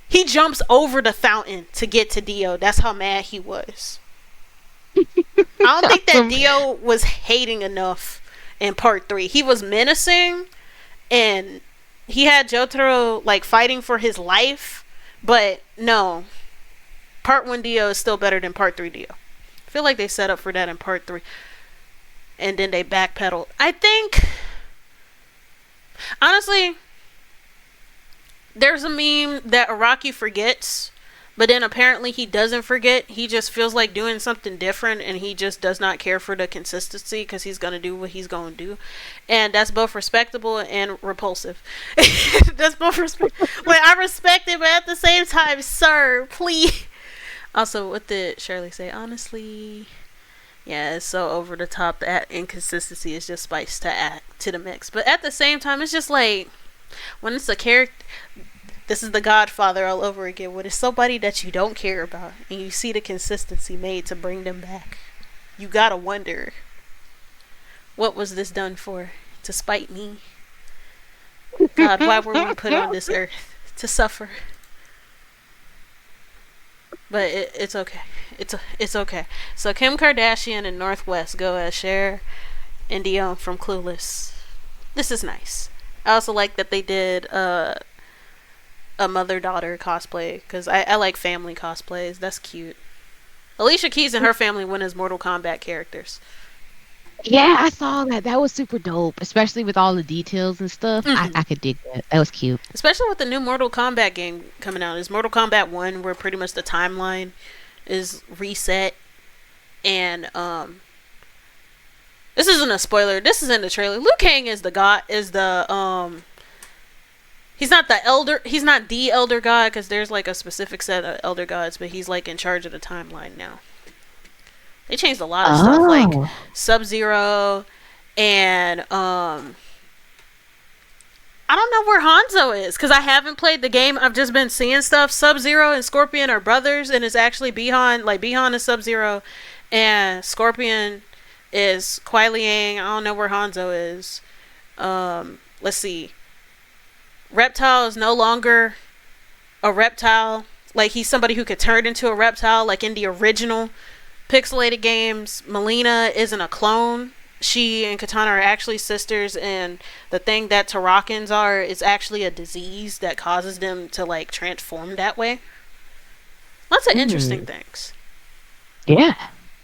He jumps over the fountain to get to Dio. That's how mad he was. I don't think that Dio was hating enough in part 3. He was menacing, and he had Jotaro like fighting for his life, but no. Part 1 Dio is still better than part 3 Dio. I feel like they set up for that in part 3. And then they backpedaled. I think, honestly, there's a meme that Araki forgets, but then apparently he doesn't forget. He just feels like doing something different, and he just does not care for the consistency because he's going to do what he's going to do. And that's both respectable and repulsive. That's both respectable. Like, I respect it, but at the same time, sir, please. Also, what did Shirley say? Honestly, yeah, it's so over the top. That inconsistency is just spice to add to the mix. But at the same time, it's just like, when it's a character, this is The Godfather all over again, when it's somebody that you don't care about and you see the consistency made to bring them back, you gotta wonder, what was this done for? To spite me? God, why were we put on this earth? To suffer? But it's okay. It's okay. So Kim Kardashian and Northwest go as Cher and Dion from Clueless. This is nice. I also like that they did a mother-daughter cosplay, because I like family cosplays. That's cute. Alicia Keys and her family went as Mortal Kombat characters. Yeah, I saw that. That was super dope, especially with all the details and stuff. Mm-hmm. I could dig that. That was cute. Especially with the new Mortal Kombat game coming out. Is Mortal Kombat 1, where pretty much the timeline is reset, and this isn't a spoiler. This is in the trailer. Liu Kang is he's not the elder god, because there's like a specific set of elder gods, but he's like in charge of the timeline now. They changed a lot of stuff, like Sub-Zero, and I don't know where Hanzo is, because I haven't played the game. I've just been seeing stuff. Sub-Zero and Scorpion are brothers, and it's actually Bihan. Like, Bihan is Sub-Zero, and Scorpion is Kuai Liang. I don't know where Hanzo is. Let's see. Reptile is no longer a reptile. Like, he's somebody who could turn into a reptile, like in the original pixelated games. Melina isn't a clone. She and Katana are actually sisters, and the thing that Tarakans are is actually a disease that causes them to like transform that way. Lots of interesting things. Yeah,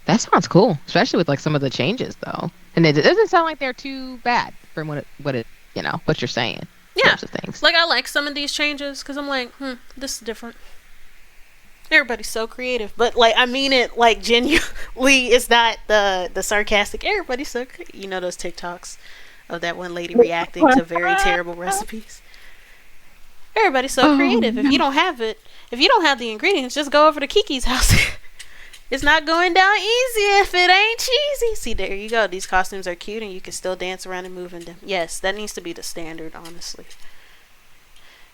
that sounds cool, especially with like some of the changes though. And it doesn't sound like they're too bad from what you're saying. Yeah, of things. Like, I like some of these changes because I'm like, this is different. Everybody's so creative, but like, I mean it like genuinely. It's not the sarcastic. Everybody's so you know those TikToks of that one lady reacting to very terrible recipes. Everybody's so creative. If you don't have the ingredients, just go over to Kiki's house It's not going down easy if it ain't cheesy. See, there you go. These costumes are cute and you can still dance around and move in them. Yes, that needs to be the standard, honestly.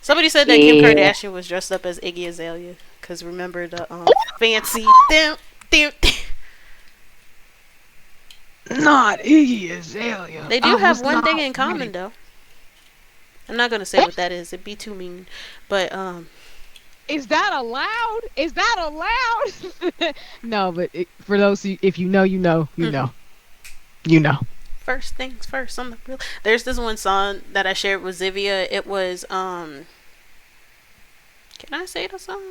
Somebody said that Kim Kardashian was dressed up as Iggy Azalea. Because remember the fancy... Not Iggy Azalea. They do have one thing in common, though. I'm not going to say what that is. It'd be too mean. But, Is that allowed? Is that allowed? No, but for those if you know, you know, you know. You know. First things first. There's this one song that I shared with Zivia. It was, can I say the song?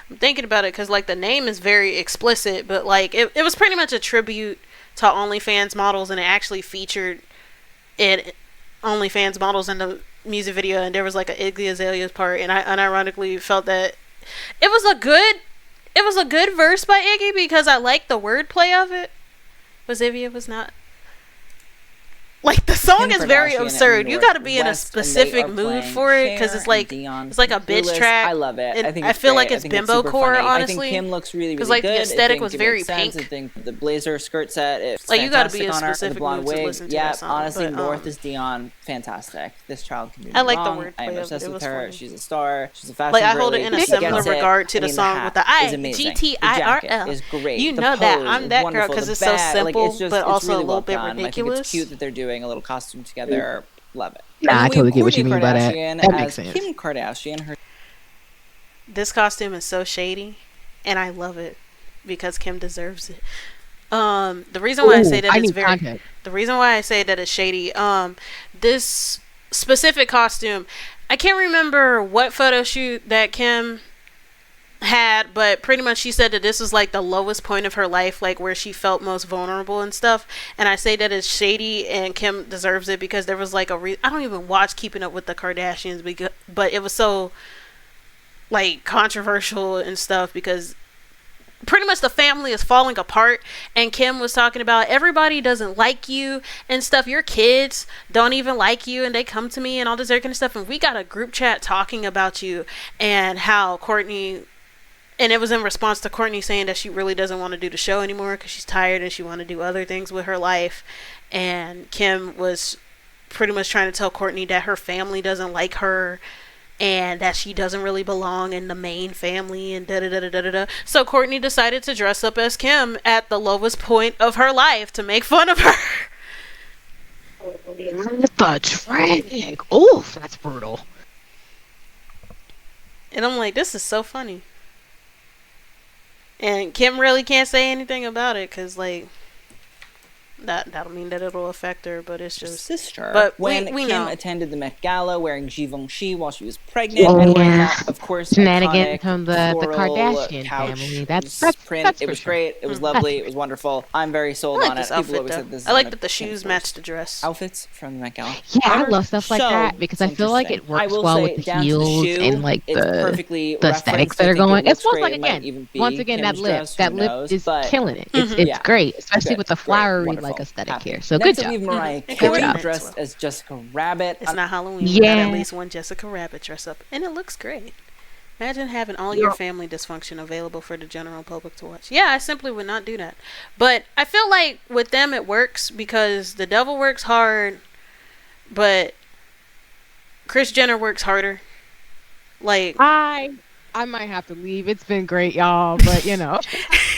I'm thinking about it because, like, the name is very explicit, but, like, it was pretty much a tribute to OnlyFans models, and it actually featured OnlyFans models in the music video, and there was, like, an Iggy Azalea's part, and I unironically felt that it was a good verse by Iggy because I liked the wordplay of it, but Zivia was not. Like, the song is very absurd. You gotta be in a specific mood for it because it's like a bitch track. I love it. I feel like it's bimbo core, honestly. I think Kim looks really, really because, like, good. the aesthetic was very pink. I think the blazer skirt set. It's like, you gotta be in a fantastic on her, specific the blonde mood to wig. listen to Yeah, that song. honestly, but, North is Dion. Fantastic. This child can do I like the wrong. wordplay I am of it. obsessed It with was her. funny. She's a star. She's a fashion like, I hold it girly. in a She similar gets it. regard to the mean, song hat with the is amazing. GTIRL. The jacket is great. You The know that. pose I'm is that girl wonderful. because The it's so bag, simple, it's just, but it's also really a little well bit done. I think ridiculous. it's cute that they're doing a little costume together. Love it. Nah, I totally get what you mean by that. Kardashian That makes as sense. Kim Kardashian. Her This costume is so shady, and I love it because Kim deserves it. The reason why I say that the reason why I say that it's shady, this specific costume, I can't remember what photo shoot that Kim had, but pretty much she said that this was like the lowest point of her life, like where she felt most vulnerable and stuff. And I say that it's shady, and Kim deserves it because there was like I don't even watch Keeping Up with the Kardashians, but it was so, like, controversial and stuff because pretty much the family is falling apart, and Kim was talking about everybody doesn't like you and stuff. Your kids don't even like you, and they come to me and all this other kind of stuff, and we got a group chat talking about you and how Courtney. And it was in response to Courtney saying that she really doesn't want to do the show anymore because she's tired and she want to do other things with her life. And Kim was pretty much trying to tell Courtney that her family doesn't like her and that she doesn't really belong in the main family and da-da-da-da-da-da. So Courtney decided to dress up as Kim at the lowest point of her life to make fun of her. The tragic. Oof, that's brutal. And I'm like, this is so funny. And Kim really can't say anything about it because, like, that'll mean that it'll affect her, but it's just sister. But when we Kim know. attended the Met Gala wearing Givenchy while she was pregnant, and wearing that, of course, shenanigans iconic from the floral Kardashian couch family. That's print. It was sure. great. It was lovely. It was wonderful. I'm very sold I like on this it. People outfit, always though. said this. I like that the shoes match the dress. Outfits from the Met Gala. Yeah, I However, love stuff like so that because I feel like it interesting. I works will well say, with the down to the heels shoe, and like it's perfectly the aesthetics referenced. that I are think it going. It's looks once great. like It might again, even be once again that Kim's lip, dress, that who lip knows? is But killing it. Mhm. It's Yeah. great, especially Good. with the Great. flowery Wonderful. like aesthetic Happy. here. So Next good up, we job. have Mariah It Carey coordinates dressed well. as Jessica Rabbit. It's not Halloween Yeah. without at least one Jessica Rabbit dress up. And it looks great. Imagine having all your family dysfunction available for the general public to watch. Yeah, I simply would not do that. But I feel like with them it works because the devil works hard, but Kris Jenner works harder. Like, I might have to leave. It's been great, y'all, but you know.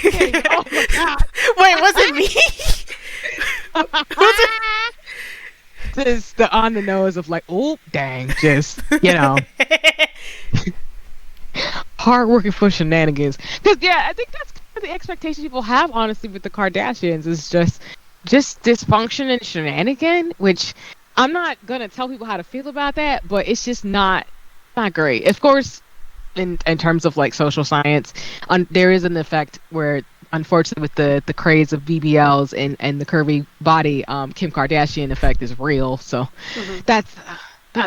Oh my God. wait, was it me? Just the on the nose of like, oh dang, just you know, hard working for shenanigans. Because yeah, I think that's kind of the expectation people have, honestly, with the Kardashians is just dysfunction and shenanigan. Which I'm not gonna tell people how to feel about that, but it's just not great. Of course, in terms of like social science, there is an effect where, unfortunately, with the craze of BBLs and the curvy body, Kim Kardashian effect is real. So that's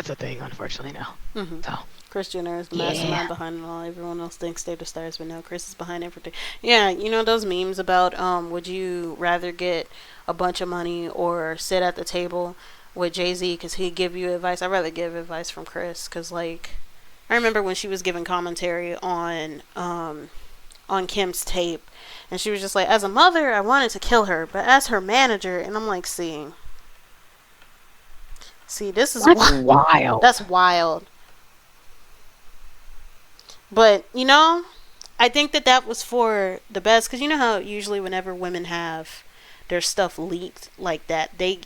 a thing, unfortunately, now. So Kris Jenner is the mastermind behind it all. Everyone else thinks they're the stars, but no, Kris is behind everything. Yeah, you know those memes about would you rather get a bunch of money or sit at the table with Jay-Z because he'd give you advice? I'd rather give advice from Kris because, like, I remember when she was giving commentary on on Kim's tape, and she was just like, as a mother, I wanted to kill her, but as her manager, and I'm like, see, this is wild. That's wild. But, you know, I think that was for the best, because you know how usually whenever women have their stuff leaked like that, they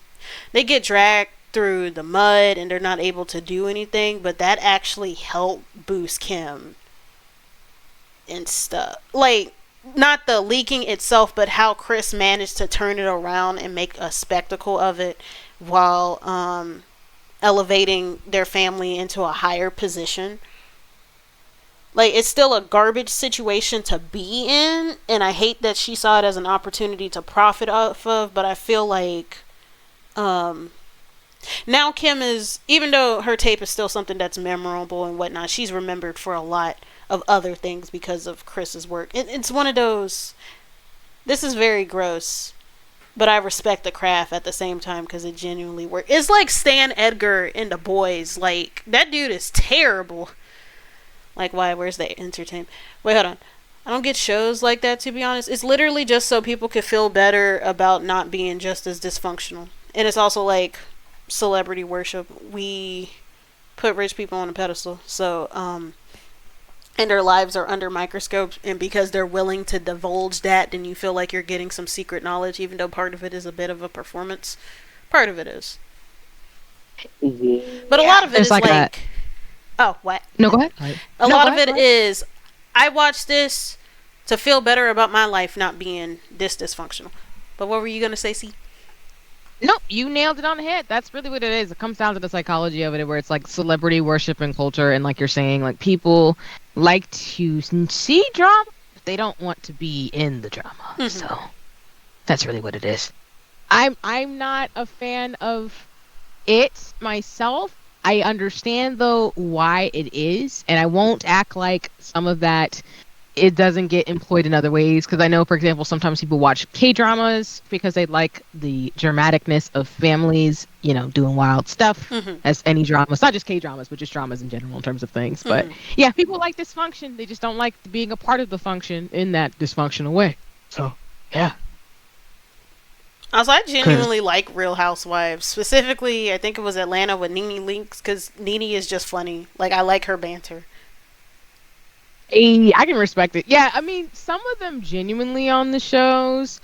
get dragged through the mud and they're not able to do anything, but that actually helped boost Kim and stuff. Like, not the leaking itself, but how Chris managed to turn it around and make a spectacle of it while elevating their family into a higher position. Like, it's still a garbage situation to be in, and I hate that she saw it as an opportunity to profit off of, but I feel like now Kim is, even though her tape is still something that's memorable and whatnot, she's remembered for a lot of other things because of Chris's work. It's one of those, this is very gross, but I respect the craft at the same time because it genuinely works. It's like Stan Edgar in The Boys. Like, that dude is terrible. Like, why? Where's the entertainment? Wait, hold on. I don't get shows like that, to be honest. It's literally just so people could feel better about not being just as dysfunctional. And it's also like celebrity worship. We put rich people on a pedestal. So, and their lives are under microscopes. And because they're willing to divulge that, then you feel like you're getting some secret knowledge, even though part of it is a bit of a performance. Part of it is. But a lot of it is like oh, what? No, go ahead. A lot of it is, I watched this to feel better about my life not being this dysfunctional. But what were you going to say, C? No, you nailed it on the head. That's really what it is. It comes down to the psychology of it, where it's like celebrity worship and culture. And like you're saying, like, people like to see drama, but they don't want to be in the drama. Mm-hmm. So that's really what it is. I'm not a fan of it myself. I understand, though, why it is, and I won't act like some of that it doesn't get employed in other ways, because I know, for example, sometimes people watch K-dramas because they like the dramaticness of families, you know, doing wild stuff, as any dramas, not just K-dramas, but just dramas in general in terms of things. But, yeah, people like dysfunction. They just don't like being a part of the function in that dysfunctional way. So, yeah. Also, I genuinely like Real Housewives. Specifically, I think it was Atlanta with Nene Leakes, because Nene is just funny. Like, I like her banter. I can respect it. Yeah, I mean, some of them genuinely on the shows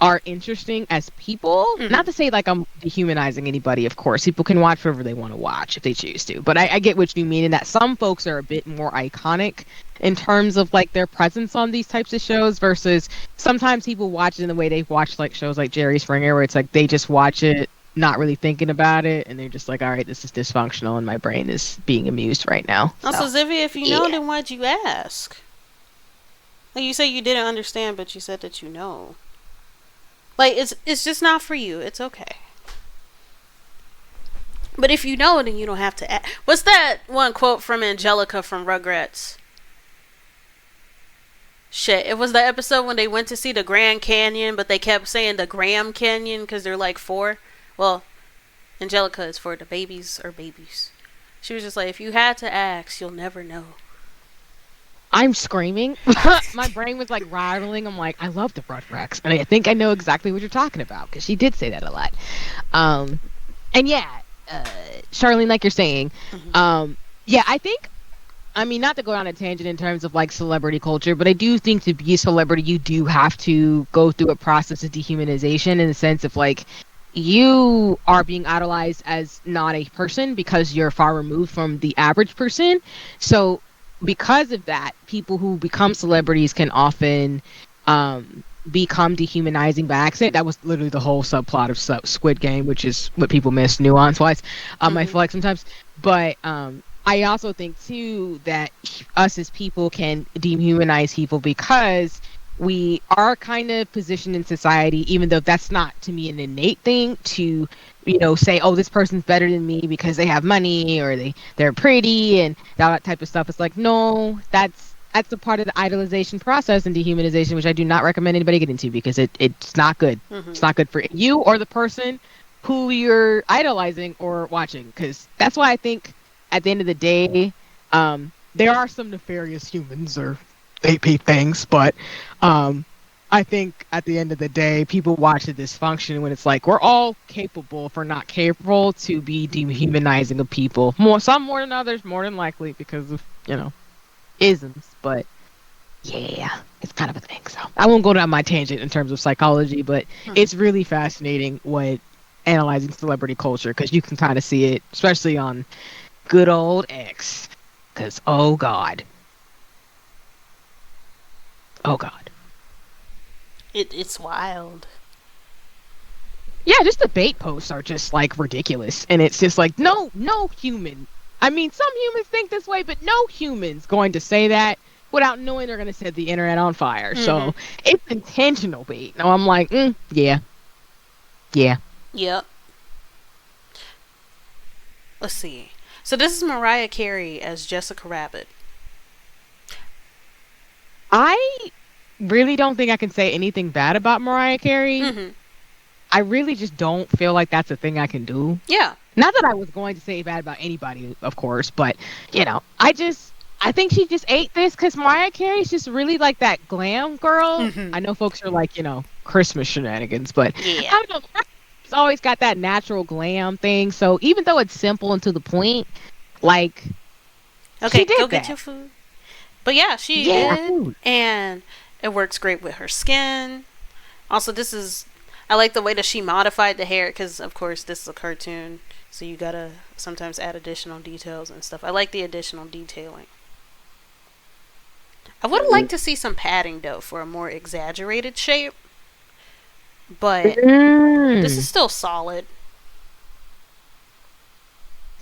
are interesting as people. Not to say like I'm dehumanizing anybody, of course. People can watch whatever they want to watch if they choose to. But I get what you mean in that some folks are a bit more iconic in terms of like their presence on these types of shows, versus sometimes people watch it in the way they've watched like shows like Jerry Springer, where it's like they just watch it not really thinking about it, and they're just like, all right, this is dysfunctional and my brain is being amused right now. Also, Zivia, if you know, then why'd you ask? Like, you say you didn't understand, but you said that you know. Like, it's just not for you. It's okay. But if you know, then you don't have to ask. What's that one quote from Angelica from Rugrats? Shit, it was the episode when they went to see the Grand Canyon, but they kept saying the Graham Canyon because they're like 4. Well, Angelica is for the babies or babies. She was just like, if you had to ask, you'll never know. I'm screaming. My brain was like rattling. I'm like, I love the Rugrats, and I think I know exactly what you're talking about, because she did say that a lot. And yeah, Charlene, like you're saying, yeah, I think, I mean, not to go on a tangent in terms of like celebrity culture, but I do think to be a celebrity, you do have to go through a process of dehumanization, in the sense of like, you are being idolized as not a person because you're far removed from the average person. So because of that, people who become celebrities can often become dehumanizing by accident. That was literally the whole subplot of Squid Game, which is what people miss nuance-wise. I feel like sometimes. But I also think, too, that us as people can dehumanize people because we are kind of positioned in society, even though that's not, to me, an innate thing to, you know, say, oh, this person's better than me because they have money or they're pretty and that type of stuff. It's like, no, that's a part of the idolization process and dehumanization, which I do not recommend anybody get into, because it's not good. It's not good for you or the person who you're idolizing or watching, because that's why I think at the end of the day, there are some nefarious humans, or AP things, but I think at the end of the day, people watch the dysfunction when it's like we're all capable, if we're not capable, to be dehumanizing of people. Some more than others, more than likely because of isms. But yeah, it's kind of a thing. So I won't go down my tangent in terms of psychology, but it's really fascinating what analyzing celebrity culture, because you can kind of see it, especially on good old X. Because oh god. It's wild. Yeah, just the bait posts are just like ridiculous, and it's just like no human. I mean, some humans think this way, but no human's going to say that without knowing they're going to set the internet on fire. So it's intentional bait. Now I'm like, yeah. Yep. Let's see. So this is Mariah Carey as Jessica Rabbit. I really don't think I can say anything bad about Mariah Carey. I really just don't feel like that's a thing I can do. Yeah. Not that I was going to say bad about anybody, of course, but I think she just ate this because Mariah Carey's just really like that glam girl. I know folks are like, Christmas shenanigans, but Yeah. I don't know. She's always got that natural glam thing. So even though it's simple and to the point, like, Okay, she did go that. get your food. But yeah, she did, and it works great with her skin. Also, I like the way that she modified the hair, because of course this is a cartoon, so you gotta sometimes add additional details and stuff. I like the additional detailing. I would have liked to see some padding though for a more exaggerated shape, but this is still solid.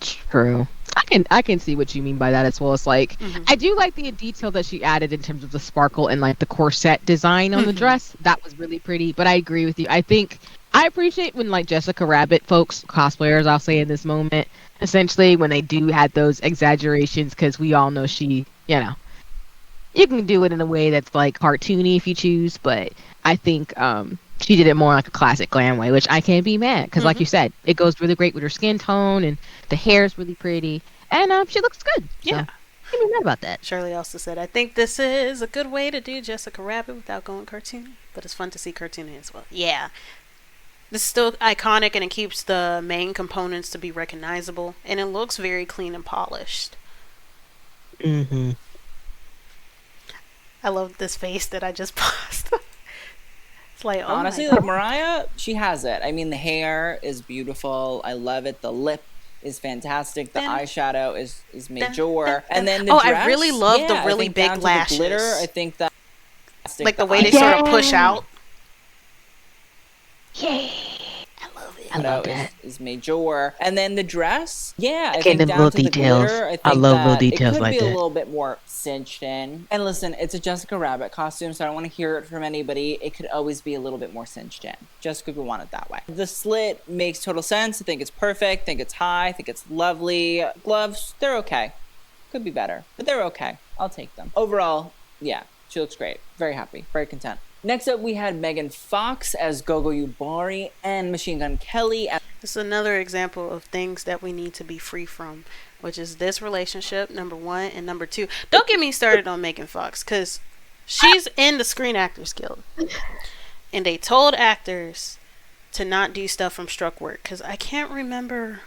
True. I can see what you mean by that as well. It's like I do like the detail that she added in terms of the sparkle and like the corset design on the dress. That was really pretty. But I agree with you. I think I appreciate when like Jessica Rabbit folks, cosplayers, I'll say in this moment, essentially when they do have those exaggerations, because we all know she, you can do it in a way that's like cartoony if you choose. But I think she did it more like a classic glam way, which I can't be mad because, like you said, it goes really great with her skin tone and the hair is really pretty, and she looks good. Yeah, so, can't be mad about that. Shirley also said, "I think this is a good way to do Jessica Rabbit without going cartoony, but it's fun to see cartoony as well." Yeah, this is still iconic, and it keeps the main components to be recognizable, and it looks very clean and polished. I love this face that I just paused. It's like, oh honestly, like Mariah, she has it. I mean, the hair is beautiful. I love it. The lip is fantastic. The eyeshadow is major. And then the dress, I really love the really big lashes. The glitter, I think that like the way they sort of push out. Yeah. I love that. Is major. And then the dress, I think down little to the details. glitter, I think I love that little details it could like be that. a little bit more cinched in. And listen, it's a Jessica Rabbit costume, so I don't want to hear it from anybody. It could always be a little bit more cinched in, just because we want it that way. The slit makes total sense. I think it's perfect. I think it's high. I think it's lovely. Gloves, they're okay. Could be better, but they're okay. I'll take them. Overall, yeah, she looks great. Very happy. Very content. Next up, we had Megan Fox as Gogo Yubari and Machine Gun Kelly as... This is another example of things that we need to be free from, which is this relationship, number one, and number two. Don't get me started on Megan Fox, because she's in the Screen Actors Guild, and they told actors to not do stuff from Struck Work, because I can't remember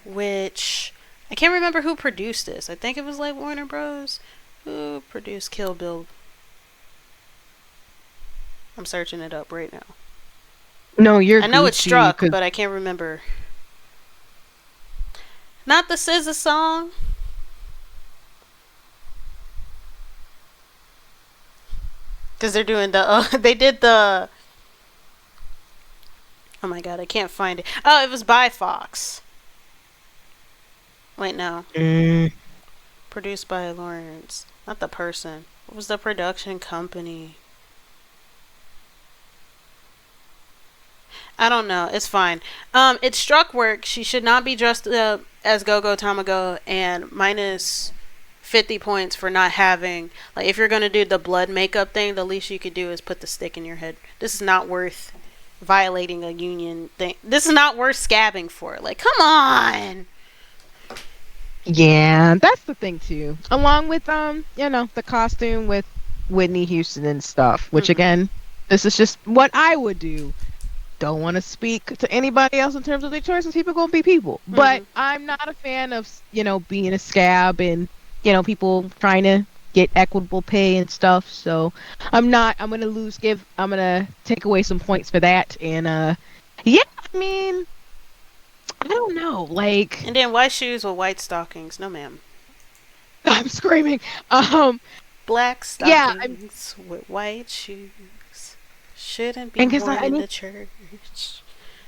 who produced this. I think it was like Warner Bros. Who produced Kill Bill? I'm searching it up right now. No, I know it's Struck, but I can't remember. Not the SZA song. Because they're doing they did the... Oh my god, I can't find it. Oh, it was by Fox. Wait, no. Produced by Lawrence. Not the person. What was the production company? I don't know. It's fine. It's Struck Work. She should not be dressed as Go-Go Tamago, and minus 50 points for not having... Like, if you're going to do the blood makeup thing, the least you could do is put the stick in your head. This is not worth violating a union thing. This is not worth scabbing for. Like, come on! Yeah, that's the thing too. Along with the costume with Whitney Houston and stuff, which Mhm. again, this is just what I would do. Don't want to speak to anybody else in terms of their choices. People gonna be people, but Mhm. I'm not a fan of being a scab and people trying to get equitable pay and stuff. So I'm not. I'm gonna lose. I'm gonna take away some points for that. And yeah, I mean, I don't know. Like And then white shoes with white stockings. No, ma'am. I'm screaming. Um, Black yeah, I'm stockings with white shoes shouldn't be and because worn I in mean, the church.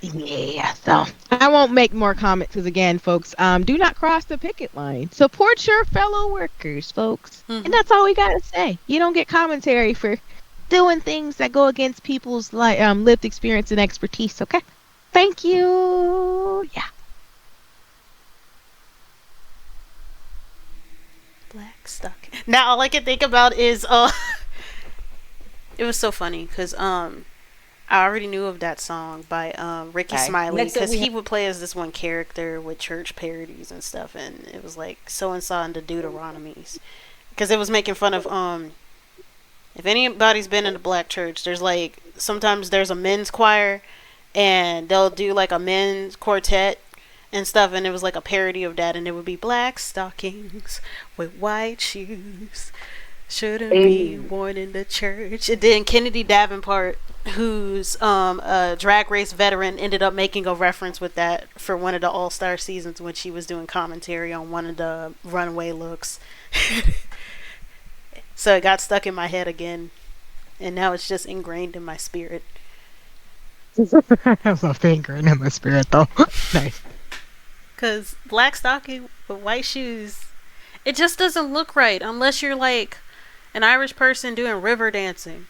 yeah. So I won't make more comments because again, folks, do not cross the picket line. Support your fellow workers, folks, and Mhm. that's all we gotta say. You don't get commentary for doing things that go against people's lived experience and expertise. Okay, thank you. Yeah. Black stocking. Now all I can think about is it was so funny because I already knew of that song by Ricky Okay. Smiley Next up because we he have would play as this one character with church parodies and stuff, and it was like so and so in the Deuteronomies because it was making fun of if anybody's been in a black church, there's like sometimes there's a men's choir and they'll do like a men's quartet and stuff, and it was like a parody of that, and it would be black stockings with white shoes shouldn't be worn in the church. And then Kennedy Davenport, who's a drag race veteran, ended up making a reference with that for one of the All Star seasons when she was doing commentary on one of the runway looks. So it got stuck in my head again, and now it's just ingrained in my spirit. I love the ingrained in my spirit though. Nice. Cause black stocking with white shoes, it just doesn't look right unless you're like an Irish person doing river dancing.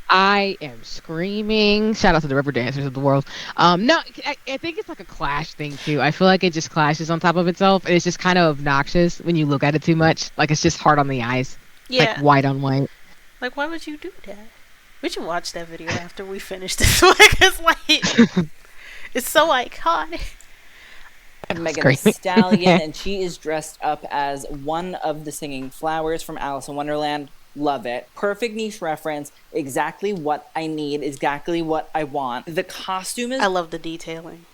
I am screaming. Shout out to the river dancers of the world. No, I think it's like a clash thing too. I feel like it just clashes on top of itself, and it's just kind of obnoxious when you look at it too much. Like it's just hard on the eyes, like Yeah, white on white. like why would you do that? We should watch that video after we finish this one. Cause like it's so iconic. Megan the Screaming. Stallion, and she is dressed up as one of the singing flowers from Alice in Wonderland. Love it. Perfect niche reference. Exactly what I need. Exactly what I want. The costume is I love the detailing.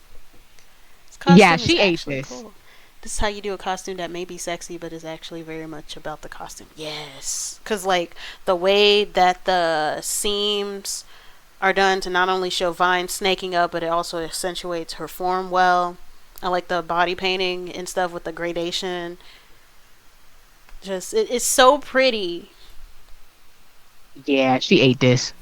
This Yeah, costume is she ate actually this. cool. This is how you do a costume that may be sexy, but is actually very much about the costume. Yes, because like the way that the seams are done to not only show Vine snaking up, but it also accentuates her form well. I like the body painting and stuff with the gradation. Just it's so pretty. Yeah, she ate this.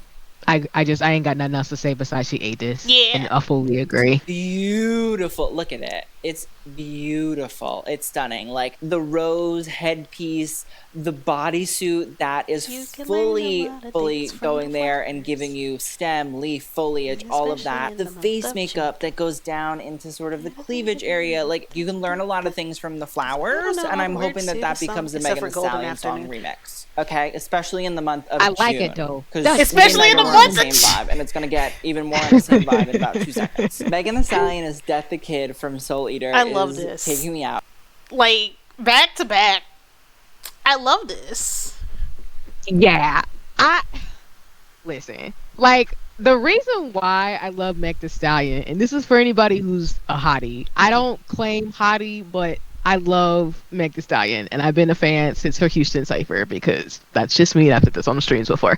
I ain't got nothing else to say besides she ate this. Yeah. And I fully agree. beautiful. Look at it. It's beautiful. It's stunning. Like the rose headpiece, the bodysuit that is You can learn fully, a lot of fully things from going the there and flowers. giving you stem, leaf, foliage, And all of especially that. in The the month face of makeup that goes down into sort of the cleavage area. Like you can learn a lot of things from the flowers, know and all I'm the hoping words that to that the song, becomes a except Megan for Thee Golden Stallion song Afternoon. remix. Okay, especially in the month of I June. like it, though. Because Especially in the on the month same of vibe, and it's gonna get even more on the same vibe in about 2 seconds. Megan Thee Stallion is Death the Kid from Soul Eater. I love is this. Taking me out. Like back to back. I love this. Yeah. I listen. Like the reason why I love Meg Thee Stallion, and this is for anybody who's a hottie. I don't claim hottie, but I love Meg Thee Stallion, and I've been a fan since her Houston cipher because that's just me. I've said this on the streams before.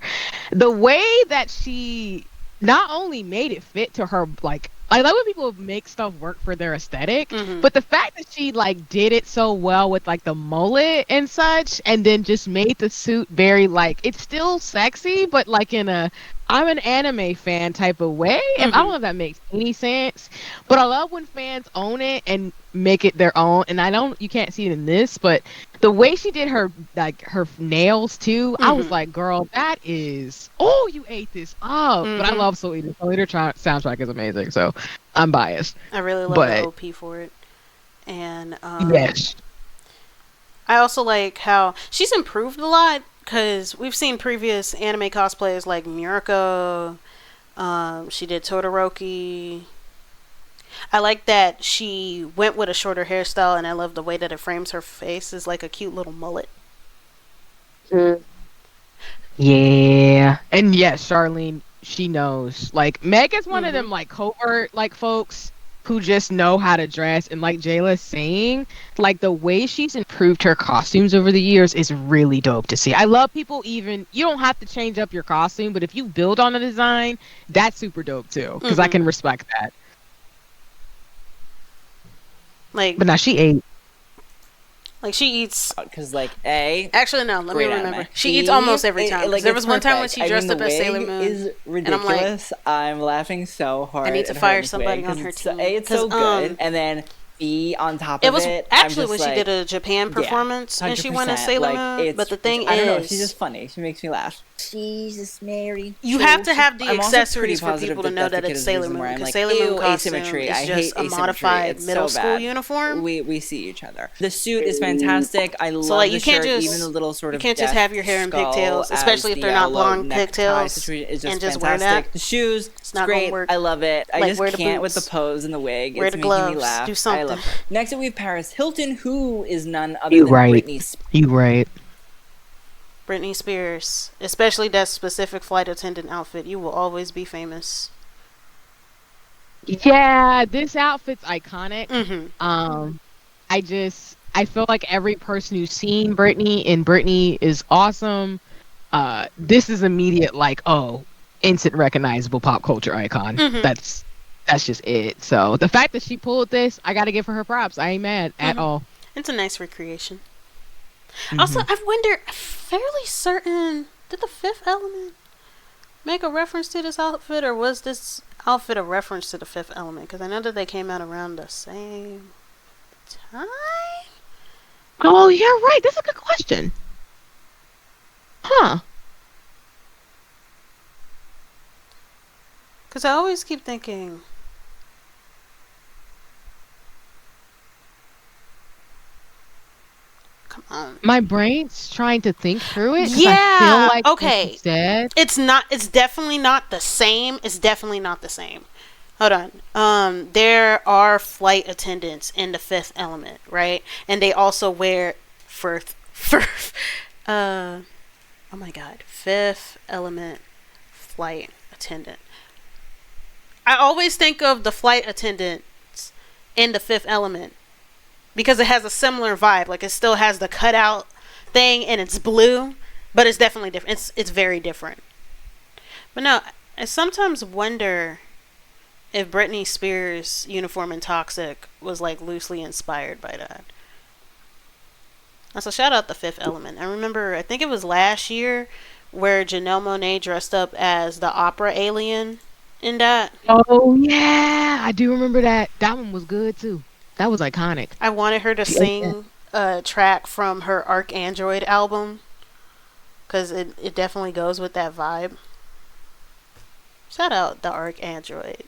The way that she not only made it fit to her, like I love when people make stuff work for their aesthetic, Mhm. but the fact that she like did it so well with like the mullet and such, and then just made the suit very like it's still sexy, but like in a I'm an anime fan type of way. And I don't know if that makes any sense, but I love when fans own it and make it their own. And you can't see it in this, but the way she did her nails too, I was like, girl, that is, oh, you ate this up. But I love Soul Eater. Soul Eater soundtrack is amazing, so I'm biased. I really love But the OP for it. And yes, I also like how she's improved a lot because we've seen previous anime cosplayers like Murako. She did Todoroki. I like that she went with a shorter hairstyle, and I love the way that it frames her face. Is like a cute little mullet. Yeah, and yes, Charlene, she knows. Like Meg is one of them like covert like folks who just know how to dress, and like Jayla's saying, like the way she's improved her costumes over the years is really dope to see. I love people even you don't have to change up your costume, but if you build on a design, that's super dope too. Because I can respect that. Like, but now she ate. Like she eats. Because like actually no, let me remember. Anime. She eats almost every time. Like, there was one time when perfect. she dressed I mean, up as Sailor Moon. Is ridiculous. I'm laughing so hard. I need to fire somebody on her team. It's so good, and then B on top of it. It was actually when like, she did a Japan performance and she went as Sailor Moon. But the thing I don't know. is, She's just funny. She makes me laugh. Jesus, Mary. You have to have the accessories for people to know that it's Sailor Moon. Because Sailor Moon costume is just a modified middle school uniform. We see each other. The suit is fantastic. I love like, the shirt. Even the little sort of you can't just have your hair in pigtails, especially if they're not blonde pigtails, and just wear that. The shoes, it's not great. Work. I love it. I like, just can't with the pose and the wig. Wear It's the making gloves. me laugh. Do something. I love her. Next up, we have Paris Hilton, who is none other than Britney Spears. You right. Britney Spears, especially that specific flight attendant outfit. You will always be famous. Yeah, this outfit's iconic. I feel like every person who's seen Britney, and Britney is awesome. This is immediate, like, instant recognizable pop culture icon. That's just it. So the fact that she pulled this, I gotta give her props. I ain't mad at all. It's a nice recreation. Also, I wonder, I'm fairly certain, did the Fifth Element make a reference to this outfit, or was this outfit a reference to the Fifth Element? Because I know that they came out around the same time. Oh, you're right. That's a good question. Huh. Because I always keep thinking, come on. My brain's trying to think through it. Yeah. I feel like okay. It's not. It's definitely not the same. It's definitely not the same. Hold on. There are flight attendants in the Fifth Element, right? And they also wear oh my God, Fifth Element flight attendant. I always think of the flight attendants in the Fifth Element because it has a similar vibe. Like, it still has the cutout thing and it's blue, but it's definitely different. It's very different. But no, I sometimes wonder if Britney Spears' uniform in Toxic was like loosely inspired by that. So shout out the Fifth Element. I remember, I think it was last year where Janelle Monáe dressed up as the opera alien in that. Oh yeah, I do remember that. That one was good too. That was iconic. I wanted her to sing a track from her Arcandroid album because it definitely goes with that vibe. Shout out the Arcandroid.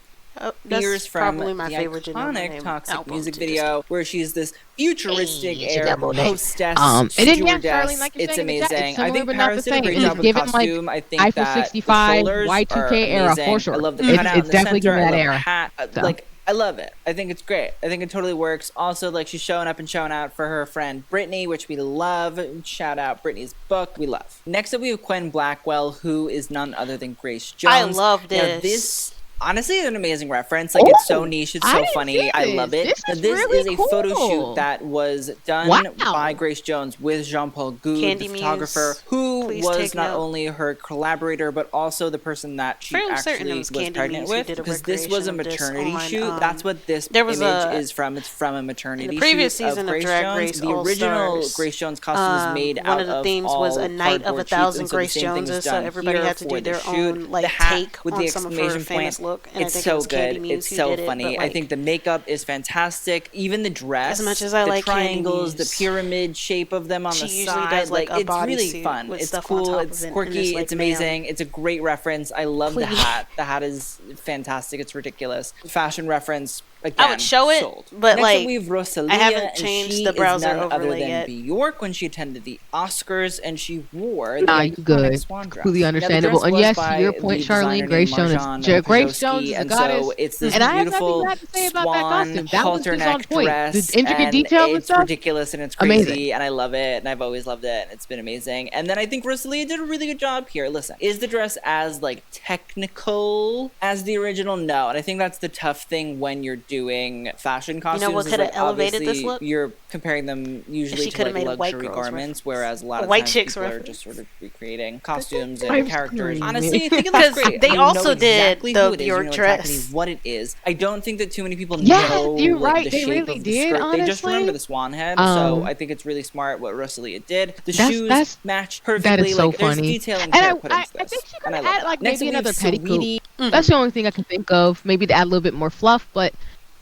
That's probably my favorite iconic Toxic album music video where she's this futuristic air hostess and then, yeah, stewardess. Charlene, like you're It's saying, amazing. I similar, think but not Paris the did a same. great It's job with given, costume. like, I think Eiffel that 65, the shoulders Y2K are era, amazing. for sure. I love the It's cutout in the definitely center. giving that I love era. the hat. So. Like, I love it. I think it's great. I think it totally works. Also, like, she's showing up and showing out for her friend Brittany, which we love. Shout out Brittany's book. We love. Next up, we have Quinn Blackwell, who is none other than Grace Jones. I love this. Now, this honestly is an amazing reference. Like, it's so niche. It's so funny. I love it. This is a photo shoot that was done by Grace Jones with Jean-Paul Goude, Candy the photographer, Muse. who Please was take not note. only her collaborator, but also the person that she Fairly certain actually it was was Candy pregnant Muse who with. did a Because this was a recreation of this maternity on, shoot. That's what this there was image is from. It's from a maternity in the previous shoot season of Grace Drag Jones. Race The original All-Stars, Grace Jones costume was made out one of the themes was all a night of cardboard 1,000 sheets, and Grace so the same thing was Joneses, so done everybody here had to for do the their shoot. own, like, The hat take with on the some of her exclamation famous point. look, and I It's think so it was Candy good. Muse It's who so did it, funny. but, I like, think the makeup is fantastic. Even the dress, as much as I the like Candy triangles, the Muse, pyramid shape of them on she the usually side, does, like, a it's really bodysuit fun. with It's stuff on cool. top of It's it, and quirky. it's like, It's amazing. It's a great reference. I love the Please. hat. The hat is fantastic. It's ridiculous. Fashion reference. Again, I would show it, sold. but Next like up, we have Rosalia, I haven't and changed she the browser is none other overlay than yet. Bjork when she attended the Oscars, and she wore the Nah, you iconic good. swan dress. Completely Now, the understandable. dress And was yes, to by your point, the designer Charlene, Grace named Jones Marjan is Grace Jones Wojcicki, is a and goddess. so it's this And I have nothing beautiful bad to say about that swan costume. That was halter just on neck point. dress, The intricate and details and it's stuff, ridiculous and it's amazing. crazy, and I love it, and I've always loved it, and it's been amazing. And then I think Rosalia did a really good job here. Listen, is the dress as like technical as the original? No, and I think that's the tough thing when you're doing fashion costumes. You know what is, could have like, elevated this obviously look? You're comparing them usually she to coulda like made a white luxury girl's garments, reference. whereas a lot A of white times chick's people are reference. just sort of recreating costumes I'm and characters. screaming. Honestly, I think it looks great. They You also know did exactly the who it is. Bjork You know exactly dress. what it is. I don't think that too many people Yes, know you're like, right. the They shape really of the did, skirt. They just remember honestly. the swan head. So I think it's really smart what Rosalia did. The shoes match perfectly. That is so like, there's funny. detailing And care put into I this. think she could And I have love added that. like Next maybe up, we have another petticoat. Cephidae. That's the only thing I can think of. Maybe to add a little bit more fluff. But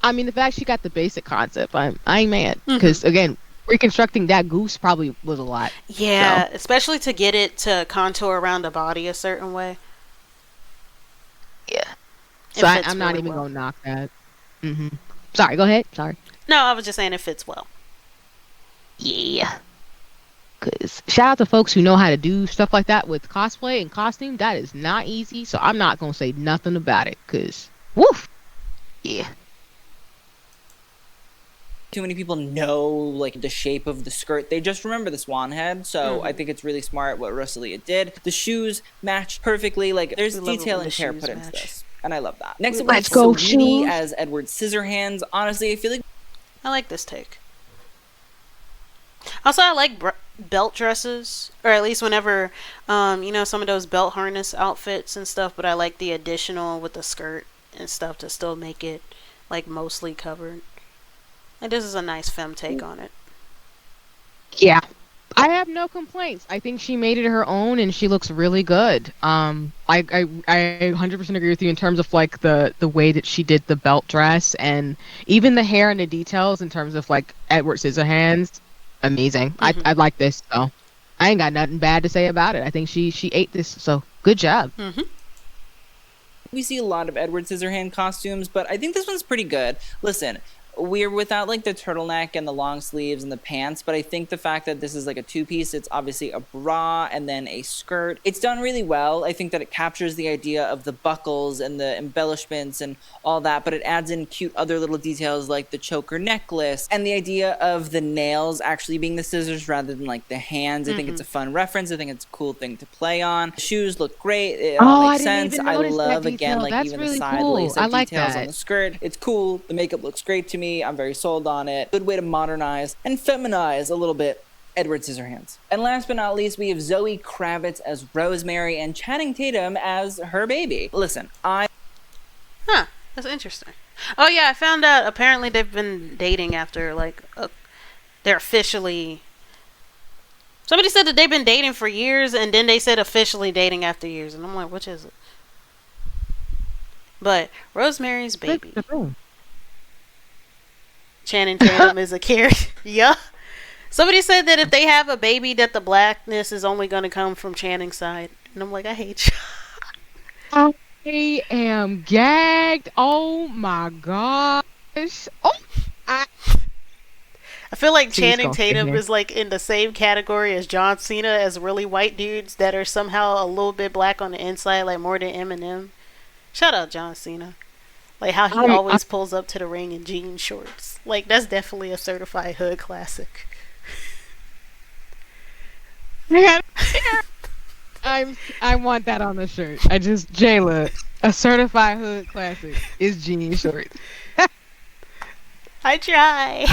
I mean, the fact she got the basic concept, I ain't mad. Because again, reconstructing that goose probably was a lot. Yeah, especially to get it to contour around the body a certain way. Yeah. So I'm not even gonna knock that. Sorry, go ahead. Sorry. No, I was just saying it fits well. Yeah. Cause shout out to folks who know how to do stuff like that with cosplay and costume. That is not easy. So I'm not gonna say nothing about it. Cause woof. Yeah. Too many people know like the shape of the skirt. They just remember the swan head. So I think it's really smart what Rosalia did. The shoes match perfectly. Like there's detail and care put into this, and I love that. Next up, Let's go, Cephidae shoes. as Edward Scissorhands. Honestly, I feel like I like this take. Also, I like belt dresses, or at least whenever, you know, some of those belt harness outfits and stuff. But I like the additional with the skirt and stuff to still make it like mostly covered. And this is a nice femme take on it. Yeah. I have no complaints. I think she made it her own and she looks really good. I 100% agree with you in terms of like the way that she did the belt dress and even the hair and the details in terms of like Edward Scissorhands. Amazing. I like this, so I ain't got nothing bad to say about it. I think she ate this, so good job. we see a lot of Edward Scissorhand costumes, but I think this one's pretty good. Listen, we're without like the turtleneck and the long sleeves and the pants, but I think the fact that this is like a two-piece, it's obviously a bra and then a skirt. It's done really well. I think that it captures the idea of the buckles and the embellishments and all that, but it adds in cute other little details like the choker necklace and the idea of the nails actually being the scissors rather than like the hands. I think it's a fun reference. I think it's a cool thing to play on. The shoes look great. It all makes sense. I love again like That's even really the side cool. lace I like details that. on the skirt. It's cool. The makeup looks great to me. I'm very sold on it. Good way to modernize and feminize a little bit Edward Scissorhands. And last but not least, we have Zoe Kravitz as Rosemary and Channing Tatum as her baby. Listen, Huh, that's interesting. Oh yeah, I found out apparently they've been dating after like they're officially. Somebody said that they've been dating for years, and then they said officially dating after years, and I'm like, which is it? But Rosemary's baby. Channing Tatum is a character. Yeah. Somebody said that if they have a baby, that the blackness is only going to come from Channing's side, and I'm like, I hate you. I am gagged. Oh my gosh. Oh, I feel like Please Channing don't say Tatum here. is like in the same category as John Cena as really white dudes that are somehow a little bit black on the inside, like more than Eminem. Shout out John Cena. Like how he always pulls up to the ring in jean shorts. Like that's definitely a certified hood classic. I want that on the shirt. Jayla, a certified hood classic is jean shorts. I try.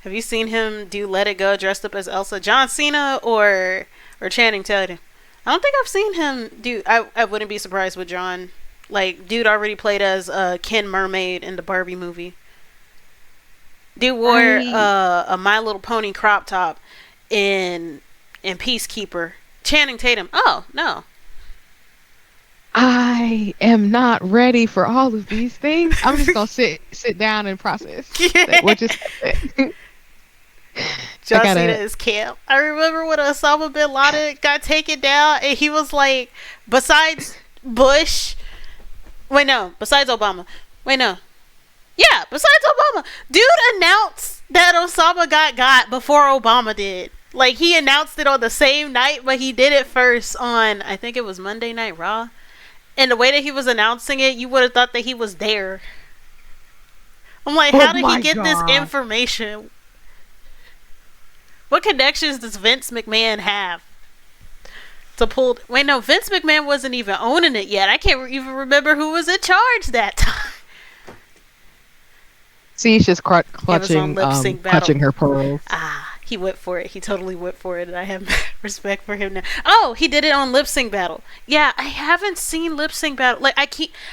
Have you seen him do Let It Go dressed up as Elsa? John Cena or Channing Tatum? I don't think I've seen him do. I wouldn't be surprised with John. Like, dude already played as Ken Mermaid in the Barbie movie. Dude wore a My Little Pony crop top in Peacekeeper. Channing Tatum. Oh, no. I am not ready for all of these things. I'm just gonna sit down and process. What just happened? John Cena is camp. I remember when Osama bin Laden got taken down and he was like, besides Bush, besides Obama, Wait, no. Yeah, besides Obama. Dude announced that Osama got before Obama did. Like, he announced it on the same night, but he did it first on, I think it was Monday Night Raw. And the way that he was announcing it, you would have thought that he was there. I'm like, how did he get this information? What connections does Vince McMahon have to pull? Wait, no, Vince McMahon wasn't even owning it yet. I can't even remember who was in charge that time. See, she's just clutching her pearls. He went for it. He totally went for it, and I have respect for him now. Oh, he did it on Lip Sync Battle. Yeah, I haven't seen Lip Sync Battle. Like,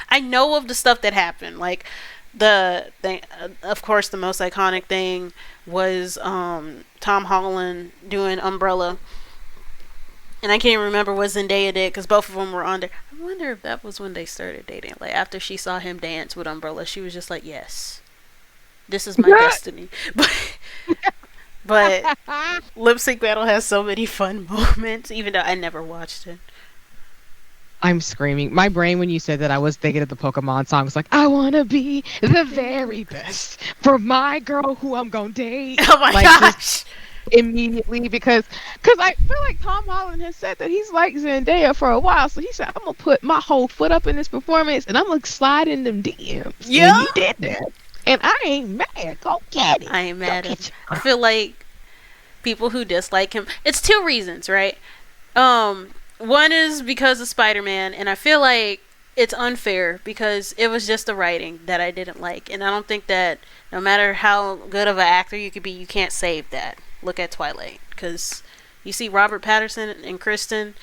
I know of the stuff that happened. Like, the thing, of course, the most iconic thing was Tom Holland doing Umbrella. And I can't remember what Zendaya did, because both of them were on there. I wonder if that was when they started dating. Like, after she saw him dance with Umbrella, she was just like, yes, this is my destiny. But Lip Sync Battle has so many fun moments, even though I never watched it. I'm screaming. My brain, when you said that, I was thinking of the Pokemon song. It's like, I want to be the very best for my girl who I'm going to date. Oh my gosh. Immediately, because I feel like Tom Holland has said that he's like Zendaya for a while. So he said, I'm going to put my whole foot up in this performance and I'm going to slide in them DMs. Yeah. And he did that. And I ain't mad. Go get it. I ain't mad at him. I feel like people who dislike him, it's two reasons, right? One is because of Spider-Man, and I feel like it's unfair because it was just the writing that I didn't like. And I don't think that no matter how good of an actor you could be, you can't save that. Look at Twilight. Because you see Robert Pattinson and Kristen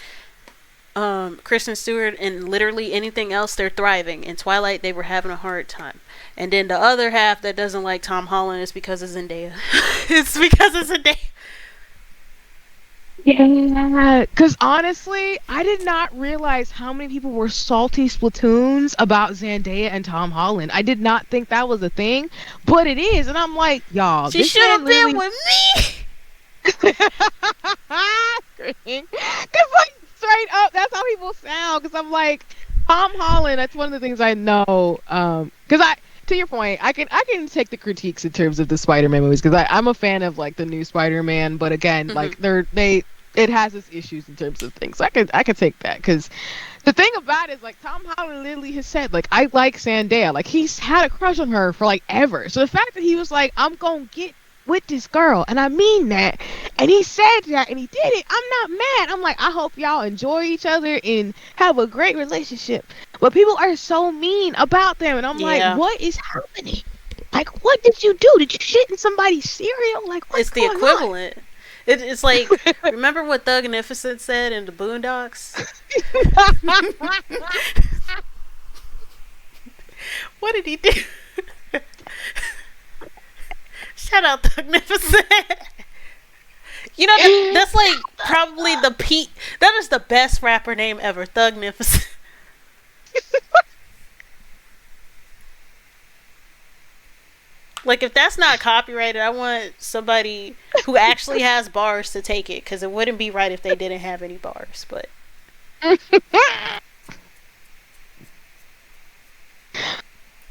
Stewart, and literally anything else, they're thriving. In Twilight, they were having a hard time. And then the other half that doesn't like Tom Holland is because of Zendaya. It's because of Zendaya. Yeah, because honestly, I did not realize how many people were salty Splatoons about Zendaya and Tom Holland. I did not think that was a thing, but it is. And I'm like, y'all, she should have been with me. Because, like, straight up, that's how people sound. Because I'm like, Tom Holland, that's one of the things I know. Because to your point, I can take the critiques in terms of the Spider-Man movies, because I'm a fan of, like, the new Spider-Man, but again, like, it has its issues in terms of things. So I could take that, because the thing about it is, like, Tom Holland literally has said, like, I like Zendaya. Like, he's had a crush on her for, like, ever. So the fact that he was like, I'm gonna get with this girl, and I mean that, and he said that, and he did it, I'm not mad. I'm like, I hope y'all enjoy each other and have a great relationship. But people are so mean about them, and I'm like, what is happening? Like, what did you do? Did you shit in somebody's cereal? Like, what's going on? It's the equivalent. It's like, remember what Thugnificent said in the Boondocks? What did he do? Shout out Thugnificent. You know, that's like probably the peak. That is the best rapper name ever, Thugnificent. Like, if that's not copyrighted, I want somebody who actually has bars to take it, because it wouldn't be right if they didn't have any bars. But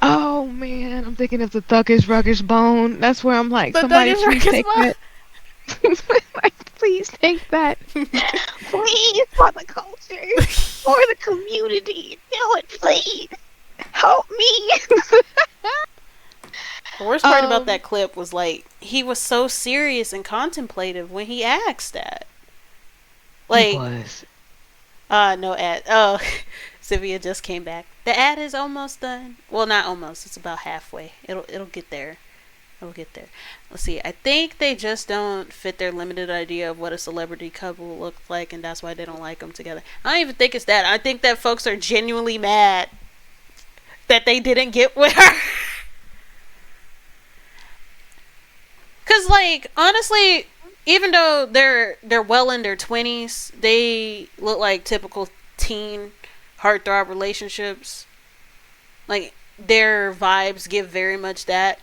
oh man, I'm thinking of the Thuggish Ruggish Bone. That's where I'm like, somebody please take that. Like, please take that. Please, for the culture, for the community. Do it, please. Help me. the worst part about that clip was, like, he was so serious and contemplative when he asked that. Like, he was. No ad. Oh, Sylvia just came back. The ad is almost done. Well, not almost. It's about halfway. It'll get there. It'll get there. Let's see. I think they just don't fit their limited idea of what a celebrity couple looks like, and that's why they don't like them together. I don't even think it's that. I think that folks are genuinely mad that they didn't get with her. Cause, like, honestly, even though they're well in their 20s, they look like typical teen heartthrob relationships. Like, their vibes give very much that.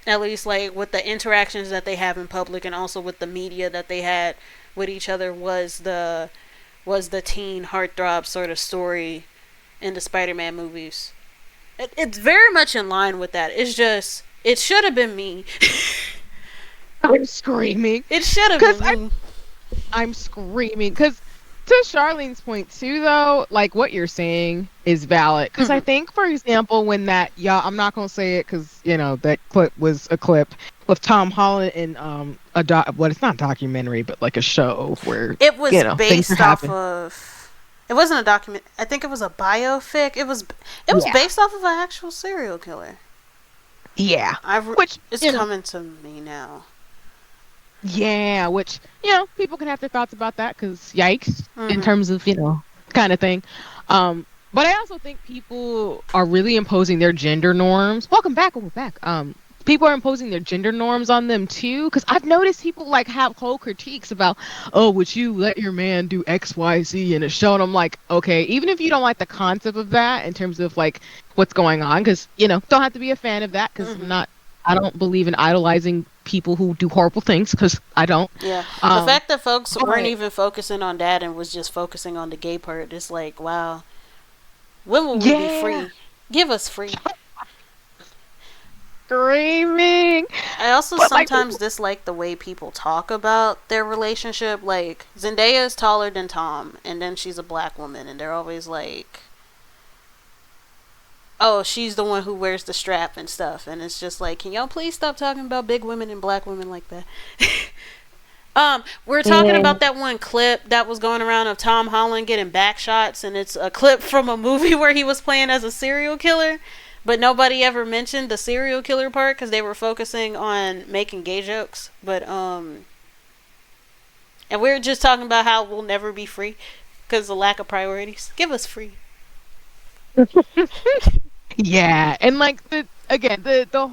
At least, like, with the interactions that they have in public, and also with the media that they had with each other, was the teen heartthrob sort of story in the Spider-Man movies. It's very much in line with that. It's just, it should have been me. I'm screaming. It should have Because been me. I'm screaming. Because to Charlene's point too, though, like what you're saying is valid. Because I think, for example, when that, I'm not gonna say it because that clip was a clip with Tom Holland in it's not a documentary, but like a show where It was things based are off happening. of. It wasn't a document. I think it was a biofic. It was Yeah. based off of an actual serial killer. Yeah. Which it's coming to me now. Yeah, which people can have their thoughts about that because yikes, in terms of kind of thing. But I also think people are really imposing their gender norms. Welcome back. People are imposing their gender norms on them too, because I've noticed people like have whole critiques about, oh, would you let your man do X, Y, Z in a show? And I'm like, okay, even if you don't like the concept of that in terms of like what's going on, because don't have to be a fan of that, because I don't believe in idolizing people who do horrible things, because I don't. Yeah, the fact that folks weren't even focusing on that and was just focusing on the gay part, it's like, wow, when will we be free? Give us free. Screaming. I also sometimes dislike the way people talk about their relationship. Like, Zendaya is taller than Tom, and then she's a black woman, and they're always like, oh, she's the one who wears the strap and stuff. And it's just like, can y'all please stop talking about big women and black women like that? We're talking about that one clip that was going around of Tom Holland getting back shots, and it's a clip from a movie where he was playing as a serial killer, but nobody ever mentioned the serial killer part because they were focusing on making gay jokes. But and we're just talking about how we'll never be free because of the lack of priorities. Give us free. Yeah, and like the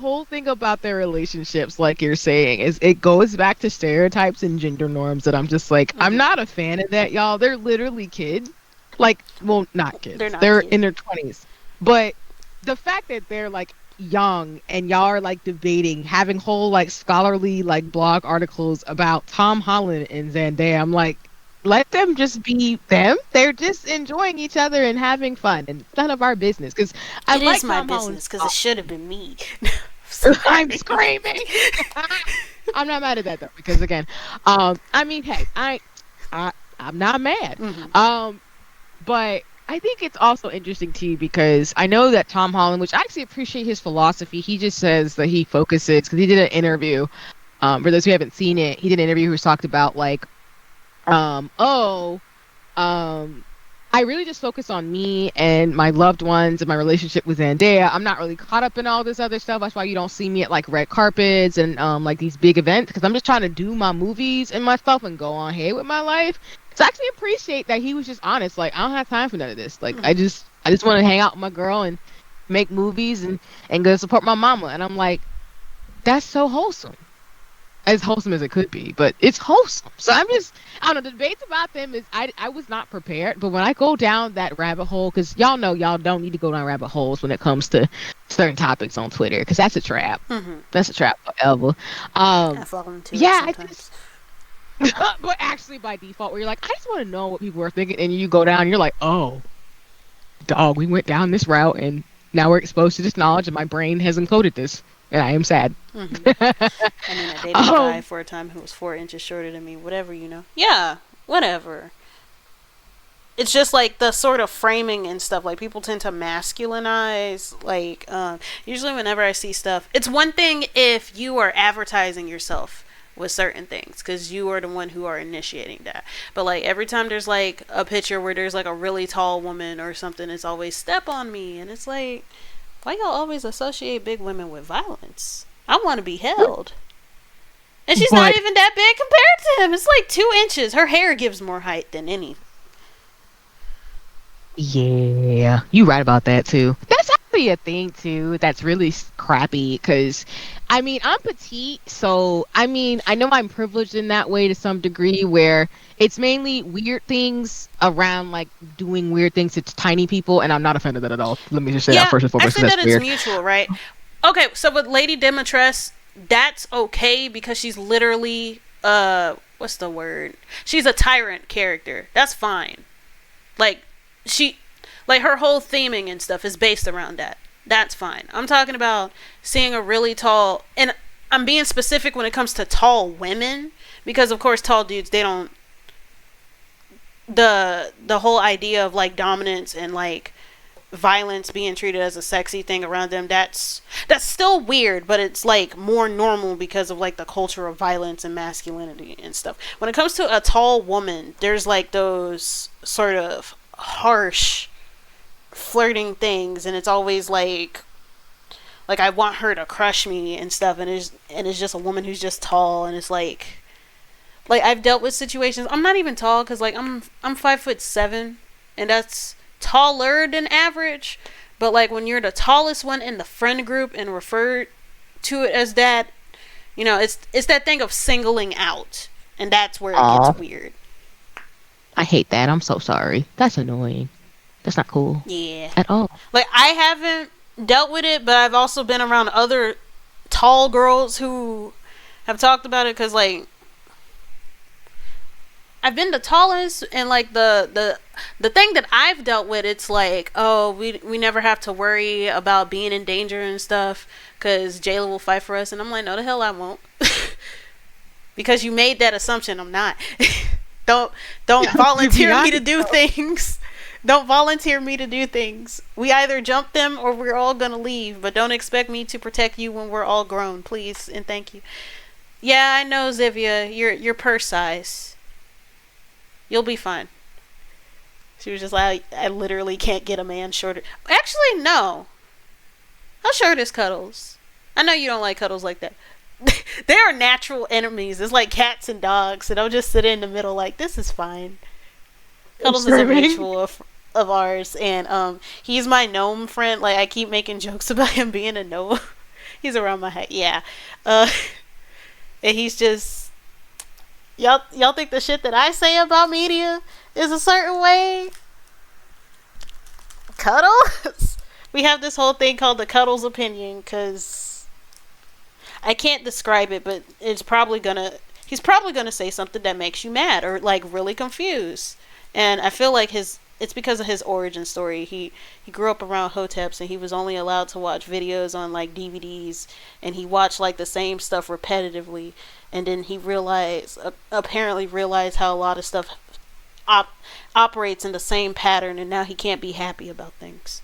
whole thing about their relationships, like you're saying, is it goes back to stereotypes and gender norms that I'm just like, I'm not a fan of that, y'all. They're literally kids. Like, well, not kids. They're in their 20s. But the fact that they're like young and y'all are like debating, having whole like scholarly like blog articles about Tom Holland and Zendaya, I'm like, let them just be them. They're just enjoying each other and having fun, and it's none of our business. Because it is my business, because it should have been me. I'm screaming. I'm not mad at that though, because again, I mean, hey, I'm not mad. But I think it's also interesting too, because I know that Tom Holland, which I actually appreciate his philosophy, he just says that he focuses, because he did an interview. For those who haven't seen it, he did an interview who talked about like, I really just focus on me and my loved ones and my relationship with Zendaya. I'm not really caught up in all this other stuff. That's why you don't see me at like red carpets and like these big events, because I'm just trying to do my movies and my stuff and go on ahead with my life. So I actually appreciate that he was just honest. Like, I don't have time for none of this. Like, I just want to hang out with my girl and make movies and go support my mama. And I'm like, that's so wholesome. As wholesome as it could be, but it's wholesome. So I don't know, the debates about them is, I was not prepared, but when I go down that rabbit hole, because y'all know y'all don't need to go down rabbit holes when it comes to certain topics on Twitter, because that's a trap. That's a trap forever. I fall into it sometimes. But actually by default, where you're like, I just want to know what people are thinking, and you go down and you're like, oh, dog, we went down this route, and now we're exposed to this knowledge, and my brain has encoded this. And I am sad. I mean, I dated a guy for a time who was 4 inches shorter than me. Whatever, Yeah, whatever. It's just like the sort of framing and stuff. Like, people tend to masculinize. Like, usually whenever I see stuff, it's one thing if you are advertising yourself with certain things, because you are the one who are initiating that. But like, every time there's like a picture where there's like a really tall woman or something, it's always step on me, and it's like, why y'all always associate big women with violence? I want to be held. And she's not even that big compared to him. It's like 2 inches. Her hair gives more height than any. Yeah, you right about that too. That's actually a thing too that's really crappy, because I mean, I'm petite, so I mean, I know I'm privileged in that way to some degree, where it's mainly weird things around, like doing weird things to tiny people, and I'm not a fan of that at all. Let me just say that first and foremost. I said that weird. It's mutual, right? Okay, so with Lady Demetress, that's okay because she's literally what's the word? She's a tyrant character. That's fine. Like, her whole theming and stuff is based around that. That's fine. I'm talking about seeing a really tall, and I'm being specific when it comes to tall women, because of course tall dudes, they don't, the whole idea of like dominance and like violence being treated as a sexy thing around them, that's still weird, but it's like more normal because of like the culture of violence and masculinity and stuff. When it comes to a tall woman, there's like those sort of harsh flirting things, and it's always like I want her to crush me and stuff, and it's just a woman who's just tall, and it's like I've dealt with situations. I'm not even tall, because like I'm 5'7", and that's taller than average, but like when you're the tallest one in the friend group and referred to it as that, you know, it's that thing of singling out, and that's where it gets weird. I hate that. I'm so sorry. That's annoying. That's not cool. Yeah. At all. Like, I haven't dealt with it, but I've also been around other tall girls who have talked about it, because like I've been the tallest, and like the thing that I've dealt with, it's like, oh, we never have to worry about being in danger and stuff, because Jayla will fight for us, and I'm like, no, the hell I won't. Because you made that assumption. I'm not. Don't volunteer me to do things. Don't volunteer me to do things. We either jump them or we're all gonna leave, but don't expect me to protect you when we're all grown, please and thank you. Yeah, I know, Zivia, you're purse size. You'll be fine. She was just like, I literally can't get a man shorter. Actually, no. How short is Cuddles? I know you don't like Cuddles like that. They are natural enemies. It's like cats and dogs, and I'll just sit in the middle like, this is fine. Cuddles is a mutual of ours, and he's my gnome friend. Like, I keep making jokes about him being a gnome. He's around my height, yeah. And he's just, y'all think the shit that I say about media is a certain way? Cuddles? We have this whole thing called the Cuddles opinion, because I can't describe it, but he's probably gonna say something that makes you mad or like really confused. And I feel like it's because of his origin story. He grew up around hoteps, and he was only allowed to watch videos on like DVDs, and he watched like the same stuff repetitively, and then he apparently realized how a lot of stuff operates in the same pattern, and now he can't be happy about things.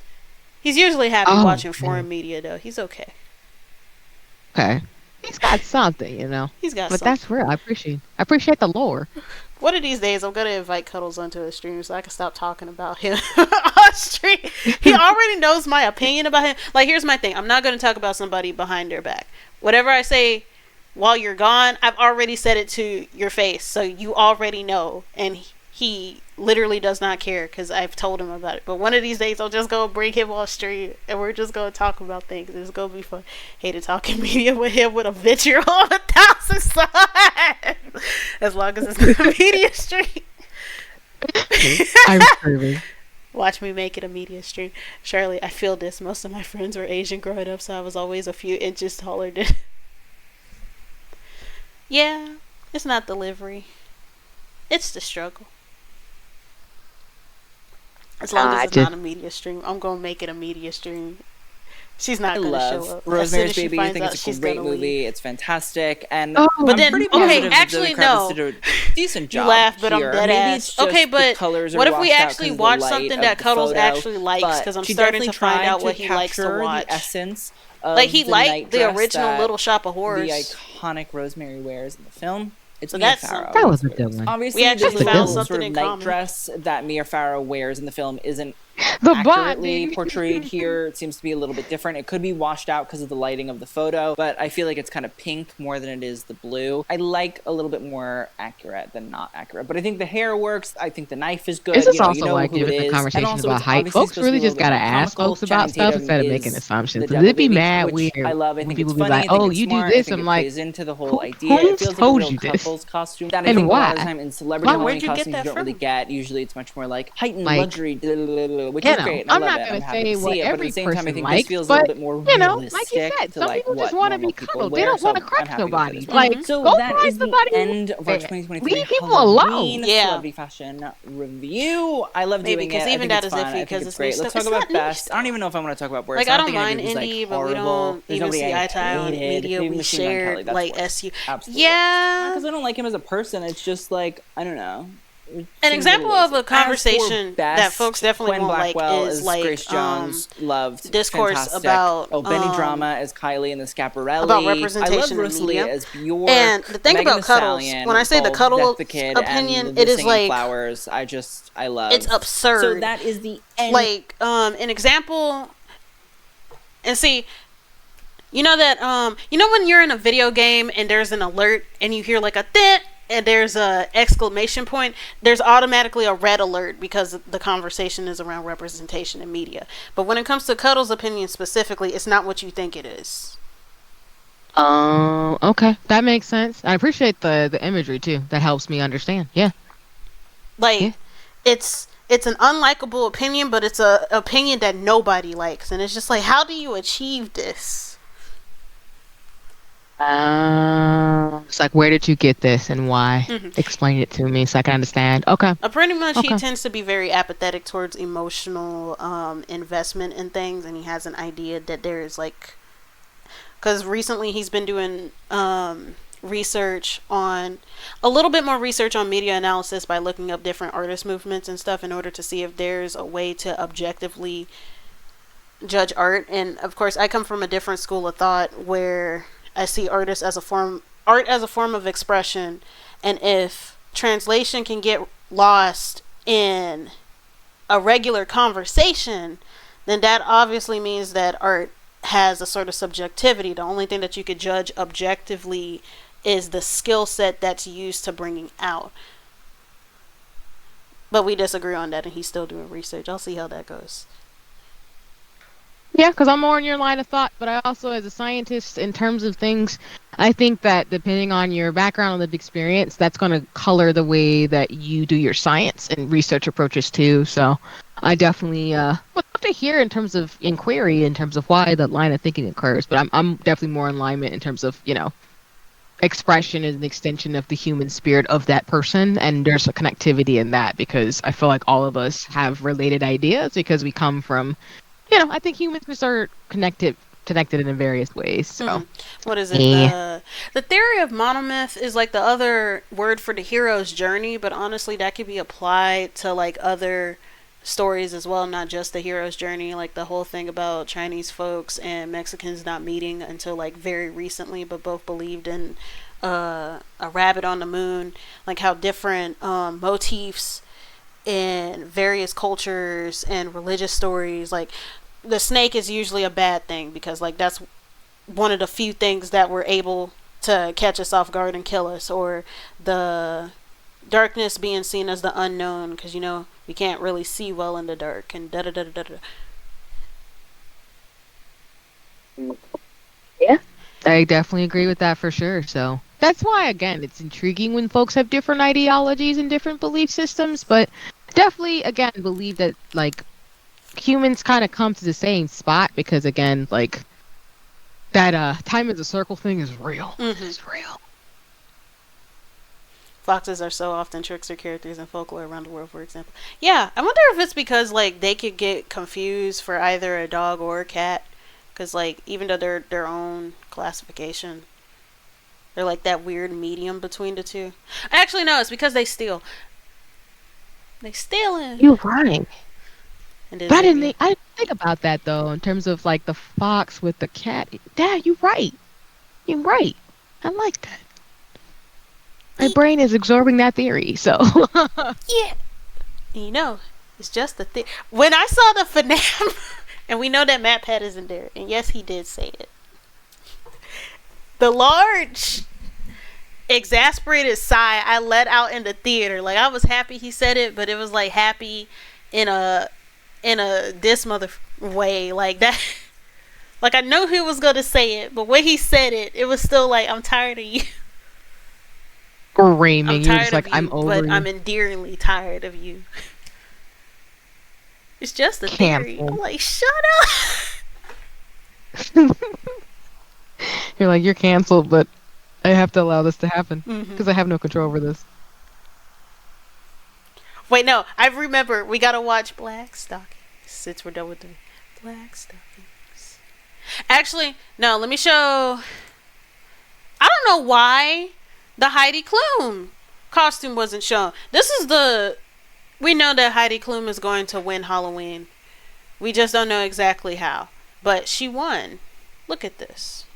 He's usually happy watching foreign media, though. He's okay. Okay. He's got something, you know. He's got but something. That's real. I appreciate the lore. One of these days, I'm going to invite Cuddles onto a stream so I can stop talking about him on stream. He already knows my opinion about him. Like, here's my thing. I'm not going to talk about somebody behind their back. Whatever I say while you're gone, I've already said it to your face, so you already know. And he literally does not care, because I've told him about it. But one of these days, I'll just go bring him on stream, and we're just going to talk about things. It's going to be fun. Hated talking media with him with a bitch on 1,000 sides. As long as it's not a media stream. I'm screaming. Watch me make it a media stream. Shirley, I feel this. Most of my friends were Asian growing up, so I was always a few inches taller than... Yeah, it's not delivery. It's the struggle. As long as it's not a media stream, I'm going to make it a media stream. She's not going to show up. Rosemary's Baby. I think it's a great movie. It's fantastic. And but then, okay, actually, no. Did a decent job. You laugh, but here. I'm dead ass. Okay, but what if we actually watch something that Cuddles actually likes? Because I'm starting to find out what he likes to watch. The essence like, he liked the original Little Shop of Horrors. The iconic Rosemary wears in the film. It's so Mia Farrow. That was a good one. Obviously, we actually found something sort of in night common. Dress that Mia Farrow wears in the film isn't accurately portrayed here. It seems to be a little bit different. It could be washed out because of the lighting of the photo, but I feel like it's kind of pink more than it is the blue. I like a little bit more accurate than not accurate, but I think the hair works. I think the knife is good. This is also you know like who different it is. conversations about height. Folks really just gotta ask folks about stuff instead of making assumptions. Because it'd be mad weird I love. I think people it's be funny. like, "Oh, you do this." I'm like, into the whole idea. It feels like a real couple's costume. That I think a lot of the time in celebrity costumes you don't really get. Usually, it's much more like heightened luxury. which You is know, great. And I I'm love not it. gonna I'm happy say to what see it, but at every the same time, I person think likes, this feels a but little bit more you know, realistic like you said, to some like people just what want to normal be people cuddled. They wear. don't want So to I'm crush happy we have it nobody. as well. Like, So go that find is the somebody. end of our 2023 Leave people Halloween alone. Yeah. celebrity fashion review. I love Maybe, doing it. 'cause I even think that it's is fun. iffy I think 'cause it's it's great. new Let's stuff. talk It's about not niche, best. I don't even know if I want to talk about worst. Like, I I don't don't think any mind of these like indie, but we horrible. don't There's even nobody see I eye to eye on hated. media. Maybe We Machine Gun Kelly. shared That's like worse. SU. Absolutely. Yeah. Because I don't like him as a person. It's just like I don't know. It An seems example little of a lazy. conversation As for best, that folks definitely Quinn won't like Blackwell is as like Grace Jones. Loved. discourse Fantastic. about Oh, Benny Drama as Kylie in the Scaparelli. about I representation love in Rosalie media. as Bjork. And the thing Megan about Thee cuddles, Stallion, when I say the both cuddle Death the Kid opinion, and it the is Singing like Flowers. I love. it's absurd. So that is the end. Like an example, and see, you know that you know when you're in a video game and there's an alert and you hear like a "dit" and there's a exclamation point, there's automatically a red alert because the conversation is around representation in media. But when it comes to Cuddle's opinion specifically, it's not what you think it is. Okay, that makes sense. I appreciate the imagery too. That helps me understand. Yeah. Like Yeah. it's an unlikable opinion, but it's a opinion that nobody likes, and it's just like, how do you achieve this? It's like, where did you get this and why? Explain it to me so I can understand. Okay. Pretty much, he Okay. tends to be very apathetic towards emotional investment in things, and he has an idea that there is like, because recently he's been doing research on a little bit more research on media analysis by looking up different artist movements and stuff in order to see if there's a way to objectively judge art. And of course, I come from a different school of thought where I see art as a form of expression, and if translation can get lost in a regular conversation, then that obviously means that art has a sort of subjectivity. The only thing that you could judge objectively is the skill set that's used to bringing out. But we disagree on that, and he's still doing research. I'll see how that goes. Yeah, because I'm more in your line of thought, but I also, as a scientist, in terms of things, I think that depending on your background and lived experience, that's going to color the way that you do your science and research approaches too. So I definitely would love to hear in terms of inquiry, in terms of why that line of thinking occurs. But I'm definitely more in alignment in terms of, expression is an extension of the human spirit of that person, and there's a connectivity in that because I feel like all of us have related ideas because we come from, I think humans are connected in various ways. So what is it? Yeah. The theory of monomyth is like the other word for the hero's journey, but honestly that could be applied to like other stories as well, not just the hero's journey. Like the whole thing about Chinese folks and Mexicans not meeting until like very recently, but both believed in a rabbit on the moon. Like how different motifs in various cultures and religious stories, like the snake is usually a bad thing because like that's one of the few things that were able to catch us off guard and kill us, or the darkness being seen as the unknown because we can't really see well in the dark, and da da da da da. Yeah, I definitely agree with that for sure. So that's why, again, it's intriguing when folks have different ideologies and different belief systems, but definitely, again, believe that like humans kind of come to the same spot because, again, like that time is a circle thing is real. It's real. Foxes are so often trickster characters in folklore around the world, for example. Yeah, I wonder if it's because like they could get confused for either a dog or a cat, because like even though they're their own classification, they're like that weird medium between the two. Actually, no, it's because they steal. They stealing. You're right. And But I didn't think about that though, in terms of like the fox with the cat. Dad, you're right. You're right. I like that. My brain is absorbing that theory, so. Yeah. It's just the thing. When I saw the finale, and we know that Matt Pat isn't there, and yes, he did say it. The large, exasperated sigh I let out in the theater. Like, I was happy he said it, but it was like happy in a this mother way. Like that. Like, I know he was going to say it, but when he said it, it was still like, I'm tired of you. Screaming. I'm You're tired just like, of you, I'm over but you. I'm endearingly tired of you. It's just a theory. Canceled. I'm like, shut You're like, you're canceled, but I have to allow this to happen up. because I have no control over this. Wait, no. I remember. We gotta watch Black Stockings since we're done with the Black Stockings. Actually, no. Let me show. I don't know why the Heidi Klum costume wasn't shown. This is the. We know that Heidi Klum is going to win Halloween. We just don't know exactly how. But she won. Look at this.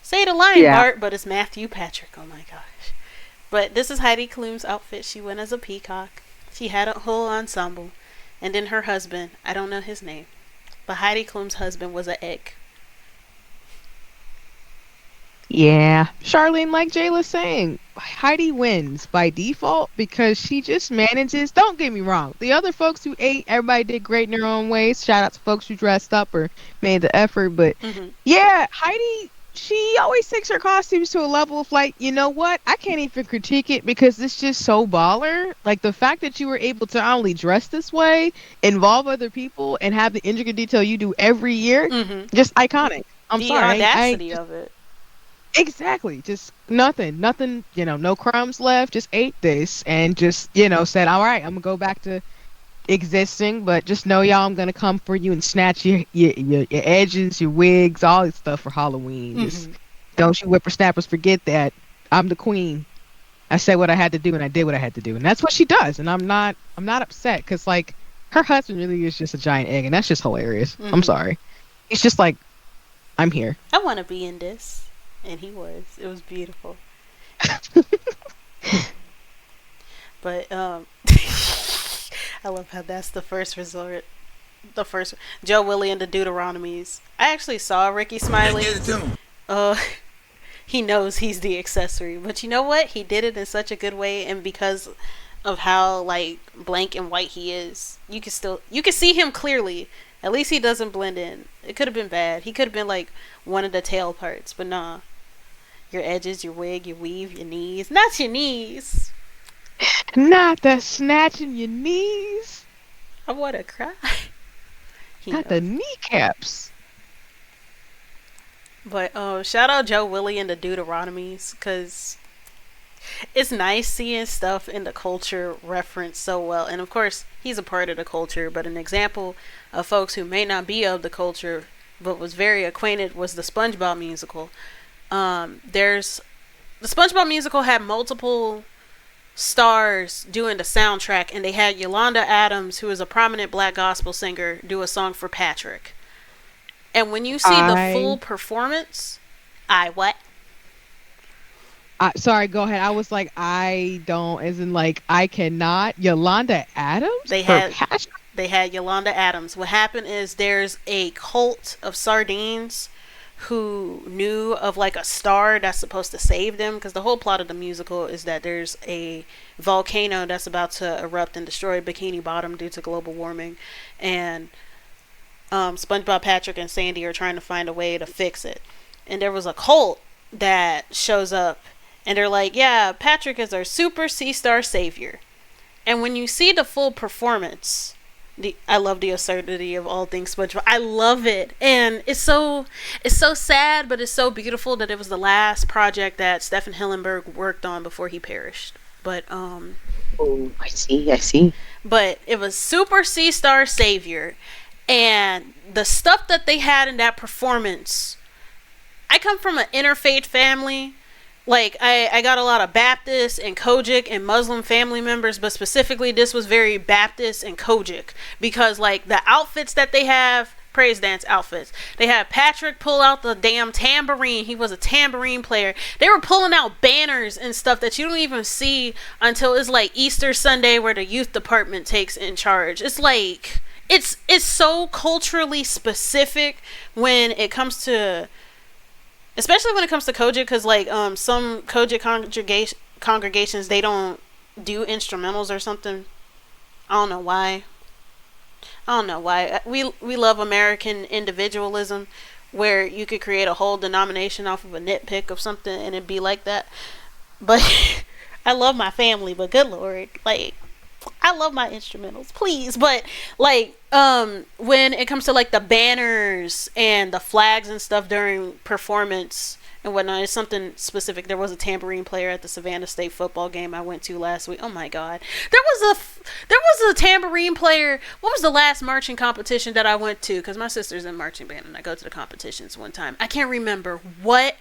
Say the line, Yeah. Bart, but it's Matthew Patrick. Oh my gosh. But this is Heidi Klum's outfit. She went as a peacock. She had a whole ensemble. And then her husband, I don't know his name, but Heidi Klum's husband was an egg. Yeah. Charlene, like Jayla's saying, Heidi wins by default because she just manages. Don't get me wrong. The other folks who ate, everybody did great in their own ways. Shout out to folks who dressed up or made the effort. But yeah, Heidi, she always takes her costumes to a level of like, you know what? I can't even critique it because it's just so baller. Like the fact that you were able to not only dress this way, involve other people, and have the intricate detail you do every year, just iconic. I'm the sorry. audacity of it. Exactly. Just nothing, no crumbs left. Just ate this and just, said, all right, I'm going to go back to existing, but just know y'all, I'm going to come for you and snatch your edges, your wigs, all this stuff for Halloween. Just don't you whippersnappers forget that I'm the queen. I said what I had to do and I did what I had to do. And that's what she does. And I'm not upset because like her husband really is just a giant egg and that's just hilarious. I'm sorry. He's just like, I'm here. I want to be in this. And he was. It was beautiful. But I love how that's the first resort. The first Joe Willie and the Deuteronomies. I actually saw Ricky Smiley. He knows he's the accessory, but you know what? He did it in such a good way, and because of how like blank and white he is, you can see him clearly. At least he doesn't blend in. It could have been bad. He could have been like one of the tail parts, but nah. Your edges, your wig, your weave, your knees. Not your knees. Not the snatching your knees. I want to cry. Not the kneecaps. But shout out Joe Willie and the Deuteronomies, because it's nice seeing stuff in the culture referenced so well. And of course, he's a part of the culture, but an example of folks who may not be of the culture but was very acquainted was the SpongeBob musical. The SpongeBob musical had multiple stars doing the soundtrack, and they had Yolanda Adams, who is a prominent black gospel singer, do a song for Patrick. And when you see the full performance, sorry, go ahead. I was like, I cannot. Yolanda Adams? They had Yolanda Adams. What happened is there's a cult of sardines who knew of like a star that's supposed to save them, because the whole plot of the musical is that there's a volcano that's about to erupt and destroy Bikini Bottom due to global warming, and SpongeBob, Patrick, and Sandy are trying to find a way to fix it. And there was a cult that shows up, and they're like, yeah, Patrick is our super sea star savior. And when you see the full performance, I love the absurdity of all things SpongeBob. I love it, and it's so sad, but it's so beautiful that it was the last project that Stephen Hillenburg worked on before he perished. But oh, I see. But it was Super Sea Star Savior, and the stuff that they had in that performance. I come from an interfaith family. Like, I got a lot of Baptist and Kojic and Muslim family members, but specifically this was very Baptist and Kojic, because like the outfits that they have, praise dance outfits, they had Patrick pull out the damn tambourine. He was a tambourine player. They were pulling out banners and stuff that you don't even see until it's like Easter Sunday, where the youth department takes in charge. It's like it's so culturally specific when it comes to, especially when it comes to Kojic, because like some Kojic congregations, they don't do instrumentals or something. I don't know why. We love American individualism, where you could create a whole denomination off of a nitpick of something and it'd be like that. But I love my family, but good lord, like I love my instrumentals, please. But like, when it comes to like the banners and the flags and stuff during performance and whatnot, it's something specific. There was a tambourine player at the Savannah State football game I went to last week. Oh my God, there was a tambourine player. What was the last marching competition that I went to? Because my sister's in marching band and I go to the competitions one time. I can't remember what.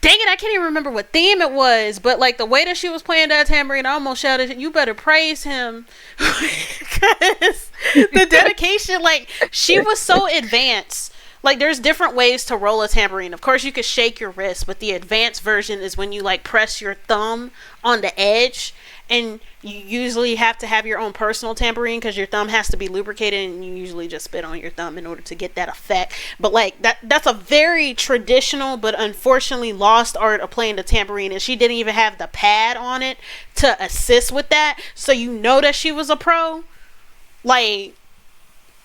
Dang it, I can't even remember what theme it was, but like the way that she was playing that tambourine, I almost shouted, "You better praise him." Because the dedication, like, she was so advanced. Like, there's different ways to roll a tambourine. Of course, you could shake your wrist, but the advanced version is when you like press your thumb on the edge, and you usually have to have your own personal tambourine because your thumb has to be lubricated, and you usually just spit on your thumb in order to get that effect. But like that's a very traditional but unfortunately lost art of playing the tambourine, and she didn't even have the pad on it to assist with that, so you know that she was a pro. Like,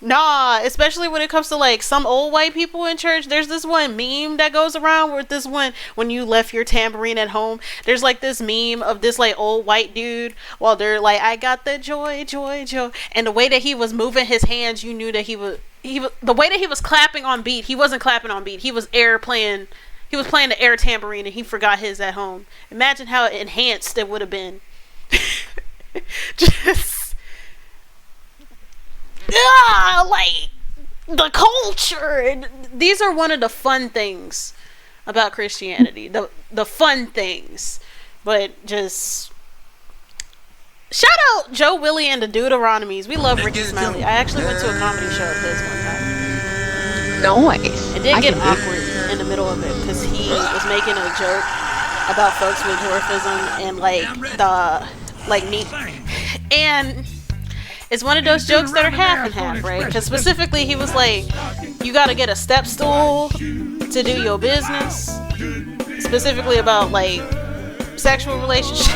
nah, especially when it comes to like some old white people in church. There's this one meme that goes around with this one, when you left your tambourine at home, there's like this meme of this like old white dude while they're like, "I got the joy, joy, joy," and the way that he was moving his hands, you knew that he was the way that he was clapping on beat. He wasn't clapping on beat, he was playing the air tambourine, and he forgot his at home. Imagine how enhanced it would have been. Just like the culture. These are one of the fun things about Christianity. The fun things. But just shout out Joe Willie and the Deuteronomies. We love Ricky Smiley. I actually went to a comedy show of his one time. Nice. It did get awkward in the middle of it because he was making a joke about folks with dwarfism and like the like meat, and it's one of those jokes that are half and half, right? Because specifically he was like, you gotta get a step stool to do your business, specifically about like sexual relationships.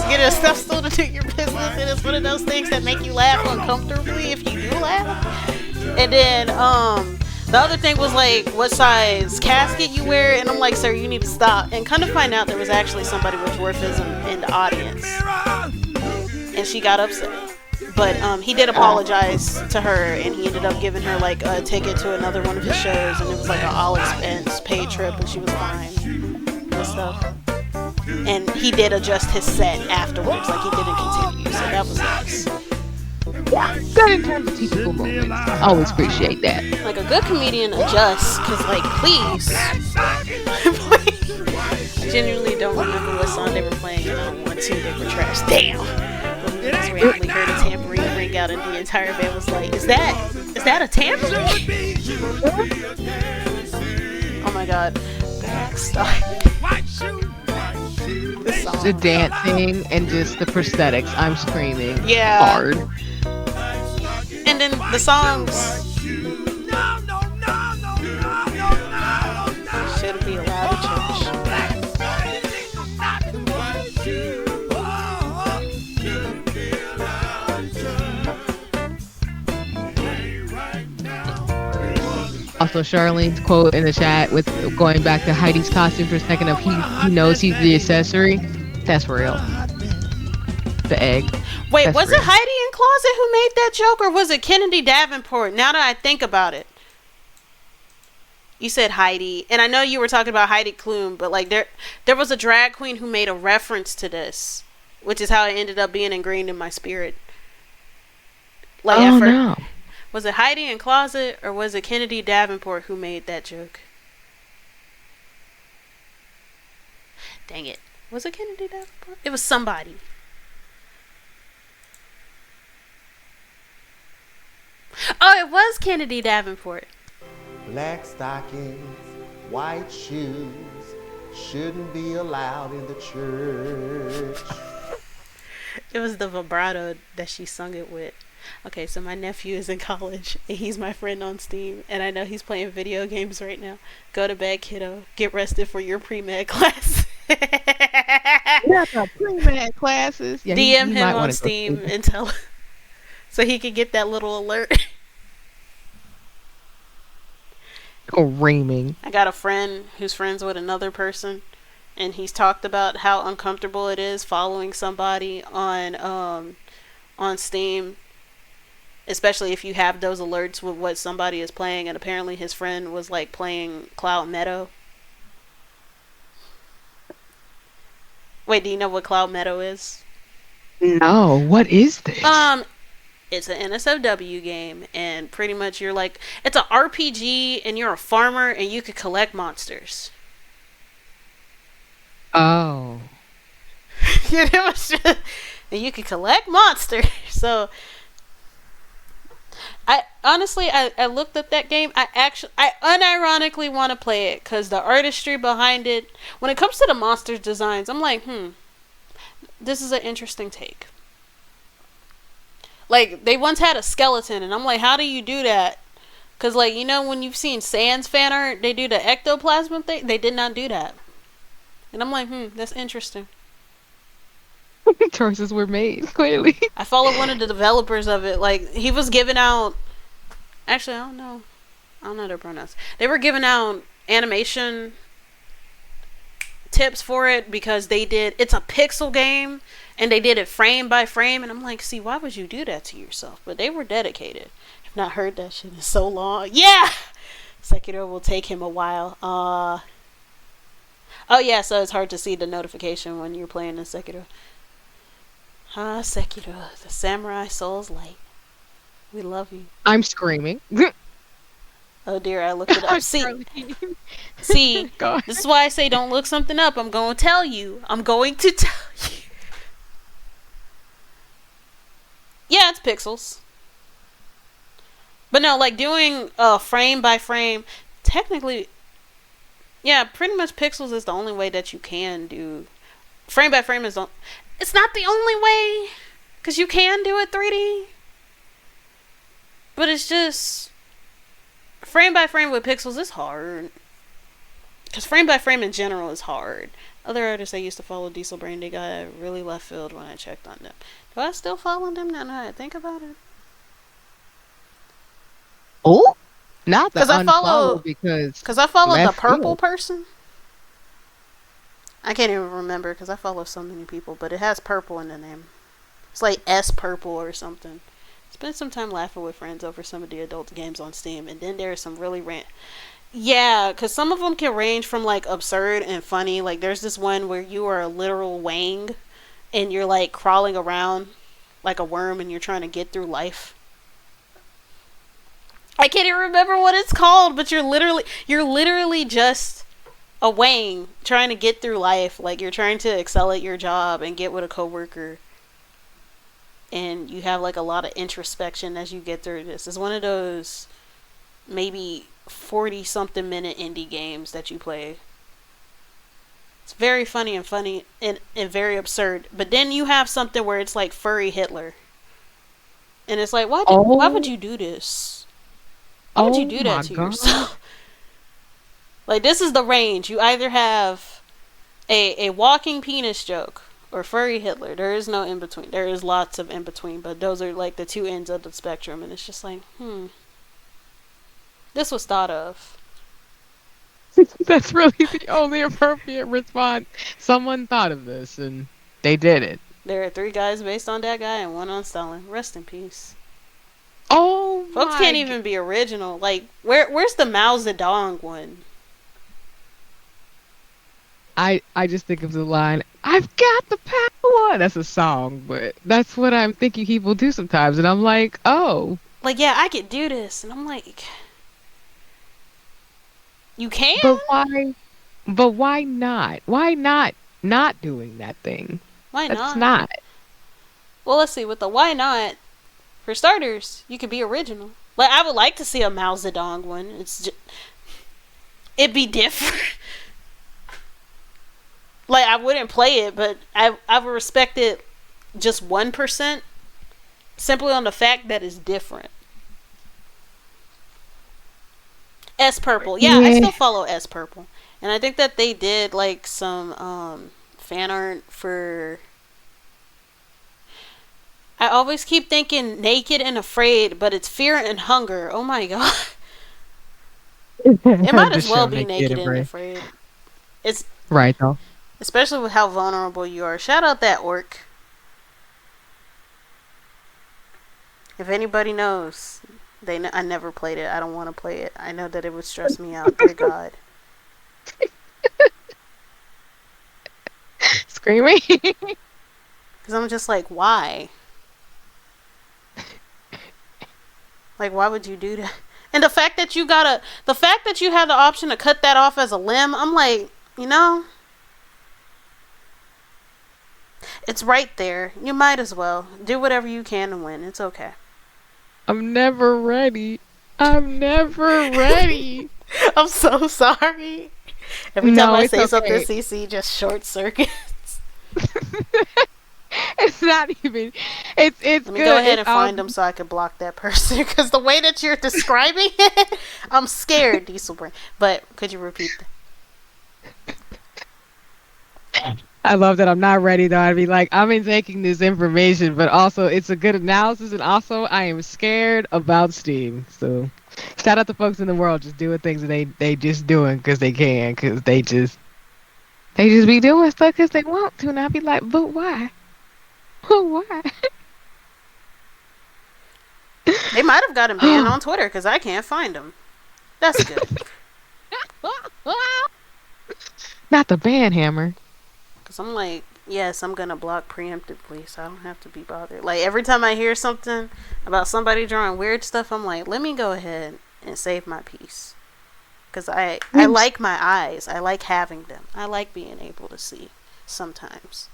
Get a step stool to do your business, and it's one of those things that make you laugh uncomfortably if you do laugh. And then the other thing was like, what size casket you wear, and I'm like, sir, you need to stop. And kind of find out there was actually somebody with dwarfism in the audience, and she got upset. But he did apologize to her, and he ended up giving her like a ticket to another one of his shows, and it was like an all expense paid trip, and she was fine and stuff. And he did adjust his set afterwards, like he didn't continue, so that was nice. Yeah, good in terms of teachable moments. I always appreciate that. Like a good comedian adjusts, because like, please. I genuinely don't remember what song they were playing, and I don't want to, they were trash. Damn! But we just randomly heard a tambourine ring out, and the entire band was like, is that a tambourine? Oh my God. Backstock. The dancing and just the prosthetics. I'm screaming hard. And then the songs shouldn't be allowed in church. Also, Charlene's quote in the chat with going back to Heidi's costume for a second of he knows he's the accessory. That's real. The egg. Wait, That's was real. it Heidi in Closet who made that joke, or was it Kennedy Davenport? Now that I think about it. You said Heidi, and I know you were talking about Heidi Klum, but like there was a drag queen who made a reference to this, which is how it ended up being ingrained in my spirit. Like, no. Was it Heidi in Closet, or was it Kennedy Davenport who made that joke? Dang it. Was it Kennedy Davenport? It was somebody. Oh, it was Kennedy Davenport. Black stockings, white shoes shouldn't be allowed in the church. It was the vibrato that she sung it with. Okay, so my nephew is in college, and he's my friend on Steam, and I know he's playing video games right now. Go to bed, kiddo. Get rested for your pre-med class. Yeah, pre-med classes. Yeah, DM him on Steam and tell him so he can get that little alert. Screaming. I got a friend who's friends with another person, and he's talked about how uncomfortable it is following somebody on on Steam, especially if you have those alerts with what somebody is playing, and apparently his friend was like playing Cloud Meadow. Wait, do you know what Cloud Meadow is? No, what is this? It's an NSFW game, and pretty much you're like, it's an RPG, and you're a farmer, and you could collect monsters. Oh. You know, and you could collect monsters. So, I honestly, I looked at that game. I unironically want to play it because the artistry behind it. When it comes to the monsters designs, I'm like, this is an interesting take. Like, they once had a skeleton, and I'm like, how do you do that? Because, like, you know, when you've seen Sans fan art, they do the ectoplasm thing. They did not do that. And I'm like, that's interesting. Choices were made, clearly. I followed one of the developers of it. Like, he was giving out... Actually, I don't know their pronouns. They were giving out animation tips for it because they did... It's a pixel game, and they did it frame by frame. And I'm like, see, why would you do that to yourself? But they were dedicated. I've not heard that shit in so long. Yeah! Sekiro will take him a while. Oh, yeah, so it's hard to see the notification when you're playing in Sekiro. Sekiro, the Samurai Soul's light. We love you. I'm screaming. Oh dear, I looked it up. See, God. This is why I say don't look something up. I'm going to tell you. Yeah, it's pixels. But no, like doing frame by frame, technically, yeah, pretty much pixels is the only way that you can do. Frame by frame is it's not the only way, because you can do it 3D. But it's just... Frame by frame with pixels is hard. Because frame by frame in general is hard. Other artists I used to follow, Diesel Brain, they got really left field when I checked on them. Do I still follow them now that I think about it? Oh? Not the unfollow, because I follow the purple field. person. I can't even remember because I follow so many people, but it has purple in the name. It's like S Purple or something. Spent some time laughing with friends over some of the adult games on Steam, and then there's some really yeah, because some of them can range from like absurd and funny. Like there's this one where you are a literal wang, and you're like crawling around like a worm, and you're trying to get through life. I can't even remember what it's called, but you're literally just a wang trying to get through life. Like you're trying to excel at your job and get with a coworker. And you have like a lot of introspection as you get through this. It's one of those maybe 40 something minute indie games that you play. It's very funny and very absurd. But then you have something where it's like furry Hitler. And it's like, why would you do this? Why would you do that to yourself? Like, this is the range. You either have a walking penis joke or furry Hitler. There is no in between. There is lots of in between, but those are like the two ends of the spectrum, and it's just like, this was thought of. That's really the only appropriate response. Someone thought of this, and they did it. There are 3 guys based on that guy and 1 on Stalin. Rest in peace. Oh, folks can't even be original. Like, where's the Mao Zedong one? I just think of the line, "I've got the power." That's a song, but that's what I'm thinking people do sometimes, and I'm like, oh. Like, yeah, I could do this, and I'm like, you can? But why not? Why not doing that thing? Why not? That's not. Well, let's see. With the why not, for starters, you could be original. Like, I would like to see a Mao Zedong one. It'd be different. Like, I wouldn't play it, but I would respect it just 1%, simply on the fact that it's different. S Purple. Yeah, I still follow S Purple. And I think that they did, like, some fan art for... I always keep thinking Naked and Afraid, but it's Fear and Hunger. Oh my god. It might as well be Naked and Afraid. It's... Right, though. Especially with how vulnerable you are. Shout out that orc. If anybody knows, I never played it. I don't want to play it. I know that it would stress me out. Dear God. Screaming. Because I'm just like, why? Like, why would you do that? And the fact that you had the option to cut that off as a limb, I'm like, it's right there. You might as well do whatever you can to win. It's okay. I'm never ready. I'm so sorry. Every time I say something, CC just short circuits. It's not even. It's Let me go ahead and find them so I can block that person. Because the way that you're describing it, I'm scared, Diesel Brain. But could you repeat that? I love that I'm not ready though. I'd be like, I'm taking this information, but also it's a good analysis, and also I am scared about Steam. So shout out to folks in the world just doing things that they just doing because they can, because they just be doing stuff because they want to, and I'd be like, but why? Why? They might have got him banned on Twitter because I can't find him. That's good. Not the ban hammer. Because I'm like, yes, I'm going to block preemptively so I don't have to be bothered. Like, every time I hear something about somebody drawing weird stuff, I'm like, let me go ahead and save my peace. Because I like my eyes. I like having them. I like being able to see sometimes.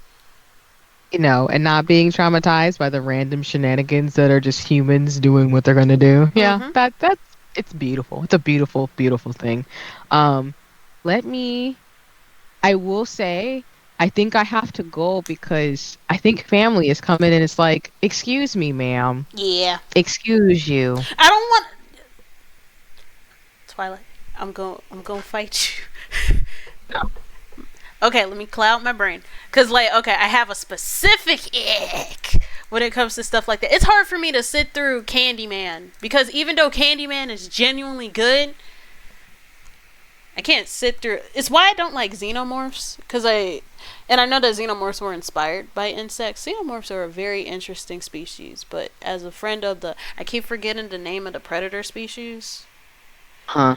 And not being traumatized by the random shenanigans that are just humans doing what they're gonna do. Yeah, that's it's beautiful. It's a beautiful, beautiful thing. I will say, I think I have to go because I think family is coming and it's like, excuse me, ma'am. Yeah. Excuse you. I don't want Twilight. I'm going to fight you. No. Okay, let me cloud my brain. Because, I have a specific ick when it comes to stuff like that. It's hard for me to sit through Candyman. Because even though Candyman is genuinely good, I can't sit through... It's why I don't like xenomorphs. And I know that xenomorphs were inspired by insects. Xenomorphs are a very interesting species. But as a friend of I keep forgetting the name of the predator species. Huh.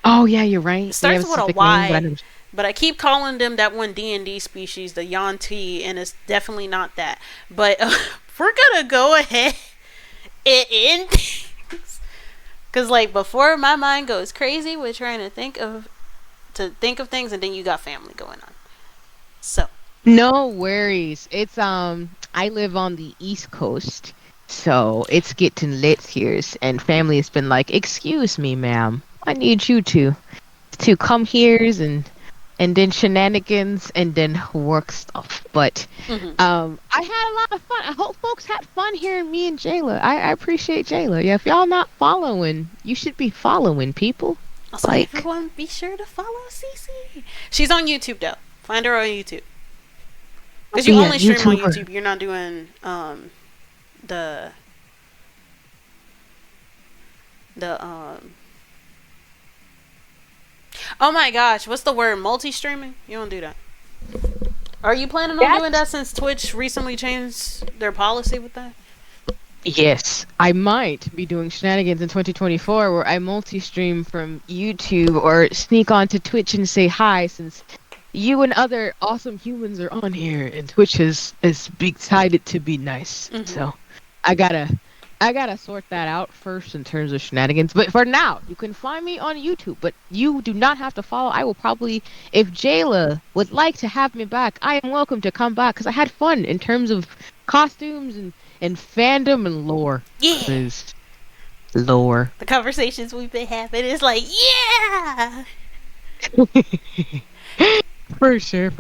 Oh, yeah, you're right. It starts with a Y. But I keep calling them that one D&D species, the Yanti, and it's definitely not that. But we're going to go ahead and end things. Because, before my mind goes crazy, we're trying to think of things, and then you got family going on. So. No worries. It's, I live on the East Coast, so it's getting late here, and family has been like, excuse me, ma'am, I need you to come here and then shenanigans, and then work stuff. But I had a lot of fun. I hope folks had fun hearing me and Jayla. I appreciate Jayla. Yeah, if y'all not following, you should be following people. Also, everyone, be sure to follow Cece. She's on YouTube though. Find her on YouTube. Because you only stream on YouTube. You're not doing the oh my gosh, what's the word? Multi-streaming? You don't do that. Are you planning on doing that since Twitch recently changed their policy with that? Yes, I might be doing shenanigans in 2024 where I multi-stream from YouTube or sneak onto Twitch and say hi, since you and other awesome humans are on here and Twitch is decided to be nice. So I gotta sort that out first in terms of shenanigans. But for now, you can find me on YouTube. But you do not have to follow. I will probably, if Jayla would like to have me back, I am welcome to come back because I had fun in terms of costumes and fandom and lore. Yeah. Lore. The conversations we've been having is like, yeah. For sure.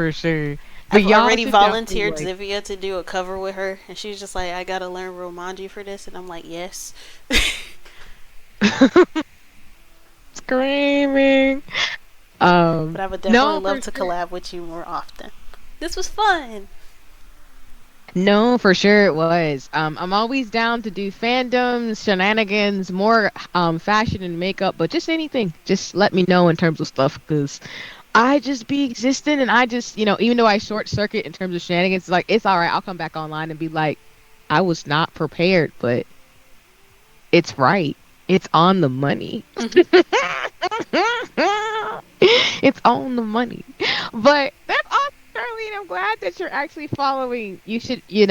I've already volunteered Zivia to do a cover with her, and she's just like, I gotta learn Romanji for this, and I'm like, yes. Screaming. But I would definitely love to collab with you more often. This was fun. No, for sure it was. I'm always down to do fandoms, shenanigans, more fashion and makeup, but just anything. Just let me know in terms of stuff, because I just be existing, and I just, even though I short circuit in terms of shenanigans, it's like, it's alright, I'll come back online and be like, I was not prepared, but it's right. It's on the money. It's on the money. But that's awesome, Charlene. I'm glad that you're actually following. You should, you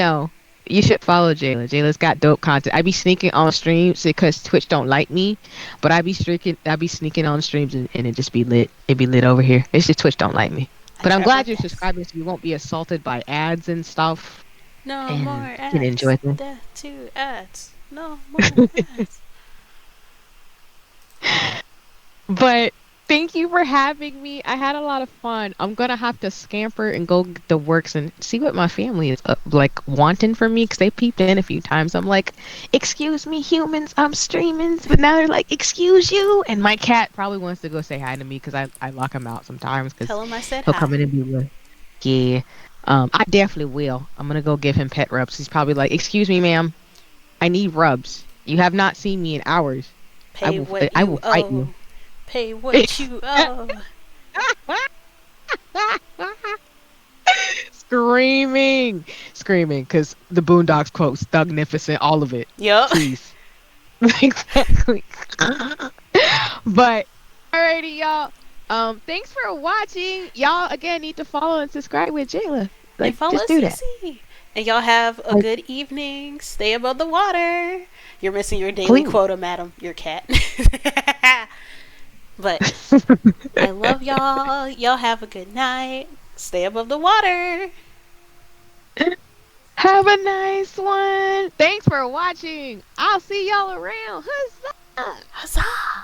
should follow Jayla. Jayla's got dope content. I be sneaking on streams because Twitch don't like me, but I be sneaking on streams and it just be lit. It be lit over here. It's just Twitch don't like me. But I'm glad you're subscribing so you won't be assaulted by ads and stuff. No and more you ads. can enjoy them. Death to ads. No more ads. But thank you for having me. I had a lot of fun. I'm gonna have to scamper and go get the works and see what my family is wanting from me because they peeped in a few times. I'm like, "Excuse me, humans, I'm streaming," but now they're like, "Excuse you," and my cat probably wants to go say hi to me because I lock him out sometimes because Tell him I said he'll hi. come in and be like, "Yeah." I definitely will. I'm gonna go give him pet rubs. He's probably like, "Excuse me, ma'am, I need rubs. You have not seen me in hours. I will fight you." Pay what you owe. Screaming, because the Boondocks quote, "Stugnificent," all of it. Yup. Please. Exactly. But alrighty, y'all. Thanks for watching. Y'all again need to follow and subscribe with Jayla. And follow just do that. CC. And y'all have a good evening. Stay above the water. You're missing your daily quota, madam. Your cat. But I love y'all. Y'all have a good night. Stay above the water. Have a nice one. Thanks for watching. I'll see y'all around. Huzzah! Huzzah!